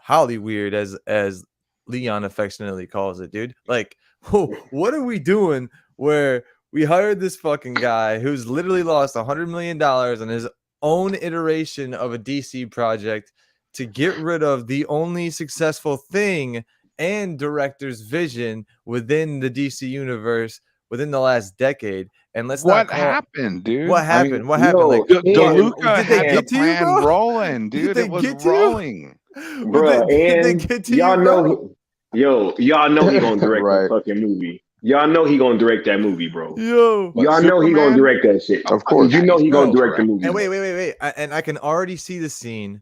Speaker 7: Hollyweird, as Leon affectionately calls it, dude. Like, what are we doing where we hired this fucking guy who's literally lost $100 million on his own iteration of a DC project to get rid of the only successful thing and director's vision within the DC universe within the last decade? And let's
Speaker 4: What
Speaker 7: not call
Speaker 4: happened, dude?
Speaker 7: what happened.
Speaker 1: I mean,
Speaker 7: what happened? Like,
Speaker 4: DeLuca
Speaker 7: did they
Speaker 4: had the
Speaker 7: get to you,
Speaker 4: plan
Speaker 7: bro?
Speaker 4: rolling,
Speaker 7: Did
Speaker 4: dude.
Speaker 7: they
Speaker 4: It was
Speaker 7: get to you?
Speaker 4: rolling.
Speaker 1: bruh,
Speaker 7: Did they
Speaker 1: and
Speaker 7: get to
Speaker 1: y'all
Speaker 7: you,
Speaker 1: know,
Speaker 7: bro?
Speaker 1: y'all know he gonna direct
Speaker 5: Right.
Speaker 1: that fucking movie. Y'all know he gonna direct that movie, bro.
Speaker 7: Yo.
Speaker 4: What,
Speaker 1: Y'all know he gonna
Speaker 4: Superman?
Speaker 1: direct that shit.
Speaker 5: Of course.
Speaker 1: You know he gonna
Speaker 4: Bro,
Speaker 1: direct the movie.
Speaker 7: And
Speaker 1: bro.
Speaker 7: wait. And I can already see the scene,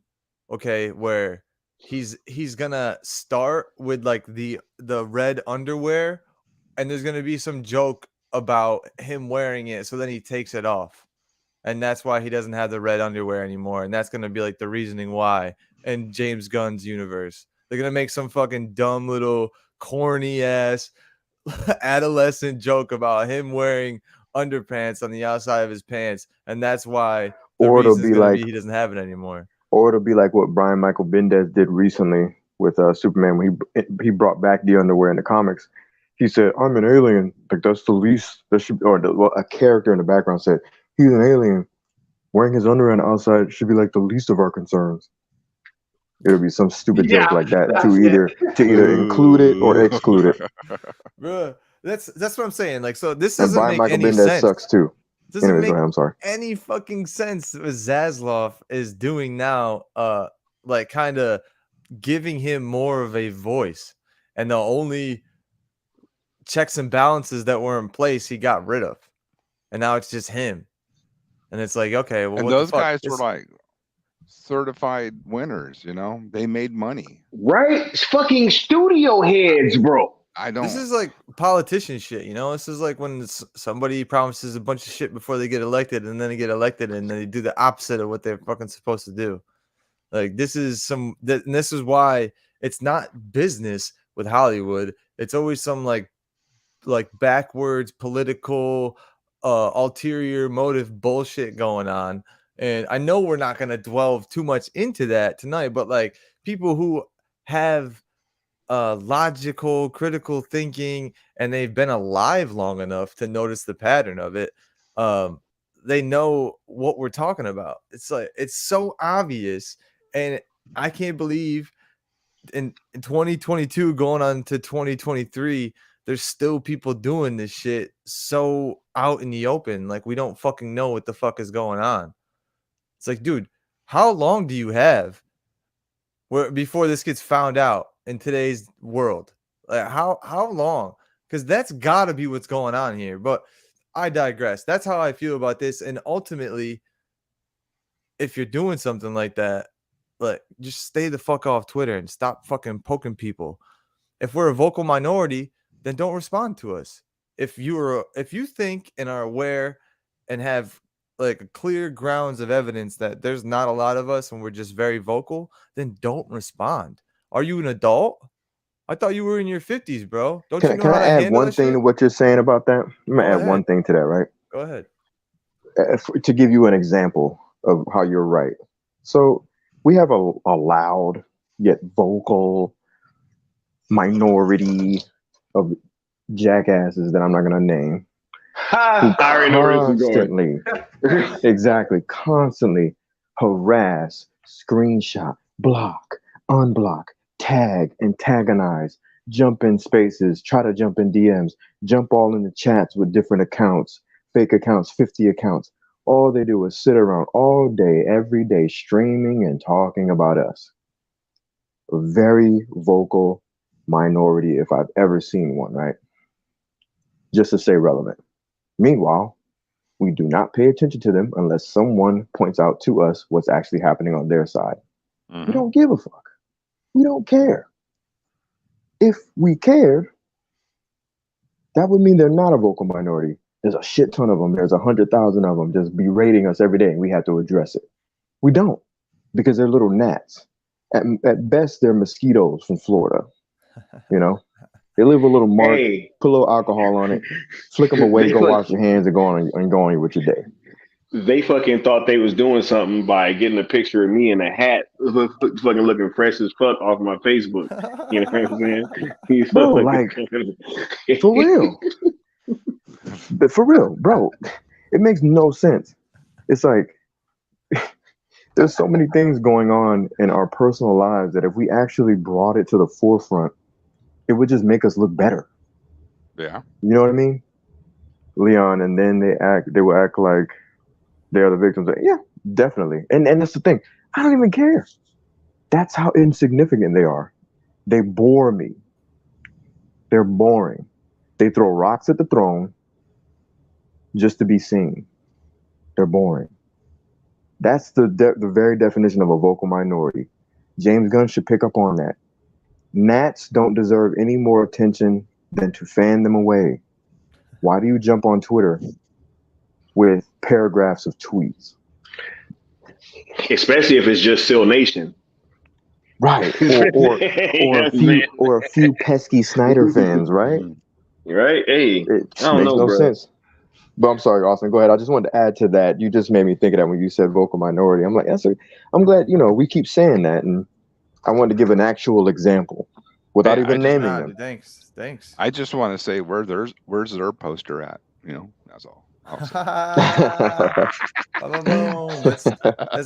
Speaker 7: okay, where he's gonna start with like the red underwear, and there's gonna be some joke about him wearing it, so then he takes it off. And that's why he doesn't have the red underwear anymore. And that's gonna be like the reasoning why in James Gunn's universe. They're gonna make some fucking dumb little corny ass adolescent joke about him wearing underpants on the outside of his pants, and that's why the
Speaker 5: Or it'll
Speaker 7: reason is
Speaker 5: be
Speaker 7: going to
Speaker 5: like,
Speaker 7: be he doesn't have it anymore.
Speaker 5: or it'll be like what Brian Michael Bendis did recently with Superman when he brought back the underwear in the comics. He said, "I'm an alien. Like that's the least that should." Or a character in the background said, "He's an alien. Wearing his underwear on the outside should be like the least of our concerns." It'll be some stupid
Speaker 6: Yeah,
Speaker 5: joke like that
Speaker 6: that's
Speaker 5: to either include it or exclude it.
Speaker 7: Bruh, that's what I'm saying. Like, so this
Speaker 5: And
Speaker 7: doesn't
Speaker 5: Brian
Speaker 7: make
Speaker 5: Michael
Speaker 7: any
Speaker 5: Bendis
Speaker 7: sense.
Speaker 5: sucks too.
Speaker 7: Doesn't
Speaker 5: Anyways,
Speaker 7: make
Speaker 5: go ahead, I'm sorry.
Speaker 7: any fucking sense what Zaslav is doing now. Like kind of giving him more of a voice, and the only checks and balances that were in place he got rid of, and now it's just him. And it's like, okay, well,
Speaker 4: And
Speaker 7: what
Speaker 4: those
Speaker 7: the fuck?
Speaker 4: guys were like certified winners, you know? They made money.
Speaker 1: Right? It's fucking studio heads, bro.
Speaker 7: This is like politician shit, you know? This is like when somebody promises a bunch of shit before they get elected, and then they get elected, and then they do the opposite of what they're fucking supposed to do. Like, this is and this is why it's not business with Hollywood. It's always some like backwards political ulterior motive bullshit going on. And I know we're not going to delve too much into that tonight, but like people who have logical, critical thinking, and they've been alive long enough to notice the pattern of it, they know what we're talking about. It's like, it's so obvious. And I can't believe in 2022 going on to 2023, there's still people doing this shit so out in the open. Like, we don't fucking know what the fuck is going on. It's like, dude, how long do you have before this gets found out in today's world? Like, how long? Because that's got to be what's going on here. But I digress. That's how I feel about this. And ultimately, if you're doing something like that, like, just stay the fuck off Twitter and stop fucking poking people. If we're a vocal minority, then don't respond to us. If you think and are aware and have like clear grounds of evidence that there's not a lot of us and we're just very vocal, then don't respond. Are you an adult? I thought you were in your 50s, bro. Don't you know
Speaker 5: Can
Speaker 7: how
Speaker 5: I
Speaker 7: to
Speaker 5: add
Speaker 7: handle
Speaker 5: one
Speaker 7: that
Speaker 5: thing
Speaker 7: shit?
Speaker 5: to what you're saying about that? I'm gonna
Speaker 7: Go
Speaker 5: add one
Speaker 7: ahead.
Speaker 5: thing to that, right?
Speaker 7: Go ahead.
Speaker 5: To give you an example of how you're right. So we have a loud yet vocal minority of jackasses that I'm not gonna name who
Speaker 1: Ha! I already know where this is going.
Speaker 5: constantly harass, screenshot, block, unblock, tag, antagonize, jump in spaces, try to jump in DMs, jump all in the chats with different accounts, fake accounts, 50 accounts. All they do is sit around all day, every day, streaming and talking about us. A very vocal minority, if I've ever seen one, right? Just to stay relevant. Meanwhile, we do not pay attention to them unless someone points out to us what's actually happening on their side. We don't give a fuck. We don't care. If we cared, that would mean they're not a vocal minority. There's a shit ton of them. There's 100,000 of them just berating us every day, and we have to address it. We don't, because they're little gnats. At best, they're mosquitoes from Florida. You know, they leave a little mark,
Speaker 1: Hey,
Speaker 5: put a little alcohol on it, flick them away,
Speaker 1: they
Speaker 5: go
Speaker 1: fuck,
Speaker 5: wash your hands, and go on with your day.
Speaker 1: they fucking thought they was doing something by getting a picture of me in a hat, fucking looking fresh as fuck off my Facebook. You know what I'm saying? He's
Speaker 5: Bro,
Speaker 1: fucking.
Speaker 5: like, for real. But for real, bro, it makes no sense. It's like there's so many things going on in our personal lives that if we actually brought it to the forefront, it would just make us look better.
Speaker 4: Yeah.
Speaker 5: You know what I mean? Leon, and then they will act like they're the victims. Yeah, definitely. And that's the thing. I don't even care. That's how insignificant they are. They bore me. They're boring. They throw rocks at the throne just to be seen. They're boring. That's the very definition of a vocal minority. James Gunn should pick up on that. Gnats don't deserve any more attention than to fan them away. Why do you jump on Twitter with paragraphs of tweets?
Speaker 1: Especially if it's just Still Nation.
Speaker 5: Right. Or a few pesky Snyder fans, right?
Speaker 1: Right? Hey,
Speaker 5: It
Speaker 1: I don't
Speaker 5: makes
Speaker 1: know,
Speaker 5: no
Speaker 1: bro.
Speaker 5: sense. But I'm sorry, Austin. Go ahead. I just wanted to add to that. You just made me think of that when you said vocal minority. I'm like, I'm glad, we keep saying that. And I wanted to give an actual example without
Speaker 4: Hey,
Speaker 5: even naming them.
Speaker 7: Dude, thanks.
Speaker 4: I just want to say where's their poster at? That's all.
Speaker 7: That's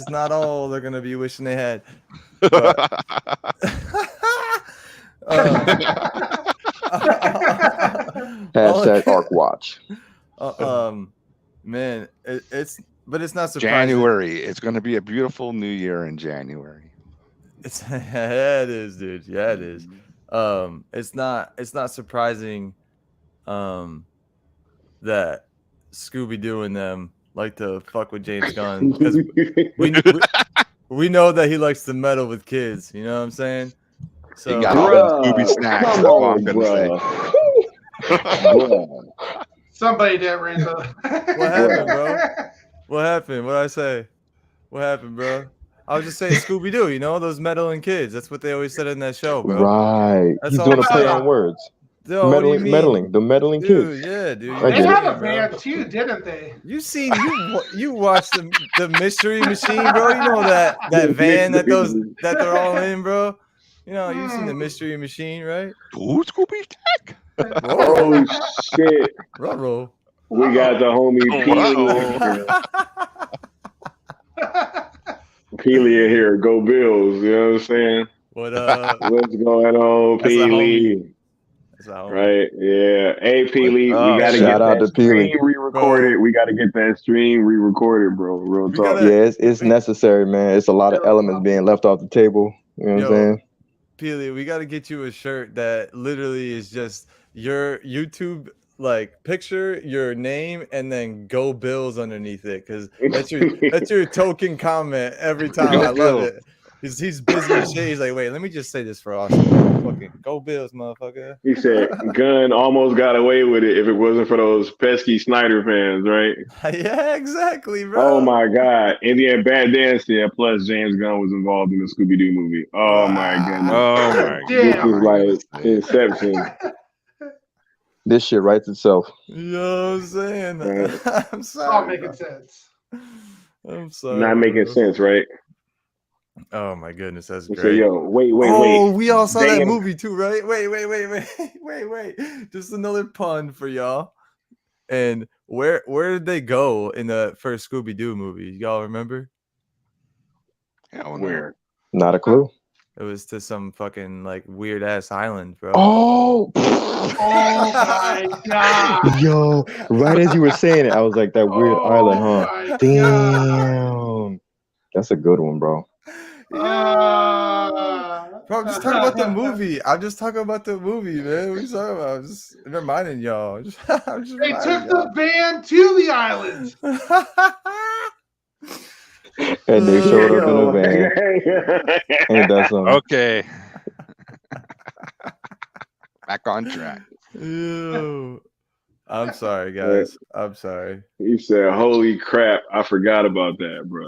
Speaker 7: not all they're gonna be wishing they had. But,
Speaker 5: Hashtag Arc Watch.
Speaker 7: Man, it's not surprising.
Speaker 4: January. It's going to be a beautiful new year in January.
Speaker 7: Yeah, it is, dude. Yeah, it is. It's not surprising that Scooby-Doo and them like to fuck with James Gunn, because we know that he likes to meddle with kids. You know what I'm saying? So,
Speaker 4: he got all them Scooby snacks. That's all I'm going to say.
Speaker 6: Somebody didn't ring the.
Speaker 7: What happened, bro? What happened? What'd I say? What happened, bro? I was just saying Scooby-Doo, those meddling kids. That's what they always said in that show, bro.
Speaker 5: Right.
Speaker 7: That's
Speaker 5: He's
Speaker 7: all
Speaker 5: doing
Speaker 7: I'm
Speaker 5: a play
Speaker 7: saying.
Speaker 5: on words.
Speaker 7: Yo, what do you mean?
Speaker 5: The meddling
Speaker 7: Dude,
Speaker 5: kids.
Speaker 7: yeah, dude.
Speaker 6: They
Speaker 5: get
Speaker 6: had
Speaker 5: it.
Speaker 6: a band too, didn't they?
Speaker 7: You watched the Mystery Machine, bro. You know that van that they're all in, bro. You've seen the Mystery Machine, right?
Speaker 4: Ooh, Scooby Tech.
Speaker 1: Oh shit!
Speaker 7: Ruh-roh.
Speaker 1: We got the homie Peely in here. Go Bills! You know what I'm saying?
Speaker 7: What's
Speaker 1: going on, Peely? Right? Yeah. Hey, Peely, we gotta
Speaker 5: shout
Speaker 1: get
Speaker 5: out
Speaker 1: that
Speaker 5: to Peely.
Speaker 1: stream re-recorded. We gotta get that stream re-recorded, bro. Real talk.
Speaker 5: Yeah, it's necessary, man. It's a lot of elements being left off the table. You know what I'm saying?
Speaker 7: Peely, we got to get you a shirt that literally is just your YouTube picture, your name, and then "Go Bills" underneath it, because that's your token comment every time. I love it. He's busy as shit. He's like, wait, let me just say this for Austin. Fucking go Bills, motherfucker.
Speaker 1: He said Gunn almost got away with it if it wasn't for those pesky Snyder fans, right?
Speaker 7: Yeah, exactly,
Speaker 1: Oh
Speaker 7: bro.
Speaker 1: my God. And then Bad Dan said, plus James Gunn was involved in the Scooby Doo movie. Oh my goodness.
Speaker 4: Oh my
Speaker 1: This
Speaker 6: Damn.
Speaker 1: is like Inception.
Speaker 5: This shit writes itself.
Speaker 7: You know what I'm saying?
Speaker 1: Right.
Speaker 7: I'm
Speaker 6: It's
Speaker 7: sorry.
Speaker 6: all making
Speaker 7: bro.
Speaker 6: sense.
Speaker 7: I'm sorry.
Speaker 1: Not making
Speaker 7: bro.
Speaker 1: sense, right?
Speaker 7: Oh my goodness, that's
Speaker 1: He said,
Speaker 7: great.
Speaker 1: yo, wait.
Speaker 7: Oh, we all saw that
Speaker 1: Damn.
Speaker 7: movie too, right? Wait. Just another pun for y'all. And where did they go in the first Scooby Doo movie? Y'all remember?
Speaker 4: Hell no.
Speaker 1: Where?
Speaker 5: Not a clue.
Speaker 7: It was to some fucking like weird ass island, bro.
Speaker 5: Oh,
Speaker 6: Oh my god.
Speaker 5: yo! Right as you were saying it, I was like, that weird island, huh?
Speaker 6: my god.
Speaker 5: Damn, that's a good one, bro.
Speaker 7: Bro, I'm just talking about the movie. I'm just talking about the movie, man. What are you talking about? I'm just reminding y'all. I'm just
Speaker 6: They
Speaker 7: reminding
Speaker 6: took the band to the island.
Speaker 5: And they showed up in a
Speaker 1: Yo.
Speaker 5: van. Ain't that something?
Speaker 4: Okay. Back on track.
Speaker 7: Ew. I'm sorry, guys. I'm sorry.
Speaker 1: He said, holy crap, I forgot about that, bro.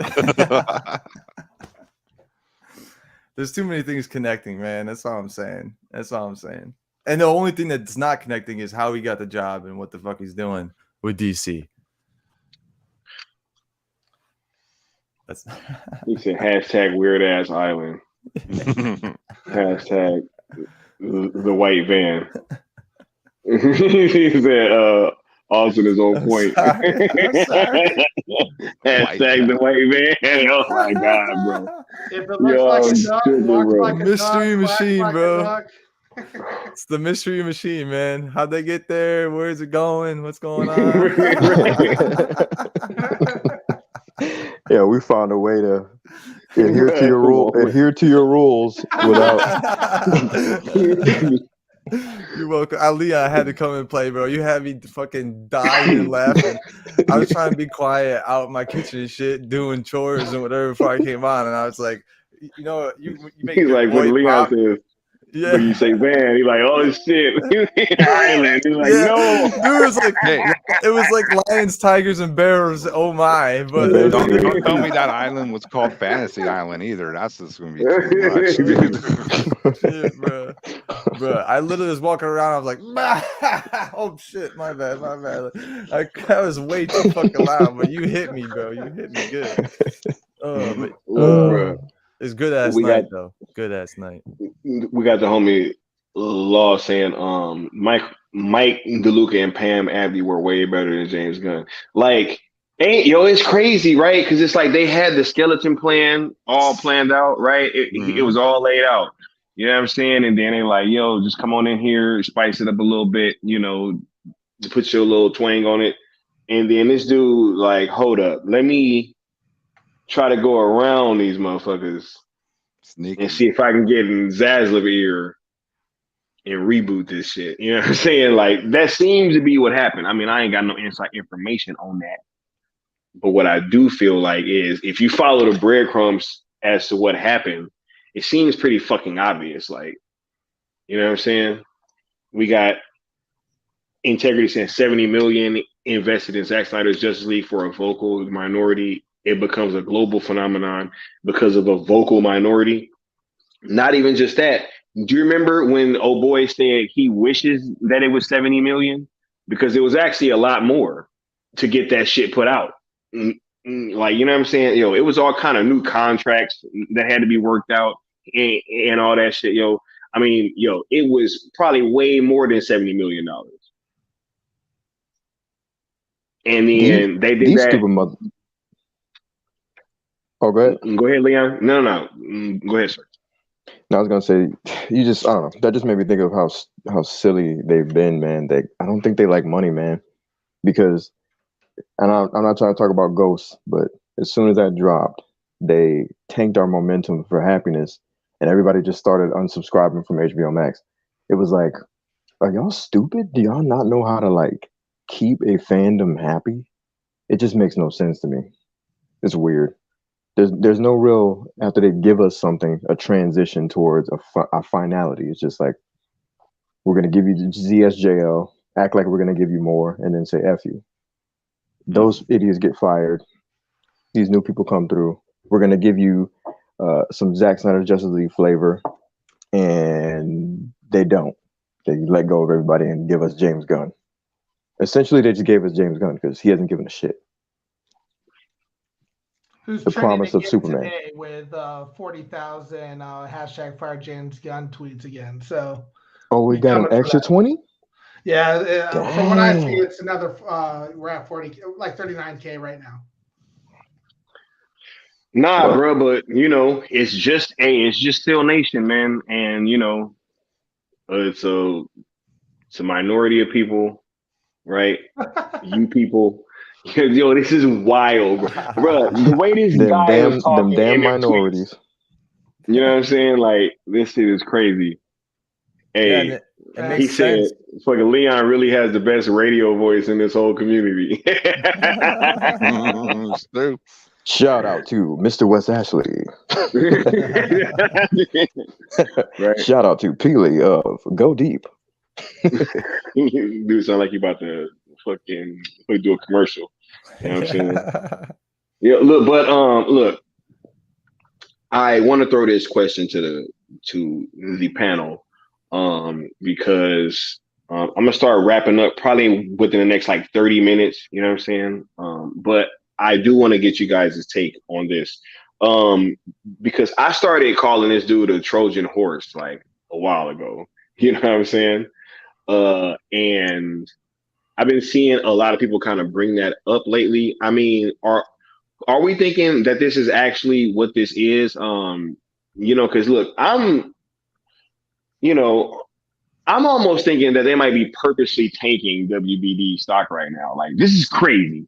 Speaker 7: There's too many things connecting, man. That's all I'm saying. And the only thing that's not connecting is how he got the job and what the fuck he's doing with DC. That's
Speaker 1: He said, hashtag weird ass island. Hashtag the white van. He said, Austin is on point.
Speaker 7: I'm sorry.
Speaker 1: Hashtag the white van. Oh my God, bro.
Speaker 6: If it looks like a duck,
Speaker 1: tripping,
Speaker 6: walks
Speaker 1: bro.
Speaker 6: like a
Speaker 7: Mystery
Speaker 6: duck, quacks
Speaker 7: machine,
Speaker 6: like a
Speaker 7: bro.
Speaker 6: duck.
Speaker 7: It's the mystery machine, man. How'd they get there? Where's it going? What's going on?
Speaker 5: Yeah, we found a way to adhere to your rule. Adhere to your rules without.
Speaker 7: You're welcome. Leon had to come and play, bro. You had me fucking dying and laughing. I was trying to be quiet out in my kitchen and shit, doing chores and whatever before I came on, and I was like, you know, you make
Speaker 1: He's
Speaker 7: your
Speaker 1: like,
Speaker 7: boy
Speaker 1: when Leon
Speaker 7: pop.
Speaker 1: says,
Speaker 7: Yeah.
Speaker 1: when you say van, he's like, oh shit, island. He's like,
Speaker 7: Yeah.
Speaker 1: no.
Speaker 7: Dude, it was like lions, tigers, and bears. Oh my! But
Speaker 4: Don't tell me that island was called Fantasy Island either. That's just gonna be too much.
Speaker 7: Shit, bro. I literally was walking around. I was like, oh shit, my bad. I was way too fucking loud, but you hit me, bro. You hit me good.
Speaker 1: Bro.
Speaker 7: It's good ass
Speaker 1: We
Speaker 7: night
Speaker 1: got-
Speaker 7: though. Good ass night.
Speaker 1: We got the homie Law saying Mike DeLuca and Pam Abdi were way better than James Gunn. Like, it's crazy, right? Because it's like they had the skeleton plan all planned out, right? It was all laid out. You know what I'm saying? And then they're like, yo, just come on in here, spice it up a little bit, put your little twang on it. And then this dude, like, hold up, let me try to go around these motherfuckers
Speaker 4: Sneaky.
Speaker 1: and see if I can get in Zaslav ear and reboot this shit. You know what I'm saying? Like, that seems to be what happened. I mean, I ain't got no inside information on that. But what I do feel like is if you follow the breadcrumbs as to what happened, it seems pretty fucking obvious. Like, you know what I'm saying? We got Integrity saying 70 million invested in Zack Snyder's Justice League for a vocal minority. It becomes a global phenomenon because of a vocal minority. Not even just that. Do you remember when old boy said he wishes that it was 70 million? Because it was actually a lot more to get that shit put out. Like, you know what I'm saying? It was all kind of new contracts that had to be worked out and all that shit, I mean, it was probably way more than $70 million. And then they did
Speaker 5: These
Speaker 1: that.
Speaker 5: stupid mother. Oh, go ahead.
Speaker 1: Go ahead, Leon. No. Go ahead, sir.
Speaker 5: No, I was gonna say, I don't know. That just made me think of how silly they've been, man. I don't think they like money, man. Because, and I'm not trying to talk about Ghosts, but as soon as that dropped, they tanked our momentum for happiness, and everybody just started unsubscribing from HBO Max. It was like, are y'all stupid? Do y'all not know how to like keep a fandom happy? It just makes no sense to me. It's weird. there's no real, after they give us something, a transition towards a finality. It's just like, we're gonna give you the ZSJL, act like we're gonna give you more, and then say F you. Those idiots get fired. These new people come through. We're gonna give you some Zack Snyder Justice League flavor, and they don't. They let go of everybody and give us James Gunn. Essentially, they just gave us James Gunn because he hasn't given a shit.
Speaker 6: Who's
Speaker 5: The
Speaker 6: trending
Speaker 5: promise of
Speaker 6: again
Speaker 5: Superman.
Speaker 6: today with 40,000 hashtag Fire James Gunn tweets again. So
Speaker 5: Oh, we
Speaker 6: be
Speaker 5: got an
Speaker 6: coming for
Speaker 5: extra
Speaker 6: that.
Speaker 5: 20?
Speaker 6: Yeah, from what I see,
Speaker 5: Dang.
Speaker 6: it's another. We're at 40, like 39K right now.
Speaker 1: Nah,
Speaker 5: Well,
Speaker 1: bro, but you know, it's just still nation, man, and you know, it's a minority of people, right? You people, yo, this is wild, bro. The way this guy is
Speaker 5: them
Speaker 1: talking
Speaker 5: damn
Speaker 1: in them tweets,
Speaker 5: minorities.
Speaker 1: you know what I'm saying? Like this shit is crazy.
Speaker 7: Yeah, and
Speaker 1: Hey,
Speaker 7: it
Speaker 1: he
Speaker 7: makes
Speaker 1: said,
Speaker 7: sense.
Speaker 1: "Fucking Leon really has the best radio voice in this whole community."
Speaker 4: It's true.
Speaker 5: Shout out to Mr. Wes Ashley.
Speaker 1: Right?
Speaker 5: Shout out to Peely of Go Deep.
Speaker 1: Dude, sound like you about to fucking do a commercial. You know what I'm saying? Yeah, look, but look, I want to throw this question to the panel, because I'm gonna start wrapping up probably within the next like 30 minutes. You know what I'm saying? But I do want to get you guys' take on this, because I started calling this dude a Trojan horse like a while ago. You know what I'm saying? And I've been seeing a lot of people kind of bring that up lately. I mean, are we thinking that this is actually what this is? You know, because look, you know, I'm almost thinking that they might be purposely tanking WBD stock right now. Like, this is crazy.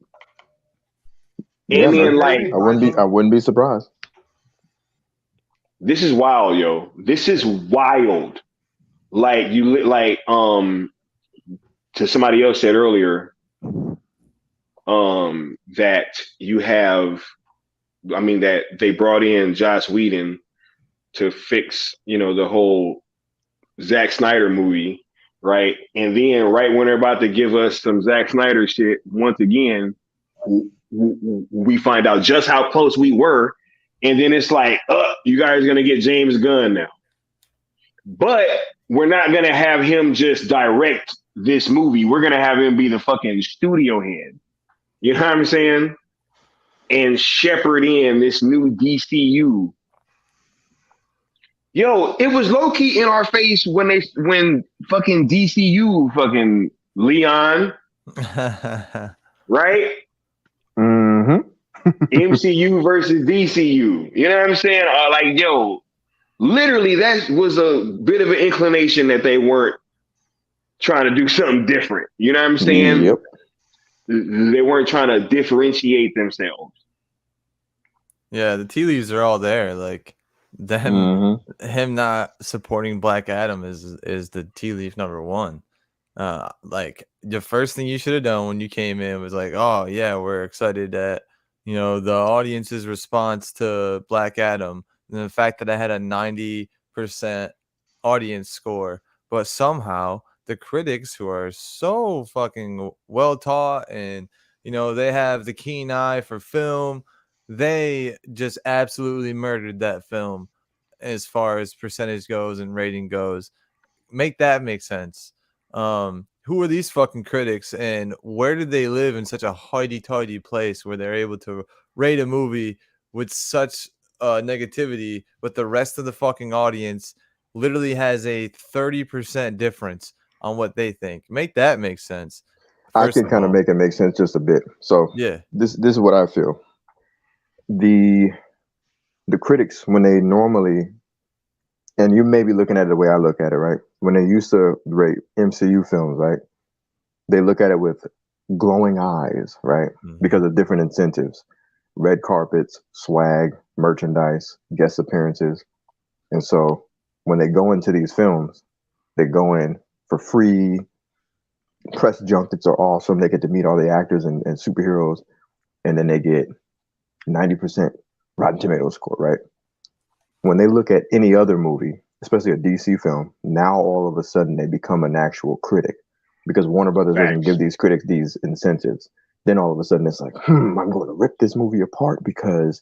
Speaker 5: Yeah,
Speaker 1: And then,
Speaker 5: man.
Speaker 1: like,
Speaker 5: I wouldn't be surprised.
Speaker 1: this is wild, yo. This is wild. Like, to somebody else said earlier, that you have, I mean, that they brought in Joss Whedon to fix, you know, the whole Zack Snyder movie, right? And then right when they're about to give us some Zack Snyder shit, once again, we find out just how close we were. And then it's like, you guys are going to get James Gunn now. But we're not going to have him just direct this movie. We're going to have him be the fucking studio head. You know what I'm saying? And shepherd in this new DCU. Yo, it was low key in our face when fucking DCU fucking Leon, right?
Speaker 5: Mm-hmm.
Speaker 1: MCU versus DCU. You know what I'm saying? Like, yo, literally that was a bit of an inclination that they weren't trying to do something different. You know what I'm saying?
Speaker 5: Yep.
Speaker 1: They weren't trying to differentiate themselves.
Speaker 7: Yeah, the tea leaves are all there. Like him not supporting Black Adam is the tea leaf number one. Like the first thing you should have done when you came in was like, oh yeah, we're excited that, you know, the audience's response to Black Adam and the fact that I had a 90% audience score, but somehow the critics, who are so fucking well taught and, you know, they have the keen eye for film, they just absolutely murdered that film as far as percentage goes and rating goes. Make that make sense. Who are these fucking critics, and where did they live in such a hoity-toity place where they're able to rate a movie with such negativity, but the rest of the fucking audience literally has a 30% difference on what they think? Make that make sense.
Speaker 5: I can kind of make it make sense just a bit. So
Speaker 7: yeah,
Speaker 5: this is what I feel. The critics, when they normally, and you may be looking at it the way I look at it, right? When they used to rate MCU films, right? They look at it with glowing eyes, right? Because of different incentives: red carpets, swag, merchandise, guest appearances. And so when they go into these films, they go in for free. Press junkets are awesome. They get to meet all the actors and superheroes, and then they get 90% Rotten Tomatoes score, right? When they look at any other movie, especially a DC film, now all of a sudden they become an actual critic because Warner Brothers doesn't give these critics these incentives. Then all of a sudden it's like, I'm going to rip this movie apart because,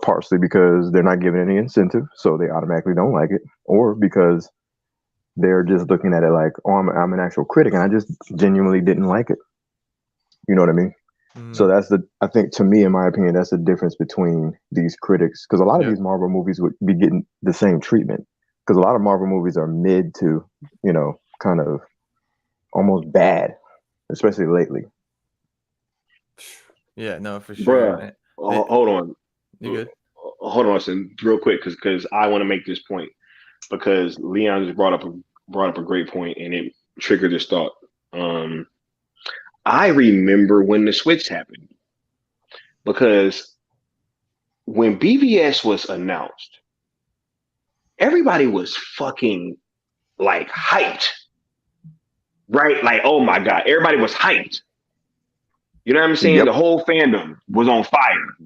Speaker 5: partially because they're not given any incentive, so they automatically don't like it, or because they're just looking at it like, oh, I'm an actual critic and I just genuinely didn't like it. You know what I mean? So I think to me, in my opinion, that's the difference between these critics, because a lot of these Marvel movies would be getting the same treatment, because a lot of Marvel movies are mid to, kind of almost bad, especially lately.
Speaker 7: Yeah, no, for sure.
Speaker 1: Bruh, hold on.
Speaker 7: You good?
Speaker 1: Hold on, listen, real quick, because I want to make this point, because Leon just brought up a great point, and it triggered this thought. I remember when the switch happened, because when BVS was announced, everybody was fucking like hyped, right? Like, oh my God, everybody was hyped. You know what I'm saying?
Speaker 5: Yep.
Speaker 1: The whole fandom was on fire,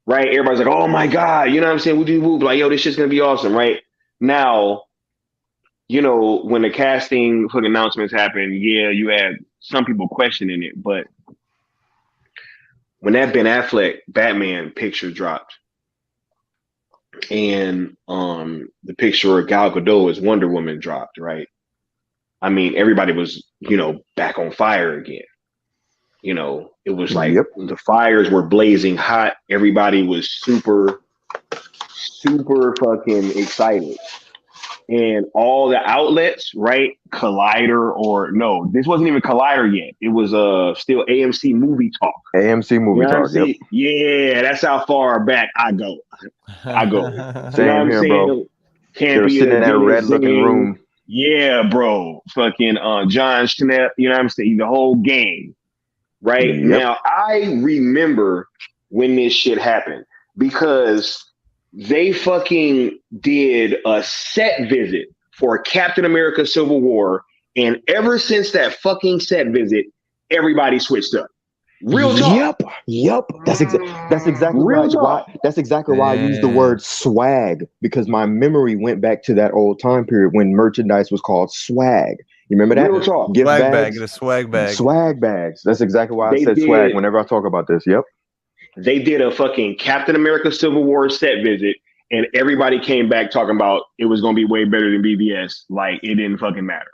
Speaker 1: right? Everybody's like, oh my God, you know what I'm saying? We do like, yo, this shit's gonna be awesome, right? Now, when the casting for the announcements happened, you had some people questioning it, but when that Ben Affleck Batman picture dropped, and the picture of Gal Gadot as Wonder Woman dropped, right? I mean, everybody was, back on fire again. It was like the fires were blazing hot. Everybody was super, super fucking excited. And all the outlets, right? Collider, or no, this wasn't even Collider yet. It was still AMC Movie Talk.
Speaker 5: AMC Movie Talk. Yep.
Speaker 1: Yeah, that's how far back I go.
Speaker 5: Same here, bro. They were sitting in that red looking room.
Speaker 1: Yeah, bro. Fucking John Schnapp, you know what I'm saying? The whole gang. Right?
Speaker 5: Yep.
Speaker 1: Now, I remember when this shit happened, because they fucking did a set visit for Captain America Civil War, and ever since that fucking set visit, everybody switched up. Real talk.
Speaker 5: Yep. That's exactly why. That's exactly why I use the word swag, because my memory went back to that old time period when merchandise was called swag. You remember that?
Speaker 1: Real talk.
Speaker 7: Gift swag bag, a swag bag.
Speaker 5: Swag bags. That's exactly why I said swag whenever I talk about this. Yep.
Speaker 1: They did a fucking Captain America Civil War set visit, and everybody came back talking about it was going to be way better than BVS. Like, it didn't fucking matter.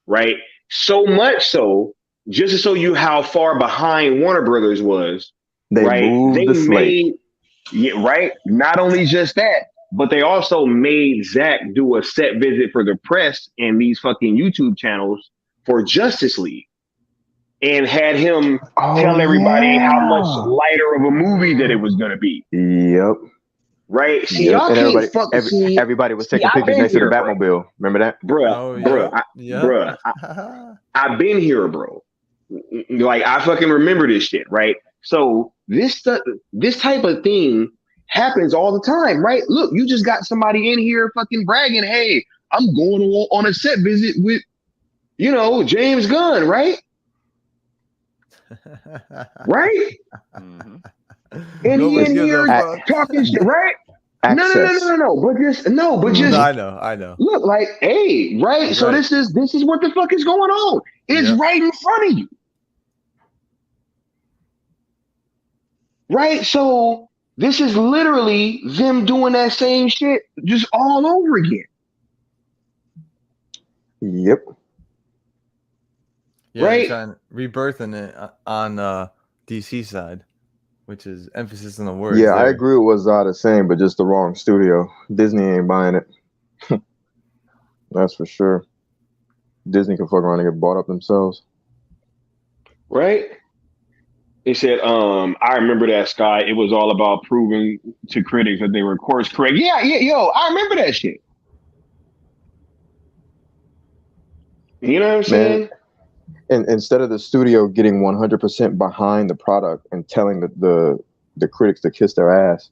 Speaker 1: Right? So much so, just to show you how far behind Warner Brothers was,
Speaker 5: they moved the slate.
Speaker 1: Right? Not only just that, but they also made Zach do a set visit for the press and these fucking YouTube channels for Justice League, and had him tell everybody how much lighter of a movie that it was going to be.
Speaker 5: Yep.
Speaker 1: Right? See, y'all can't fucking
Speaker 5: everybody was taking pictures next to the Batmobile. Remember that?
Speaker 1: Bruh. I've been here, bro. Like, I fucking remember this shit, right? So this type of thing happens all the time, right? Look, you just got somebody in here fucking bragging, hey, I'm going on a set visit with, James Gunn, right? Right?
Speaker 5: Mm-hmm.
Speaker 1: And he in here talking shit, right?
Speaker 5: Access.
Speaker 1: No. But just I
Speaker 7: know.
Speaker 1: Look, like, hey, right? You're so right. This is what the fuck is going on. It's right in front of you. Right? So this is literally them doing that same shit just all over again.
Speaker 5: Yep.
Speaker 7: Yeah,
Speaker 1: right?
Speaker 7: Rebirthing it on DC side, which is emphasis on the words.
Speaker 5: Yeah, I agree with what Zada's saying, but just the wrong studio. Disney ain't buying it. That's for sure. Disney can fuck around and get bought up themselves.
Speaker 1: Right? He said, I remember that, Sky. It was all about proving to critics that they were course correct. Yeah, I remember that shit. You know what I'm saying?
Speaker 5: And instead of the studio getting 100% behind the product and telling the critics to kiss their ass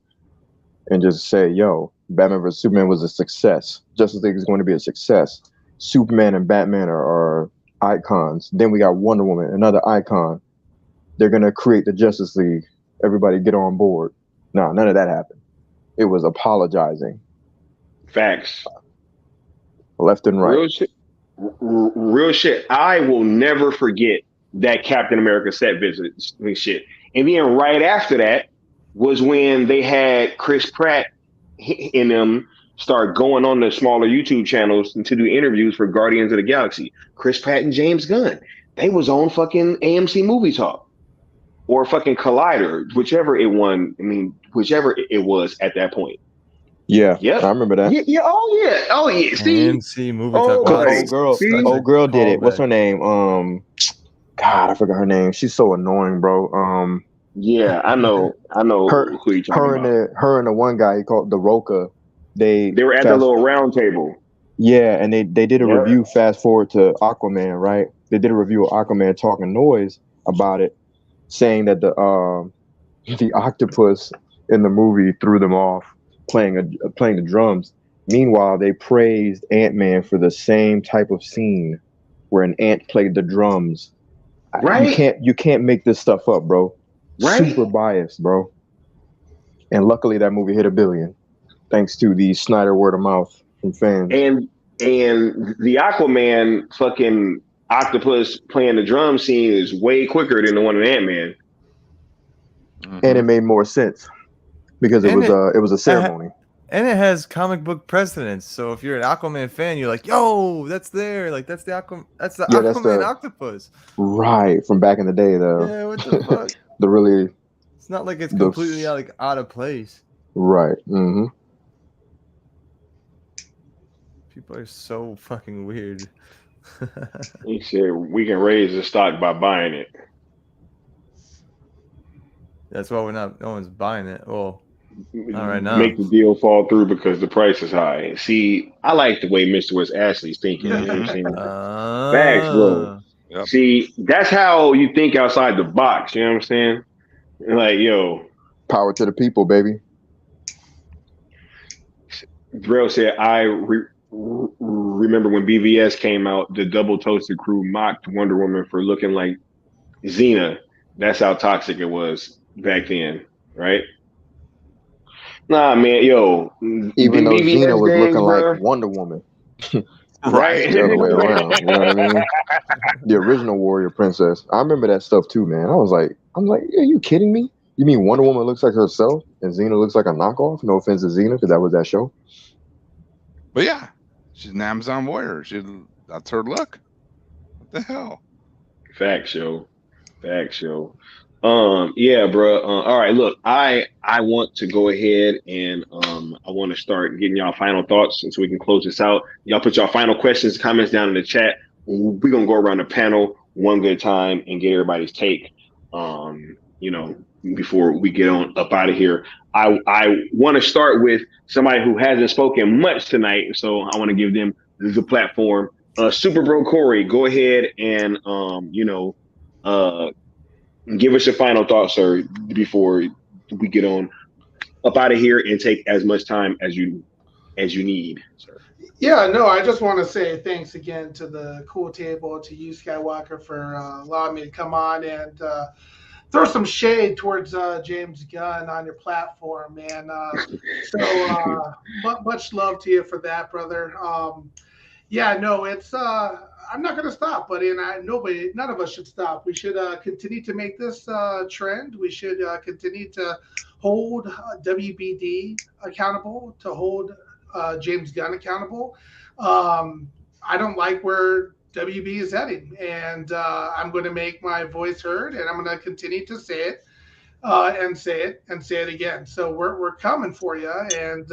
Speaker 5: and just say, yo, Batman vs. Superman was a success. Justice League is going to be a success. Superman and Batman are icons. Then we got Wonder Woman, another icon. They're going to create the Justice League. Everybody get on board. No, none of that happened. it was apologizing
Speaker 1: Facts.
Speaker 5: left and right.
Speaker 1: Real shit. Real shit. I will never forget that Captain America set visit shit. And then right after that was when they had Chris Pratt and them start going on the smaller YouTube channels to do interviews for Guardians of the Galaxy. Chris Pratt and James Gunn. They was on fucking AMC Movie Talk or fucking Collider, whichever it was at that point.
Speaker 5: Yeah,
Speaker 1: Yep.
Speaker 5: I remember that.
Speaker 1: Yeah. Oh yeah. See,
Speaker 7: AMC movie
Speaker 1: Oh,
Speaker 7: talk.
Speaker 1: buddy.
Speaker 5: Old girl did it. What's her
Speaker 7: callback.
Speaker 5: name? God, I forgot her name. She's so annoying, bro.
Speaker 1: yeah, I know
Speaker 5: Her,
Speaker 1: who you talking about.
Speaker 5: her and the one guy he called the Roca. They
Speaker 1: They were at the little round table.
Speaker 5: Yeah, and they did a
Speaker 1: Yeah.
Speaker 5: review. Fast forward to Aquaman, right? They did a review of Aquaman, talking noise about it, saying that the octopus in the movie threw them off playing the drums. Meanwhile, they praised Ant-Man for the same type of scene where an ant played the drums.
Speaker 1: Right.
Speaker 5: You can't make this stuff up, bro.
Speaker 1: Right.
Speaker 5: Super biased, bro. And luckily that movie hit $1 billion, thanks to the Snyder word of mouth from fans.
Speaker 1: And the Aquaman fucking octopus playing the drum scene is way quicker than the one in Ant-Man.
Speaker 5: And it made more sense because it was a ceremony.
Speaker 7: And it has comic book precedence. So if you're an Aquaman fan, you're like, "Yo, that's there! Like that's the Aquaman octopus."
Speaker 5: Right, from back in the day, though.
Speaker 7: Yeah, what the fuck?
Speaker 5: It's
Speaker 7: not like it's completely out of place.
Speaker 5: Right. Mm-hmm.
Speaker 7: People are so fucking weird.
Speaker 1: He said we can raise the stock by buying it.
Speaker 7: That's why no one's buying it. Well, not right now.
Speaker 1: Make the deal fall through because the price is high. See, I like the way Mr. West Ashley's thinking. You know what I'm saying? Facts, bro.
Speaker 4: Yep.
Speaker 1: See, that's how you think outside the box. You know what I'm saying? Like, yo.
Speaker 5: Power to the people, baby.
Speaker 1: Drell said, I remember when BVS came out, the Double Toasted crew mocked Wonder Woman for looking like Xena. That's how toxic it was back then, right? Nah, man, yo.
Speaker 5: Even though
Speaker 1: BVS
Speaker 5: Xena was looking
Speaker 1: bro.
Speaker 5: like Wonder Woman.
Speaker 1: Right.
Speaker 5: The other way around. You know what I mean? The original Warrior Princess. I remember that stuff too, man. I'm like, are you kidding me? You mean Wonder Woman looks like herself and Xena looks like a knockoff? No offense to Xena, because that was that show.
Speaker 4: But yeah, she's an Amazon warrior. That's her look. What the hell?
Speaker 1: Facts, yo. Yeah, bro. All right, look, I want to go ahead and I want to start getting y'all final thoughts so we can close this out. Y'all put y'all final questions, comments down in the chat. We're gonna go around the panel one good time and get everybody's take. Before we get on up out of here. I want to start with somebody who hasn't spoken much tonight, so I want to give them the platform. Super Bro Corey, go ahead and give us your final thoughts, sir, before we get on up out of here and take as much time as you need, sir.
Speaker 6: Yeah, no, I just want to say thanks again to the Cool Table, to you, Skywalker, for allowing me to come on and throw some shade towards James Gunn on your platform, man. Much love to you for that, brother. It's I'm not going to stop, buddy, and none of us should stop. We should continue to make this trend. We should continue to hold WBD accountable, to hold James Gunn accountable. I don't like where WB is heading, and I'm going to make my voice heard, and I'm going to continue to say it and say it and say it again. So we're coming for you, and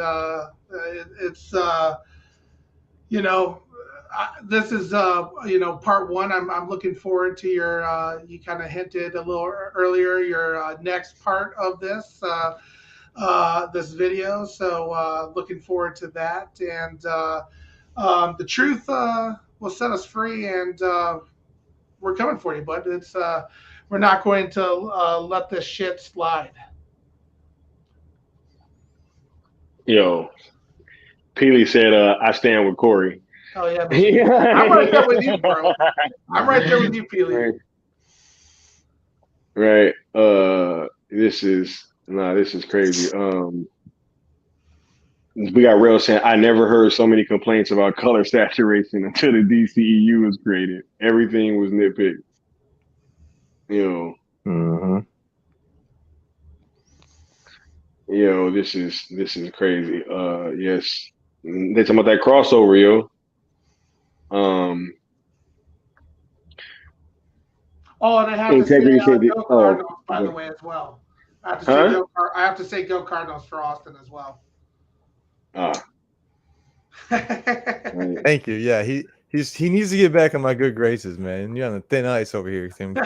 Speaker 6: this is part one. I'm looking forward to your you kind of hinted a little earlier your next part of this this video. So looking forward to that, and the truth will set us free, and we're coming for you, bud. It's we're not going to let this shit slide.
Speaker 1: Yo, Peely said, I stand with Corey.
Speaker 6: Oh yeah, I'm right there with you, bro. I'm right there with you, Peely.
Speaker 1: Right. This is crazy. We got Rail saying, I never heard so many complaints about color saturation until the DCEU was created. Everything was nitpicked. You
Speaker 5: Mm-hmm.
Speaker 1: know, this is crazy. Yes. They talking about that crossover, yo.
Speaker 6: Oh, and I have to say
Speaker 1: Integrity said,
Speaker 6: go
Speaker 1: oh,
Speaker 6: Cardinals, by the way, as well. I have to say
Speaker 1: huh?
Speaker 6: I have to say go Cardinals for Austin as well.
Speaker 1: Ah, right.
Speaker 7: Thank you. Yeah, he needs to get back on my good graces, man. You're on the thin ice over here, Tim.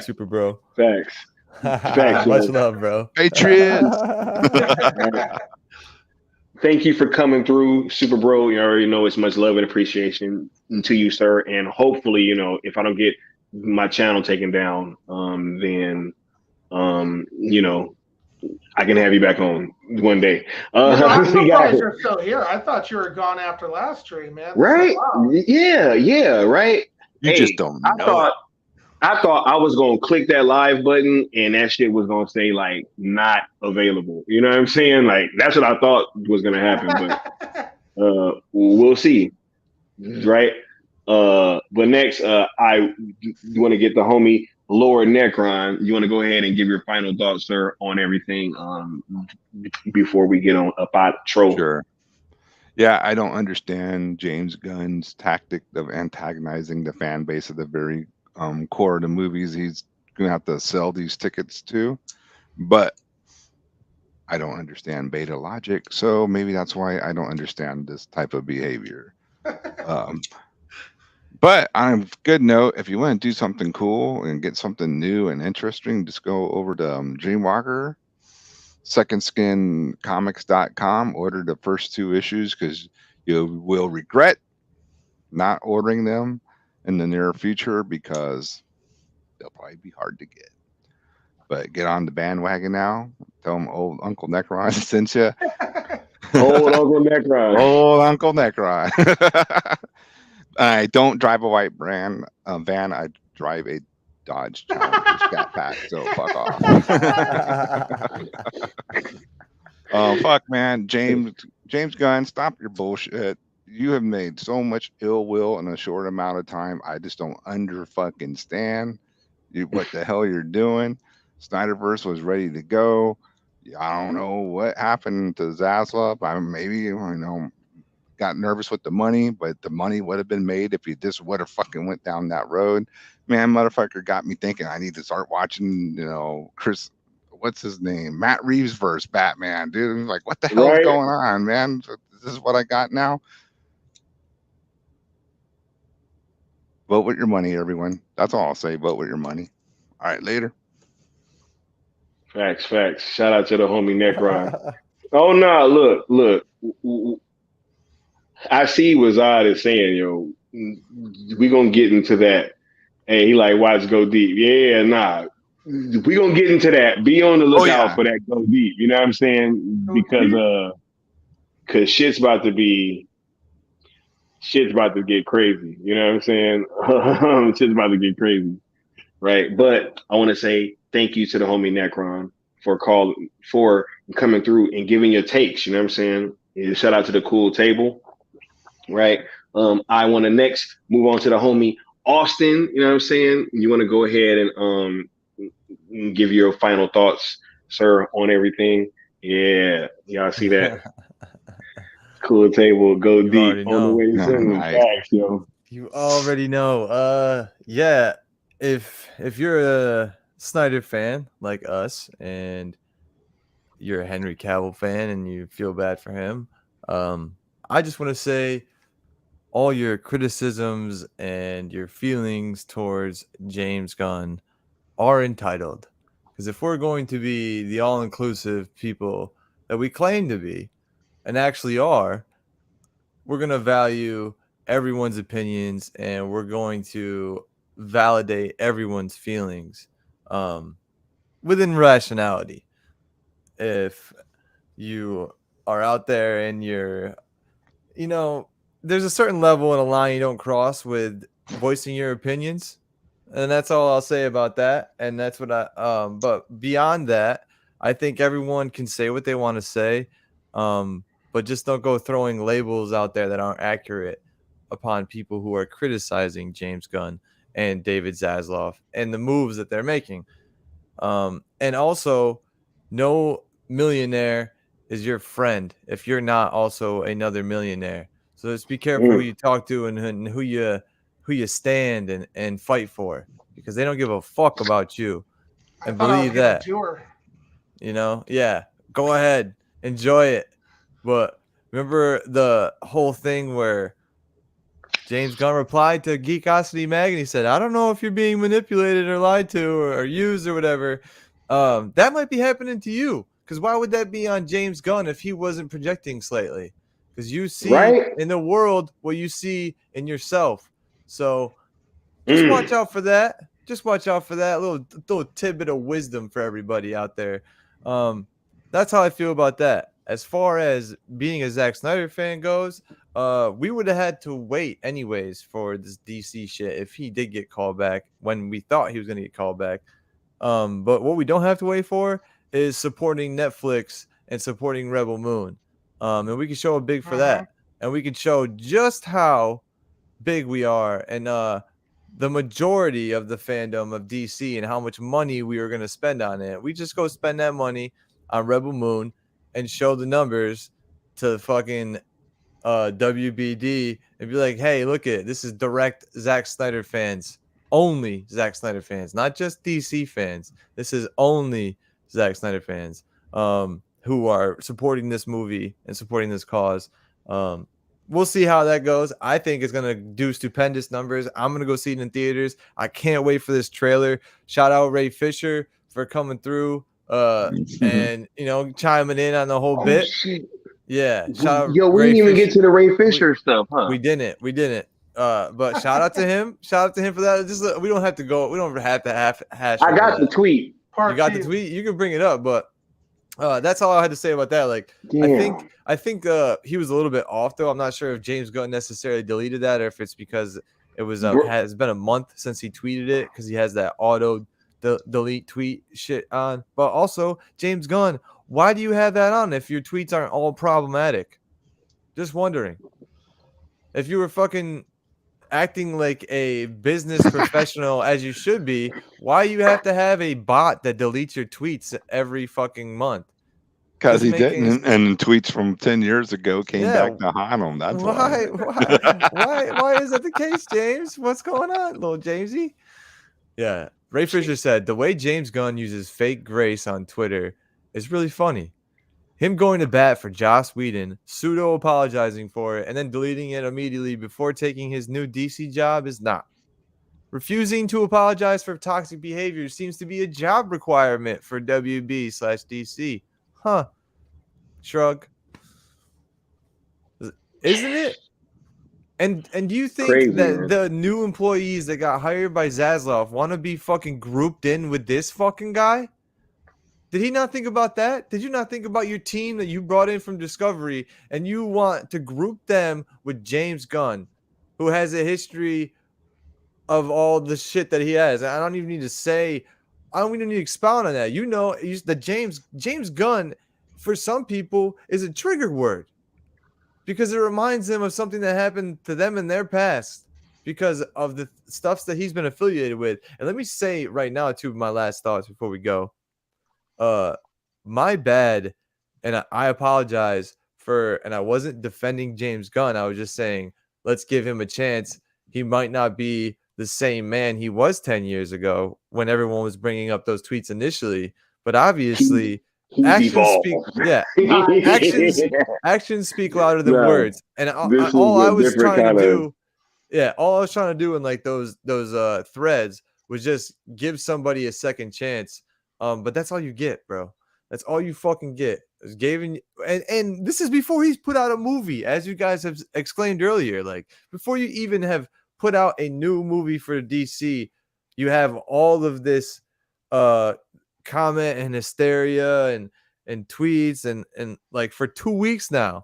Speaker 7: Super bro.
Speaker 1: Facts. Facts,
Speaker 7: Much
Speaker 1: yo.
Speaker 7: love, bro.
Speaker 4: Patriots.
Speaker 1: Right. Thank you for coming through, Super Bro. You already know it's much love and appreciation to you, sir. And hopefully, you know, if I don't get my channel taken down, then you know, I can have you back on one day.
Speaker 6: I'm
Speaker 1: We got
Speaker 6: surprised you're still here. I thought you were gone after last stream, man. This is
Speaker 1: right.
Speaker 6: wild.
Speaker 1: Yeah, right.
Speaker 4: You
Speaker 1: Hey,
Speaker 4: just don't
Speaker 1: I
Speaker 4: know it.
Speaker 1: thought I was gonna click that live button and that shit was gonna say like not available. You know what I'm saying? Like that's what I thought was gonna happen, but we'll see. Right. But next, I want to get the homie Lord Necron. You want to go ahead and give your final thoughts, sir, on everything before we get on up out troll.
Speaker 4: Sure. Yeah, I don't understand James Gunn's tactic of antagonizing the fan base at the very core of the movies he's gonna have to sell these tickets to. But I don't understand beta logic, so maybe that's why I don't understand this type of behavior. But on a good note, if you want to do something cool and get something new and interesting, just go over to Dreamwalker, secondskincomics.com, order the first 2 issues because you will regret not ordering them in the near future because they'll probably be hard to get. But get on the bandwagon now. Tell them old Uncle Necron sent you.
Speaker 1: Old Uncle Necron.
Speaker 4: Old Uncle Necron. I don't drive a white van. I drive a Dodge Challenger Scat Pack. So fuck off. Oh fuck, man, James Gunn, stop your bullshit. You have made so much ill will in a short amount of time. I just don't fucking stand you. What the hell you're doing? Snyderverse was ready to go. I don't know what happened to Zaslav. Maybe got nervous with the money, but the money would have been made if you just would have fucking went down that road. Man, motherfucker got me thinking I need to start watching, Chris, what's his name? Matt Reeves verse Batman, dude. I'm like, what the hell's going on, man? This is what I got now. Vote with your money, everyone. That's all I'll say. Vote with your money. All right, later.
Speaker 1: Facts. Shout out to the homie Necron. Oh no, look. I see what Zod is saying, yo. We gonna get into that. Hey, he like, watch Go Deep. Yeah, nah. We gonna get into that. Be on the lookout for that Go Deep. You know what I'm saying? Because shit's about to get crazy. You know what I'm saying? Shit's about to get crazy. Right. But I want to say thank you to the homie Necron for coming through and giving your takes. You know what I'm saying? And shout out to the cool table. Right. I want to next move on to the homie Austin. You know what I'm saying? You want to go ahead and give your final thoughts, sir, on everything. Yeah, y'all see that? Cool table, go
Speaker 7: You
Speaker 1: deep on the way to send them
Speaker 4: Nice.
Speaker 1: facts, yo.
Speaker 7: You already know. Yeah. If you're a Snyder fan like us and you're a Henry Cavill fan and you feel bad for him, I just want to say all your criticisms and your feelings towards James Gunn are entitled. Because if we're going to be the all-inclusive people that we claim to be and actually are, we're going to value everyone's opinions and we're going to validate everyone's feelings within rationality. If you are out there and you're, there's a certain level and a line you don't cross with voicing your opinions. And that's all I'll say about that. And that's what but beyond that, I think everyone can say what they want to say. but just don't go throwing labels out there that aren't accurate upon people who are criticizing James Gunn and David Zaslav and the moves that they're making. And also, no millionaire is your friend if you're not also another millionaire. So just be careful who you talk to and who you stand and fight for, because they don't give a fuck about you. And
Speaker 6: I thought I was
Speaker 7: believe
Speaker 6: getting a
Speaker 7: that,
Speaker 6: tour.
Speaker 7: yeah, go ahead, enjoy it. But remember the whole thing where James Gunn replied to Geekosity Mag and he said, I don't know if you're being manipulated or lied to or used or whatever. That might be happening to you. Because why would that be on James Gunn if he wasn't projecting slightly? Because you see in the world what you see in yourself. So just watch out for that. Just watch out for that little tidbit of wisdom for everybody out there. That's how I feel about that. As far as being a Zack Snyder fan goes, we would have had to wait anyways for this DC shit if he did get called back when we thought he was going to get called back. But what we don't have to wait for is supporting Netflix and supporting Rebel Moon. And we can show a big for that. And we can show just how big we are and the majority of the fandom of DC and how much money we are going to spend on it. We just go spend that money on Rebel Moon and show the numbers to fucking WBD and be like, hey, look at this is direct Zack Snyder fans, only Zack Snyder fans, not just DC fans. This is only Zack Snyder fans who are supporting this movie and supporting this cause. We'll see how that goes. I think it's going to do stupendous numbers. I'm going to go see it in theaters. I can't wait for this trailer. Shout out Ray Fisher for coming through and, chiming in on the whole bit.
Speaker 1: Shit.
Speaker 7: Yeah. Shout out
Speaker 1: Yo, we didn't even get to the Ray Fisher stuff, huh?
Speaker 7: We didn't. But shout out to him. Shout out to him for that. Just we don't have to go. We don't have to hash.
Speaker 1: I got the tweet.
Speaker 7: You got the tweet. You can bring it up, but that's all I had to say about that. Like,
Speaker 1: Damn.
Speaker 7: I think he was a little bit off though. I'm not sure if James Gunn necessarily deleted that or if it's because it was has been a month since he tweeted it because he has that auto delete tweet shit on. But also, James Gunn, why do you have that on if your tweets aren't all problematic? Just wondering. If you were fucking acting like a business professional as you should be, why you have to have a bot that deletes your tweets every fucking month?
Speaker 4: Because he didn't, and tweets from 10 years ago came back to haunt him. That's why.
Speaker 7: Why is that the case, James? What's going on, little Jamesy? Yeah. Ray Fisher said, the way James Gunn uses fake grace on Twitter is really funny. Him going to bat for Joss Whedon, pseudo-apologizing for it, and then deleting it immediately before taking his new DC job is not. Refusing to apologize for toxic behavior seems to be a job requirement for WB/DC. Huh. Shrug. Isn't it? And do you think
Speaker 1: Crazy,
Speaker 7: that
Speaker 1: man.
Speaker 7: the new employees that got hired by Zaslav want to be fucking grouped in with this fucking guy? Did he not think about that? Did you not think about your team that you brought in from Discovery and you want to group them with James Gunn, who has a history of all the shit that he has? I don't even need to say, I don't even need to expound on that. The James Gunn, for some people, is a trigger word because it reminds them of something that happened to them in their past because of the stuff that he's been affiliated with. And let me say right now, too, my last thoughts before we go. My bad, and I apologize and I wasn't defending James Gunn. I was just saying, let's give him a chance. He might not be the same man he was 10 years ago when everyone was bringing up those tweets initially, but obviously actions speak louder than words. And all I was trying to do in like those threads was just give somebody a second chance. But that's all you get, bro. That's all you fucking get. And this is before he's put out a movie, as you guys have exclaimed earlier. Like before you even have put out a new movie for DC, you have all of this comment and hysteria and tweets and like for 2 weeks now,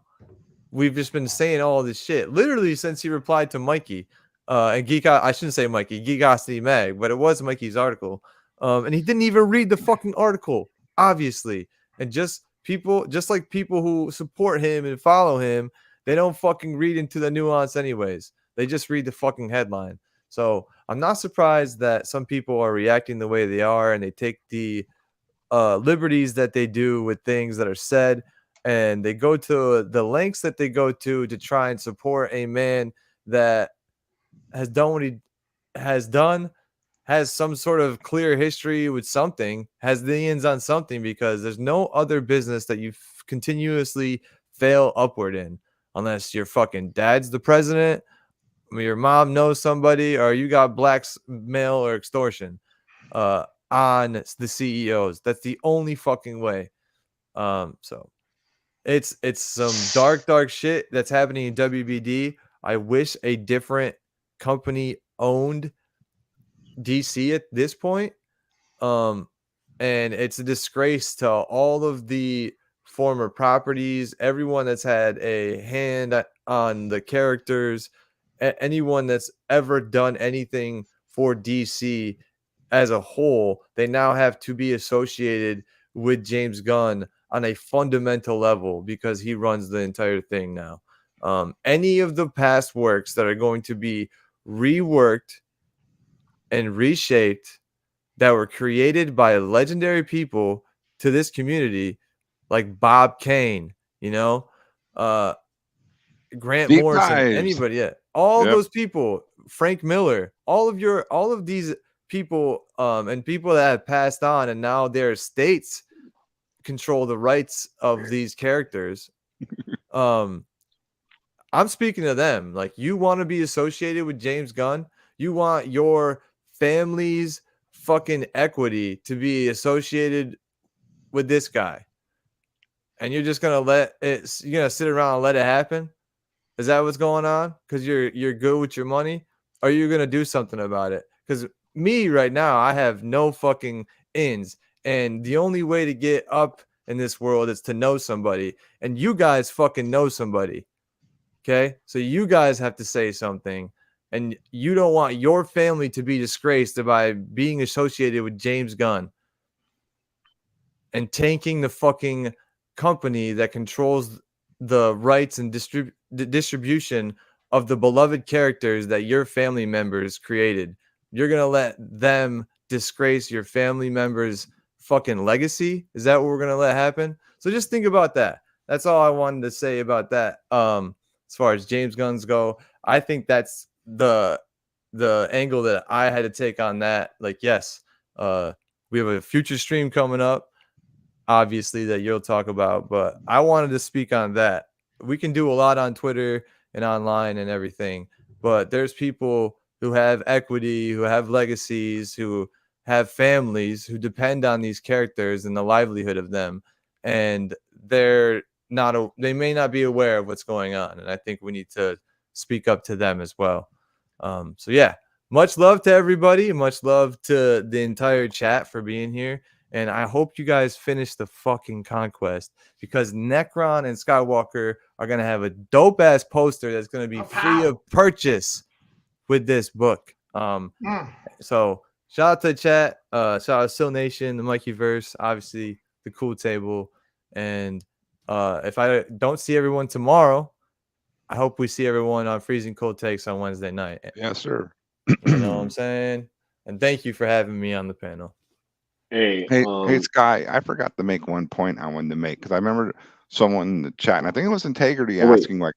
Speaker 7: we've just been saying all this shit. Literally since he replied to Mikey and I shouldn't say Mikey, Geekosity Mag, but it was Mikey's article. And he didn't even read the fucking article, obviously, and just people, just like people who support him and follow him, they don't fucking read into the nuance anyways. They just read the fucking headline. So I'm not surprised that some people are reacting the way they are, and they take the liberties that they do with things that are said, and they go to the lengths that they go to try and support a man that has done what he has done, has some sort of clear history with something, has the ins on something, because there's no other business that you continuously fail upward in unless your fucking dad's the president, your mom knows somebody, or you got blackmail or extortion on the CEOs. That's the only fucking way. So it's some dark shit that's happening in WBD. I wish a different company owned DC at this point. And it's a disgrace to all of the former properties, everyone that's had a hand on the characters, anyone that's ever done anything for DC as a whole. They now have to be associated with James Gunn on a fundamental level because he runs the entire thing now. Any of the past works that are going to be reworked and reshaped that were created by legendary people to this community, like Bob Kane, Grant
Speaker 4: Deep
Speaker 7: Morrison,
Speaker 4: dives.
Speaker 7: anybody, yeah, all
Speaker 4: Yep.
Speaker 7: those people, Frank Miller, all of these people, and people that have passed on, and now their estates control the rights of these characters. I'm speaking to them. Like, you want to be associated with James Gunn? You want your family's fucking equity to be associated with this guy, and you're just gonna you're gonna sit around and let it happen? Is that what's going on? Because you're good with your money? Or are you gonna do something about it? Because me right now, I have no fucking ins, and the only way to get up in this world is to know somebody, and you guys fucking know somebody. Okay, so you guys have to say something, and you don't want your family to be disgraced by being associated with James Gunn and tanking the fucking company that controls the rights and distribution of the beloved characters that your family members created. You're going to let them disgrace your family members' fucking legacy? Is that what we're going to let happen? So just think about that. That's all I wanted to say about that. As far as James Gunn's go, I think that's the angle that I had to take on that. Like, yes, we have a future stream coming up, obviously, that you'll talk about, but I wanted to speak on that. We can do a lot on Twitter and online and everything, but there's people who have equity, who have legacies, who have families who depend on these characters and the livelihood of them, and they may not be aware of what's going on, and I think we need to speak up to them as well. So yeah, much love to everybody, much love to the entire chat for being here, and I hope you guys finish the fucking conquest, because Necron and Skywalker are gonna have a dope ass poster that's gonna be free of purchase with this book. So shout out to the chat, shout out to Still Nation, the Mikey Verse, obviously the Cool Table, and if I don't see everyone tomorrow, I hope we see everyone on Freezing Cold Takes on Wednesday night.
Speaker 4: Yes, sir.
Speaker 7: You know what I'm saying? And thank you for having me on the panel.
Speaker 1: Hey,
Speaker 4: Hey, Sky, I forgot to make one point I wanted to make, because I remember someone in the chat, and I think it was Integrity,
Speaker 1: wait.
Speaker 4: asking, like,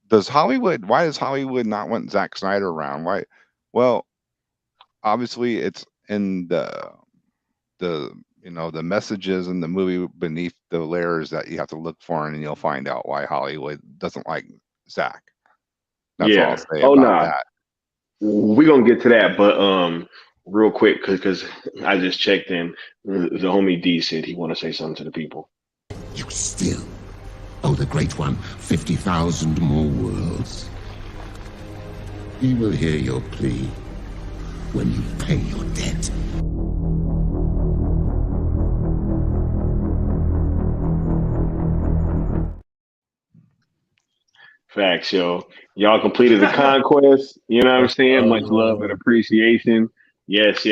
Speaker 4: why does Hollywood not want Zack Snyder around? Why? Well, obviously it's in the the messages in the movie beneath the layers that you have to look for, and you'll find out why Hollywood doesn't like Zack. That's all I'll say about that.
Speaker 1: We're gonna get to that, but real quick, because I just checked in. The homie D said he want to say something to the people.
Speaker 2: You still owe the Great One 50,000 more worlds. He will hear your plea when you pay your debt.
Speaker 1: Facts, yo. Y'all completed the conquest. You know what I'm saying? Much love and appreciation. Yes.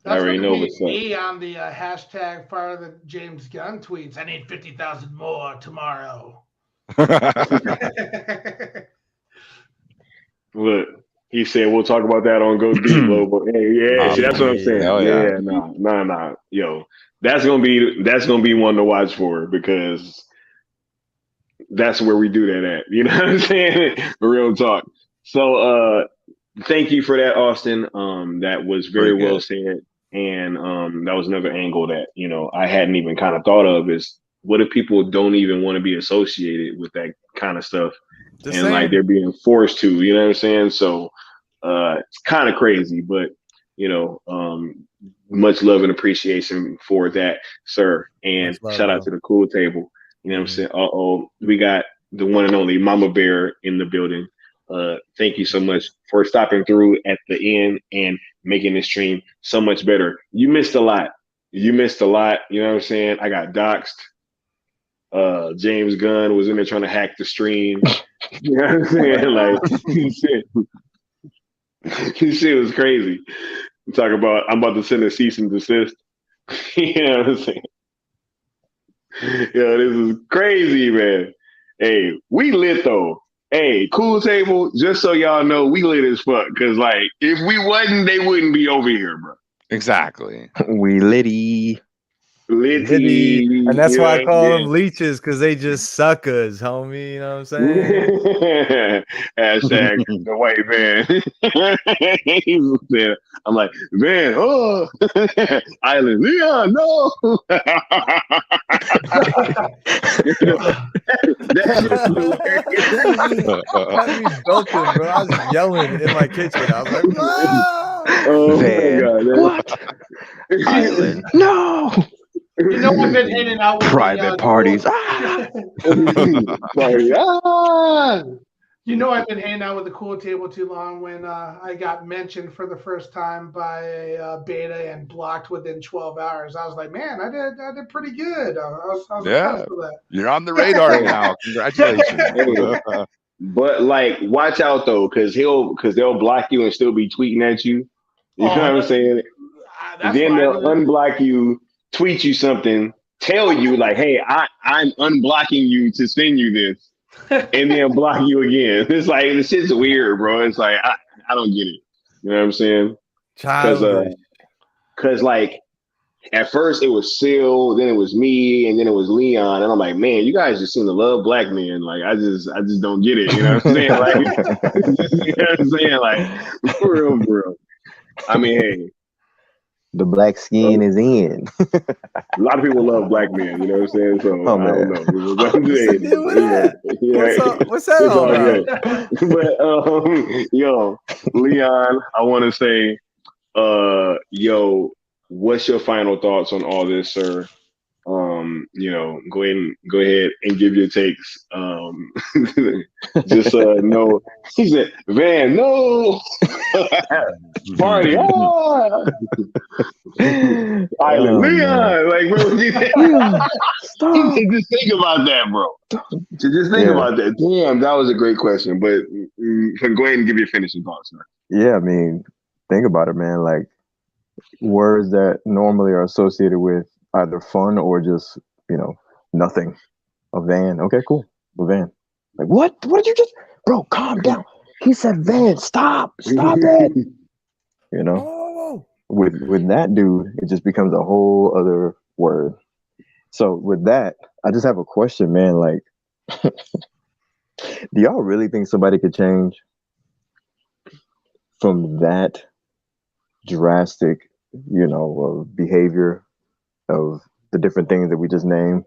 Speaker 6: That's
Speaker 1: already
Speaker 6: gonna
Speaker 1: know
Speaker 6: be
Speaker 1: what's up.
Speaker 6: me on the hashtag fire the James Gunn tweets. I need 50,000 more tomorrow.
Speaker 1: Look, he said we'll talk about that on Go Deep, Lobo. Hey, yeah, see, that's what I'm saying.
Speaker 4: Hell yeah.
Speaker 1: Yeah, nah. Yo, that's gonna be one to watch for because that's where we do that at. You know what I'm saying? Real talk. So thank you for that, Austin. That was very
Speaker 4: Pretty
Speaker 1: well
Speaker 4: good.
Speaker 1: said. And that was another angle that, I hadn't even kind of thought of is what if people don't even want to be associated with that kind of stuff?
Speaker 7: Just
Speaker 1: And like
Speaker 7: saying.
Speaker 1: they're being forced to, you know what I'm saying? So it's kind of crazy, but much love and appreciation for that, sir. And
Speaker 7: Much love,
Speaker 1: shout out
Speaker 7: bro.
Speaker 1: to the cool table. You know what I'm saying? We got the one and only Mama Bear in the building. Thank you so much for stopping through at the end and making this stream so much better. You missed a lot. You know what I'm saying? I got doxxed. James Gunn was in there trying to hack the stream. You know what I'm saying? Like this shit was crazy. Talk about I'm about to send a cease and desist. You know what I'm saying? Yo, this is crazy, man. Hey, we lit though. Hey, cool table. Just so y'all know, we lit as fuck. Cause like, if we wasn't, they wouldn't be over here, bro.
Speaker 4: Exactly.
Speaker 5: We litty.
Speaker 1: Litty,
Speaker 7: And that's why I call
Speaker 1: yeah.
Speaker 7: them leeches, because they just suckers, homie. You know what I'm saying?
Speaker 1: Hashtag the white man. I'm like, man, oh, Island Leon, no.
Speaker 7: Had me belting, bro. I was yelling in my kitchen. I was like, "Whoa!"
Speaker 1: Oh
Speaker 5: Van,
Speaker 1: my god,
Speaker 5: what? Island, no.
Speaker 6: You know, I've been hanging out with
Speaker 5: Private parties.
Speaker 1: Party.
Speaker 6: You know, I've been hanging out with the cool table too long when I got mentioned for the first time by a beta and blocked within 12 hours. I was like, man, I did pretty good. I was
Speaker 4: Yeah.
Speaker 6: impressed with that.
Speaker 4: You're on the radar now. Congratulations.
Speaker 1: But like, watch out though, because they'll block you and still be tweeting at you. You know what I'm saying?
Speaker 6: That's
Speaker 1: Then
Speaker 6: why
Speaker 1: they'll unblock you, tweet you something, tell you like, "Hey, I'm unblocking you to send you this," and then block you again. It's like this shit's weird, bro. It's like I don't get it. You know what I'm saying?
Speaker 7: Childish.
Speaker 1: Because like at first it was Sil, then it was me, and then it was Leon, and I'm like, man, you guys just seem to love black men. Like I just don't get it. You know what I'm saying? Like, you know what I'm saying? Like for real, bro. I mean, hey.
Speaker 5: The black skin is in.
Speaker 1: A lot of people love black men, you know what I'm saying? So
Speaker 5: Oh,
Speaker 1: I don't
Speaker 5: man.
Speaker 1: know. But I'm saying,
Speaker 7: What's that
Speaker 1: it's
Speaker 7: all
Speaker 1: all
Speaker 7: about?
Speaker 1: good. But yo, Leon, I want to say, yo, what's your final thoughts on all this, sir? Go ahead and give your takes. Just no. He said, Van, no. Party, Island, Leon, like, bro,
Speaker 5: Stop.
Speaker 1: just think about that, bro. Just think about that. Damn, that was a great question. But go ahead and give your finishing thoughts, man.
Speaker 5: Yeah, I mean, think about it, man. Like words that normally are associated with either fun or just, nothing. A van. Okay, cool. A van. Like, what? What did you just? Bro, calm down. He said van. Stop it. With that dude, it just becomes a whole other word. So with that, I just have a question, man. Like, do y'all really think somebody could change from that drastic, behavior of the different things that we just named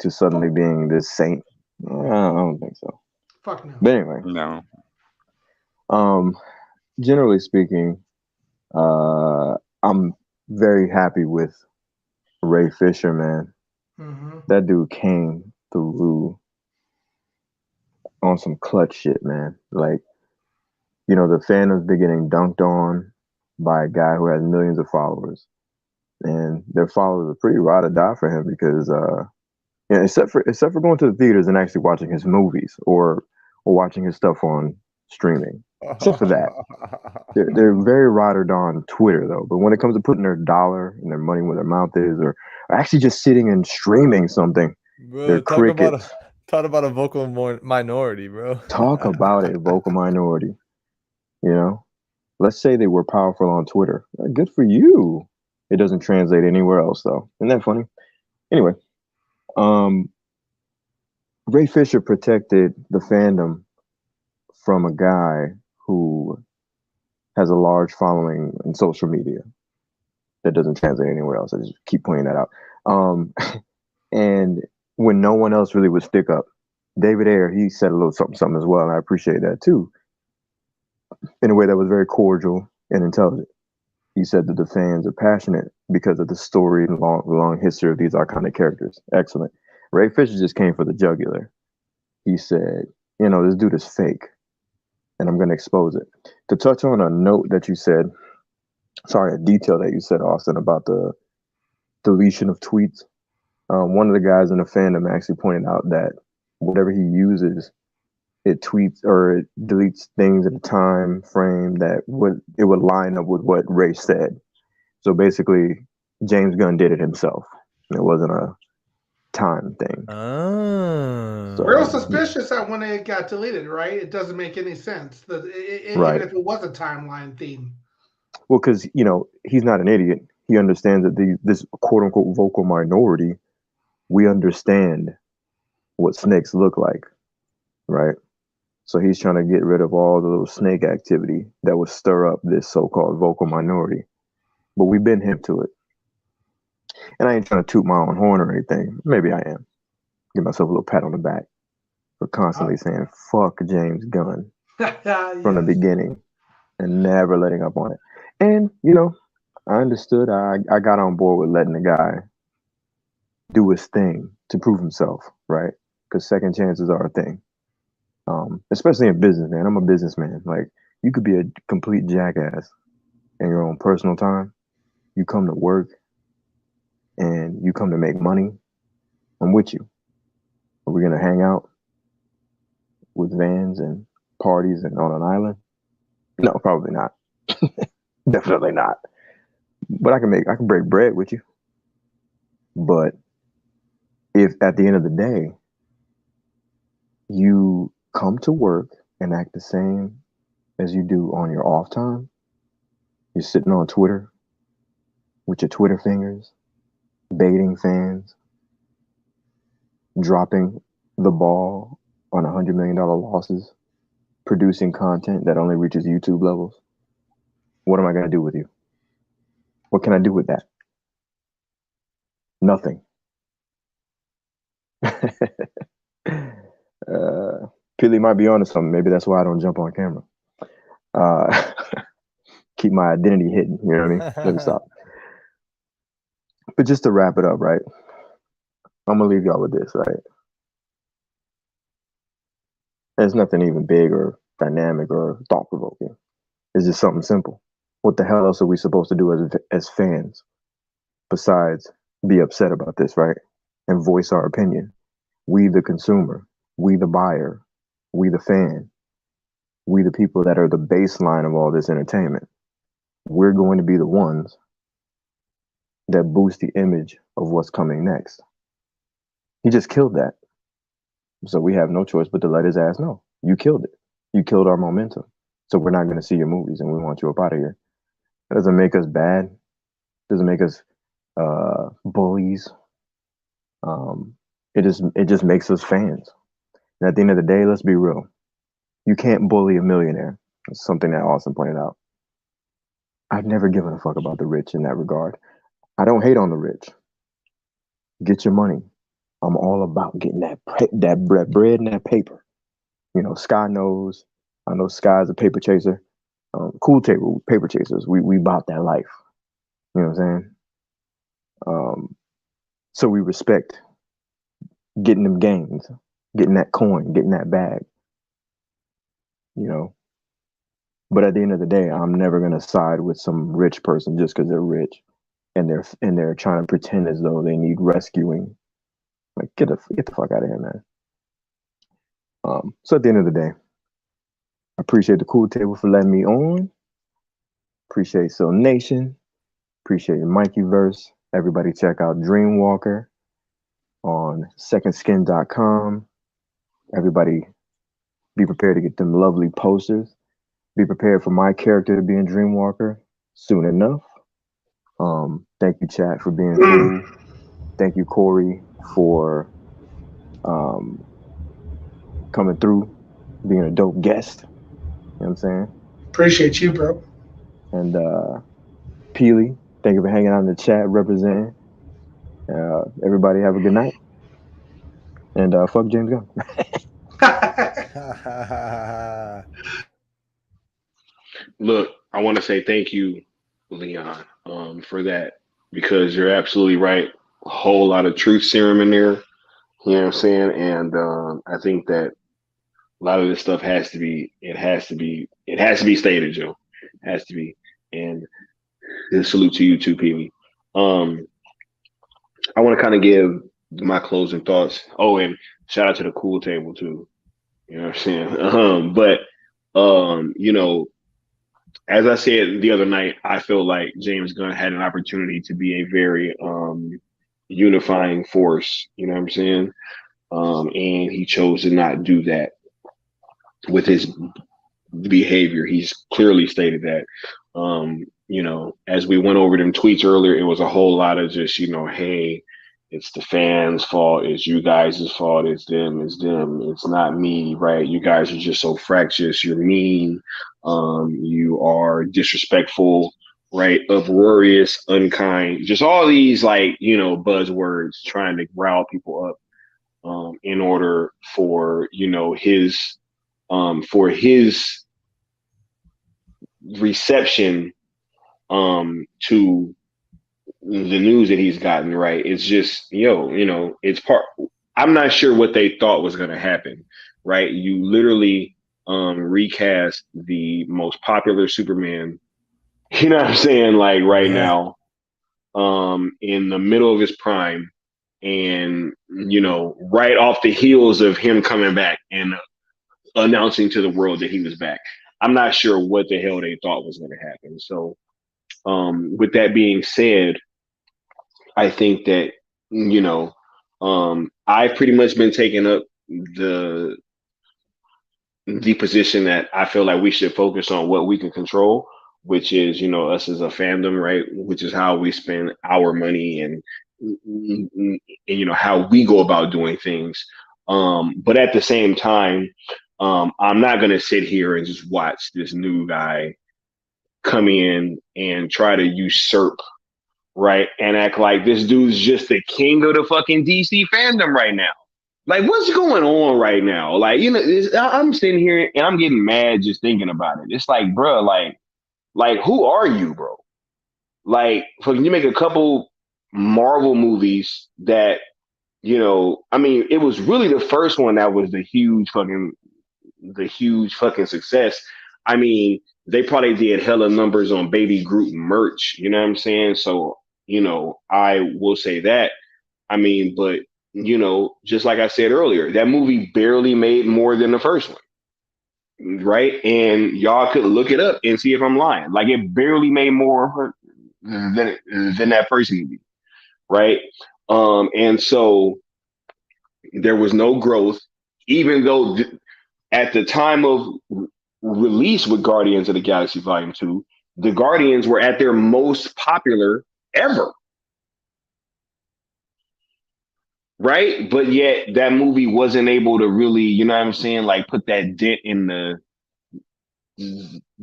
Speaker 5: to suddenly being this saint? I don't think so.
Speaker 6: Fuck no.
Speaker 5: But anyway,
Speaker 4: No.
Speaker 5: Generally speaking, I'm very happy with Ray Fisher, man.
Speaker 6: Mm-hmm.
Speaker 5: That dude came through on some clutch shit, man. Like, the fandoms been getting dunked on by a guy who has millions of followers, and their followers are pretty ride or die for him because, except for going to the theaters and actually watching his movies or watching his stuff on streaming. Except for that. They're very ride or die on Twitter though. But when it comes to putting their dollar and their money where their mouth is, or actually just sitting and streaming something, they're
Speaker 7: Bro,
Speaker 5: crickets.
Speaker 7: talk about a vocal minority, bro.
Speaker 5: Talk about a vocal minority. You know, let's say they were powerful on Twitter. Good for you. It doesn't translate anywhere else though. Isn't that funny? Anyway, um, Ray Fisher protected the fandom from a guy who has a large following in social media that doesn't translate anywhere else. I just keep pointing that out. And when no one else really would stick up, David Ayer, he said a little something as well, and I appreciate that too, in a way that was very cordial and intelligent. He said that the fans are passionate because of the story and long history of these iconic characters. Excellent. Ray Fisher just came for the jugular. He said, this dude is fake, and I'm going to expose it. To touch on a note that you said, a detail that you said, Austin, about the deletion of tweets. One of the guys in the fandom actually pointed out that whatever he uses, it tweets or it deletes things at a time frame that it would line up with what Ray said. So basically, James Gunn did it himself. It wasn't a time thing.
Speaker 7: Oh.
Speaker 5: So,
Speaker 6: Real suspicious that when it got deleted, right? It doesn't make any sense.
Speaker 5: Right.
Speaker 6: Even if it was a timeline theme.
Speaker 5: Well, because he's not an idiot. He understands that this quote unquote vocal minority, we understand what snakes look like, right? So he's trying to get rid of all the little snake activity that would stir up this so-called vocal minority. But we've been hip to it. And I ain't trying to toot my own horn or anything. Maybe I am. Give myself a little pat on the back for constantly saying fuck James Gunn from the beginning and never letting up on it. And, I understood. I got on board with letting the guy do his thing to prove himself, right? Because second chances are a thing. Especially in business, man. I'm a businessman. Like, you could be a complete jackass in your own personal time. You come to work and you come to make money. I'm with you. Are we gonna hang out with vans and parties and on an island? No, probably not. Definitely not. But I can break bread with you. But if at the end of the day you come to work and act the same as you do on your off time, you're sitting on Twitter with your Twitter fingers, baiting fans, dropping the ball on $100 million losses, producing content that only reaches YouTube levels. What am I going to do with you? What can I do with that? Nothing. Pilly might be onto something. Maybe that's why I don't jump on camera. Keep my identity hidden. You know what I mean? Let me stop. But just to wrap it up, right? I'm going to leave y'all with this, right? There's nothing even big or dynamic or thought-provoking. It's just something simple. What the hell else are we supposed to do as fans besides be upset about this, right? And voice our opinion. We, the consumer, we, the buyer, we, the fan, we, the people that are the baseline of all this entertainment. We're going to be the ones that boost the image of what's coming next. He just killed that. So we have no choice but to let his ass know. You killed it. You killed our momentum. So we're not going to see your movies and we want you up out of here. That doesn't make us bad. Doesn't make us bullies. It just makes us fans. And at the end of the day, let's be real. You can't bully a millionaire. It's something that Austin pointed out. I've never given a fuck about the rich in that regard. I don't hate on the rich. Get your money. I'm all about getting that bread and that paper. Sky knows. I know Sky's a paper chaser. Cool table paper chasers. We bought that life. You know what I'm saying? So we respect getting them gains, getting that coin, getting that bag. But at the end of the day, I'm never gonna side with some rich person just because they're rich and they're trying to pretend as though they need rescuing. Like, get the fuck out of here, man. So at the end of the day, Appreciate the Cool Table for letting me on. Appreciate Soul Nation. Appreciate Mikey Verse. Everybody check out Dreamwalker on secondskin.com. Everybody be prepared to get them lovely posters. Be prepared for my character to be in Dreamwalker soon enough. Thank you, chat, for being cool. Thank you, Corey, for coming through, being a dope guest. You know what I'm saying?
Speaker 6: Appreciate you, bro.
Speaker 5: And Peely, thank you for hanging out in the chat, representing. Everybody have a good night. And fuck James Gunn.
Speaker 1: Look, I want to say thank you, Leon, for that, because you're absolutely right. A whole lot of truth serum in there. You know what I'm saying? And I think that a lot of this stuff it has to be stated, Joe. It has to be. And salute to you too, Pee I want to kind of give my closing thoughts. Oh, and shout out to the Cool Table too. You know what I'm saying? But you know, as I said the other night, I feel like James Gunn had an opportunity to be a very unifying force. You know what I'm saying? And he chose to not do that with his behavior. He's clearly stated that. You know, as we went over them tweets earlier, it was a whole lot of just, you know, hey, it's the fans' fault, it's you guys' fault, it's them, it's not me, right? You guys are just so fractious, you're mean, you are disrespectful, right? Uproarious, unkind, just all these like, you know, buzzwords trying to rile people up in order for, you know, for his reception to the news that he's gotten, right? It's just, you know, it's part. I'm not sure what they thought was going to happen, right? You literally recast the most popular Superman, you know what I'm saying? Like right now, in the middle of his prime, and, you know, right off the heels of him coming back and announcing to the world that he was back. I'm not sure what the hell they thought was going to happen. So, with that being said, I think that, you know, I've pretty much been taking up the position that I feel like we should focus on what we can control, which is, you know, us as a fandom, right? Which is how we spend our money and you know, how we go about doing things. But at the same time, I'm not going to sit here and just watch this new guy come in and try to usurp, right? And act like this dude's just the king of the fucking DC fandom right now. Like, what's going on right now? Like, you know, I'm sitting here and I'm getting mad just thinking about it. It's like, bro, like who are you, bro? Like, fucking, you make a couple Marvel movies that, you know, I mean, it was really the first one that was the huge fucking success. I mean, they probably did hella numbers on Baby Groot merch, you know what I'm saying? So, you know, I will say that. I mean, but, you know, just like I said earlier, that movie barely made more than the first one, right? And y'all could look it up and see if I'm lying. Like, it barely made more than that first movie, right? And so there was no growth, even though at the time of release with Guardians of the Galaxy Volume 2, the Guardians were at their most popular ever. Right? But yet that movie wasn't able to really, you know what I'm saying, like put that dent in the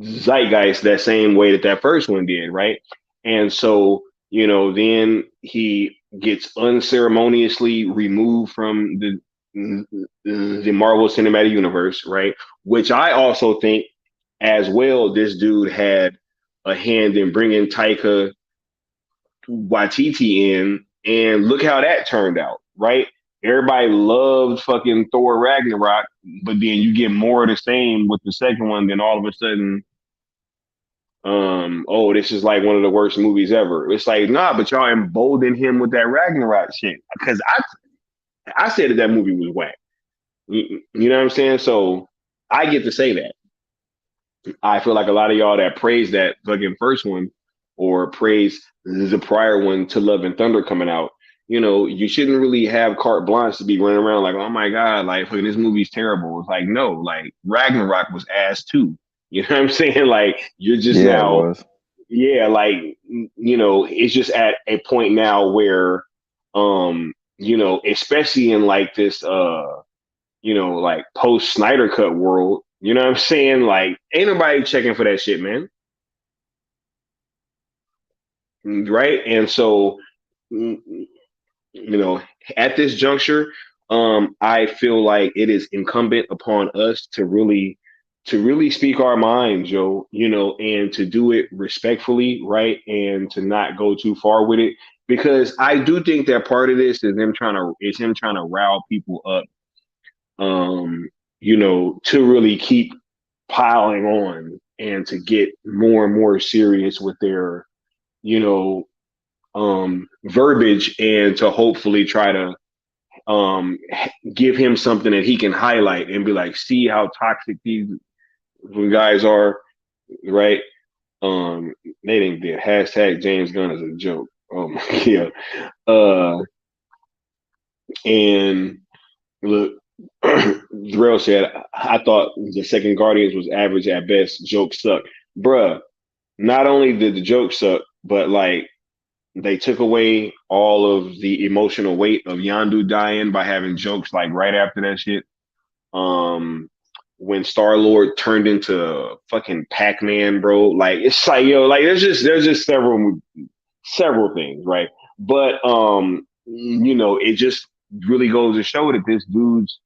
Speaker 1: zeitgeist that same way that first one did, right? And so, you know, then he gets unceremoniously removed from the Marvel Cinematic Universe, right? Which I also think as well, this dude had a hand in bringing Taika Waititi in, and look how that turned out, right? Everybody loved fucking Thor Ragnarok, but then you get more of the same with the second one, then all of a sudden, oh, this is like one of the worst movies ever. It's like, nah, but y'all emboldened him with that Ragnarok shit. Because I said that movie was whack. You know what I'm saying? So I get to say that. I feel like a lot of y'all that praise that fucking first one or praise the prior one to Love and Thunder coming out, you know, you shouldn't really have carte blanche to be running around like, oh my God, like fucking this movie's terrible. It's like, no, like Ragnarok was ass too. You know what I'm saying? Like you're just
Speaker 5: Yeah, it
Speaker 1: now,
Speaker 5: was.
Speaker 1: yeah, like you know, it's just at a point now where you know, especially in like this you know, like post Snyder cut world, you know what I'm saying? Like, ain't nobody checking for that shit, man. Right? And so, you know, at this juncture, I feel like it is incumbent upon us to really speak our minds, Joe, you know, and to do it respectfully, right? And to not go too far with it. Because I do think that part of this is him trying to rile people up, um, you know, to really keep piling on and to get more and more serious with their, you know, verbiage and to hopefully try to give him something that he can highlight and be like, see how toxic these guys are, right? They didn't did hashtag James Gunn is a joke. Oh my yeah. And look, Drell said, I thought the second Guardians was average at best. Jokes suck. Bruh, not only did the joke suck, but like they took away all of the emotional weight of Yandu dying by having jokes like right after that shit. Um, when Star Lord turned into fucking Pac Man, bro, like it's like yo, like there's just several things, right? But you know, it just really goes to show that this dude's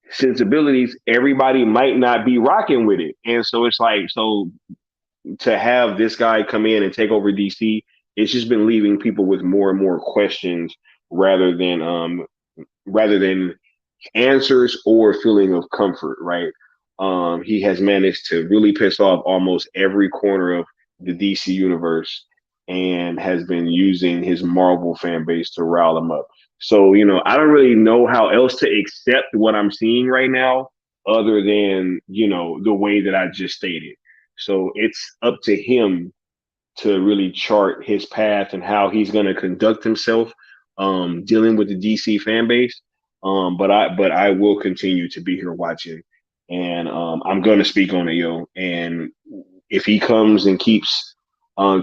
Speaker 1: sensibilities, everybody might not be rocking with it, and so it's like so to have this guy come in and take over DC, it's just been leaving people with more and more questions rather than rather than answers or feeling of comfort, right? He has managed to really piss off almost every corner of the DC universe and has been using his Marvel fan base to rile them up. So, you know, I don't really know how else to accept what I'm seeing right now other than, you know, the way that I just stated. So it's up to him to really chart his path and how he's going to conduct himself dealing with the DC fan base. But I will continue to be here watching, and I'm going to speak on it, yo. And if he comes and keeps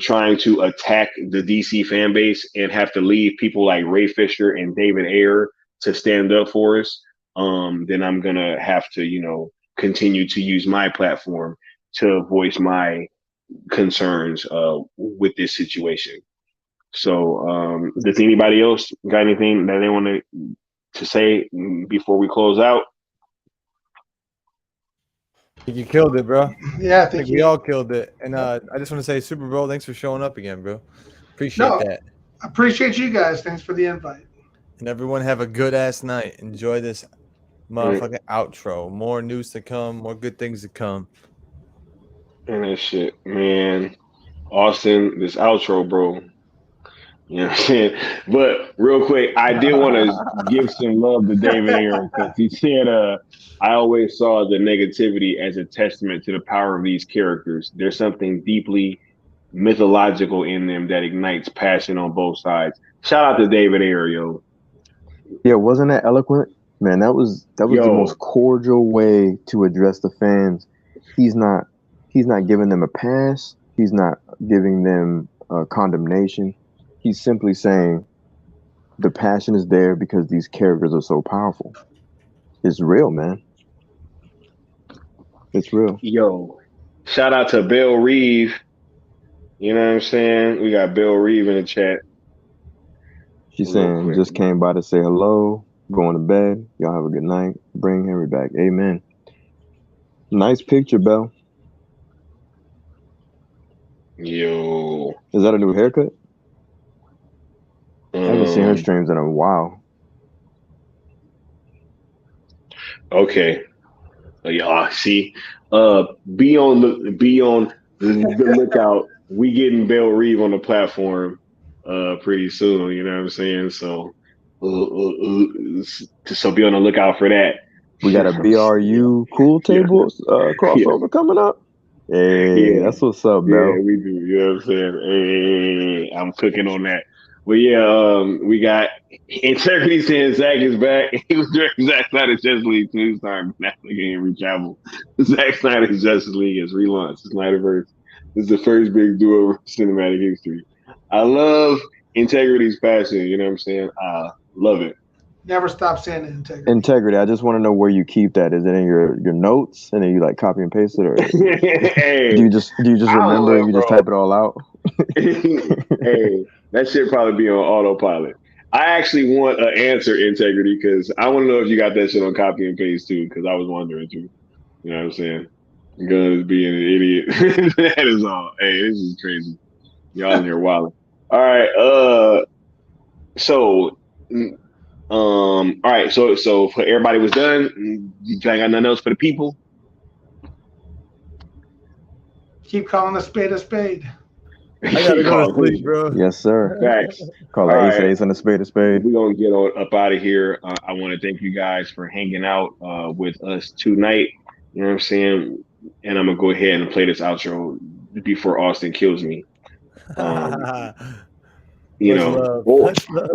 Speaker 1: trying to attack the DC fan base and have to leave people like Ray Fisher and David Ayer to stand up for us, then I'm gonna have to, you know, continue to use my platform to voice my concerns with this situation. So, does anybody else got anything that they want to say before we close out?
Speaker 7: You killed it, bro.
Speaker 6: Yeah,
Speaker 7: I
Speaker 6: thank
Speaker 7: think
Speaker 6: you.
Speaker 7: we all killed it. And I just want to say, Super Bowl, thanks for showing up again, bro. Appreciate
Speaker 6: No,
Speaker 7: that.
Speaker 6: appreciate you guys. Thanks for the invite.
Speaker 7: And everyone have a good ass night. Enjoy this motherfucking outro. More news to come, more good things to come.
Speaker 1: And that shit, man. Austin, this outro, bro. You know what I'm saying? But real quick, I did want to give some love to David Aaron because he said, I always saw the negativity as a testament to the power of these characters. There's something deeply mythological in them that ignites passion on both sides. Shout out to David Ayer, yo.
Speaker 5: Yeah, wasn't that eloquent? Man, that was the most
Speaker 1: Yo,
Speaker 5: cordial way to address the fans. He's not he's not giving them a pass. He's not giving them condemnation. He's simply saying the passion is there because these characters are so powerful. It's real, man. It's real.
Speaker 1: yo. Shout out to Bill Reeve. You know what I'm saying? We got Bill Reeve in the chat
Speaker 5: She's
Speaker 1: real
Speaker 5: saying
Speaker 1: quick.
Speaker 5: just came by to say hello, going to bed. Y'all have a good night. Bring Henry back. Amen. Nice picture, Belle.
Speaker 1: Yo.
Speaker 5: Is that a new haircut? I haven't seen her
Speaker 1: Um,
Speaker 5: streams in a while.
Speaker 1: okay. Yeah, see, be on the lookout. We getting Bell Reeve on the platform pretty soon. You know what I'm saying? So so be on the lookout for that.
Speaker 5: We got a
Speaker 1: Yeah,
Speaker 5: BRU cool
Speaker 1: yeah,
Speaker 5: table
Speaker 1: yeah.
Speaker 5: crossover coming up. Hey,
Speaker 1: Yeah,
Speaker 5: that's what's up,
Speaker 1: yeah,
Speaker 5: bro.
Speaker 1: we do. You know what I'm saying? Hey, I'm cooking on that. But yeah, we got Integrity saying Zach is back. He was doing Zack Snyder's Justice League too. He's starting Netflix and retravel. Zack Snyder's Justice League is relaunched. Snyderverse. This is the first big duo of cinematic history. I love Integrity's passion. You know what I'm saying? I love it.
Speaker 6: Never stop saying integrity.
Speaker 5: Integrity. I just want to know where you keep that. Is it in your notes and then you like copy and paste it, or
Speaker 1: Hey,
Speaker 5: do you just
Speaker 1: I don't
Speaker 5: remember and
Speaker 1: know,
Speaker 5: you just
Speaker 1: bro.
Speaker 5: type it all out?
Speaker 1: Hey, that should probably be on autopilot. I actually want an answer, Integrity, because I want to know if you got that shit on copy and paste too, because I was wondering too. You know what I'm saying? Gunn is being an idiot. That is all. Hey, this is crazy. Y'all in here wilding. All right. So, all right. So for everybody was done. You got nothing else for the people?
Speaker 6: Keep calling a spade a spade.
Speaker 7: I gotta go to sleep, bro.
Speaker 5: Yes, sir.
Speaker 1: Facts.
Speaker 5: Call
Speaker 1: All
Speaker 5: an ace
Speaker 1: right.
Speaker 5: an ace and a spade a spade.
Speaker 1: We're gonna get up out of here. I want to thank you guys for hanging out with us tonight. You know what I'm saying? And I'm gonna go ahead and play this outro before Austin kills me. You
Speaker 7: Much
Speaker 1: know,
Speaker 7: love.
Speaker 1: or
Speaker 7: Much love.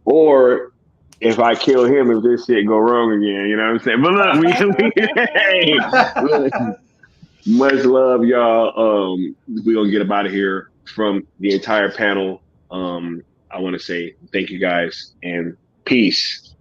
Speaker 1: or if I kill him, if this shit go wrong again, you know what I'm saying? But look, hey, look, much love, y'all. We're gonna get up out of here from the entire panel. I want to say thank you guys and peace.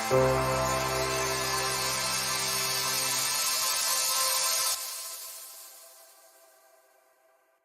Speaker 6: Bye.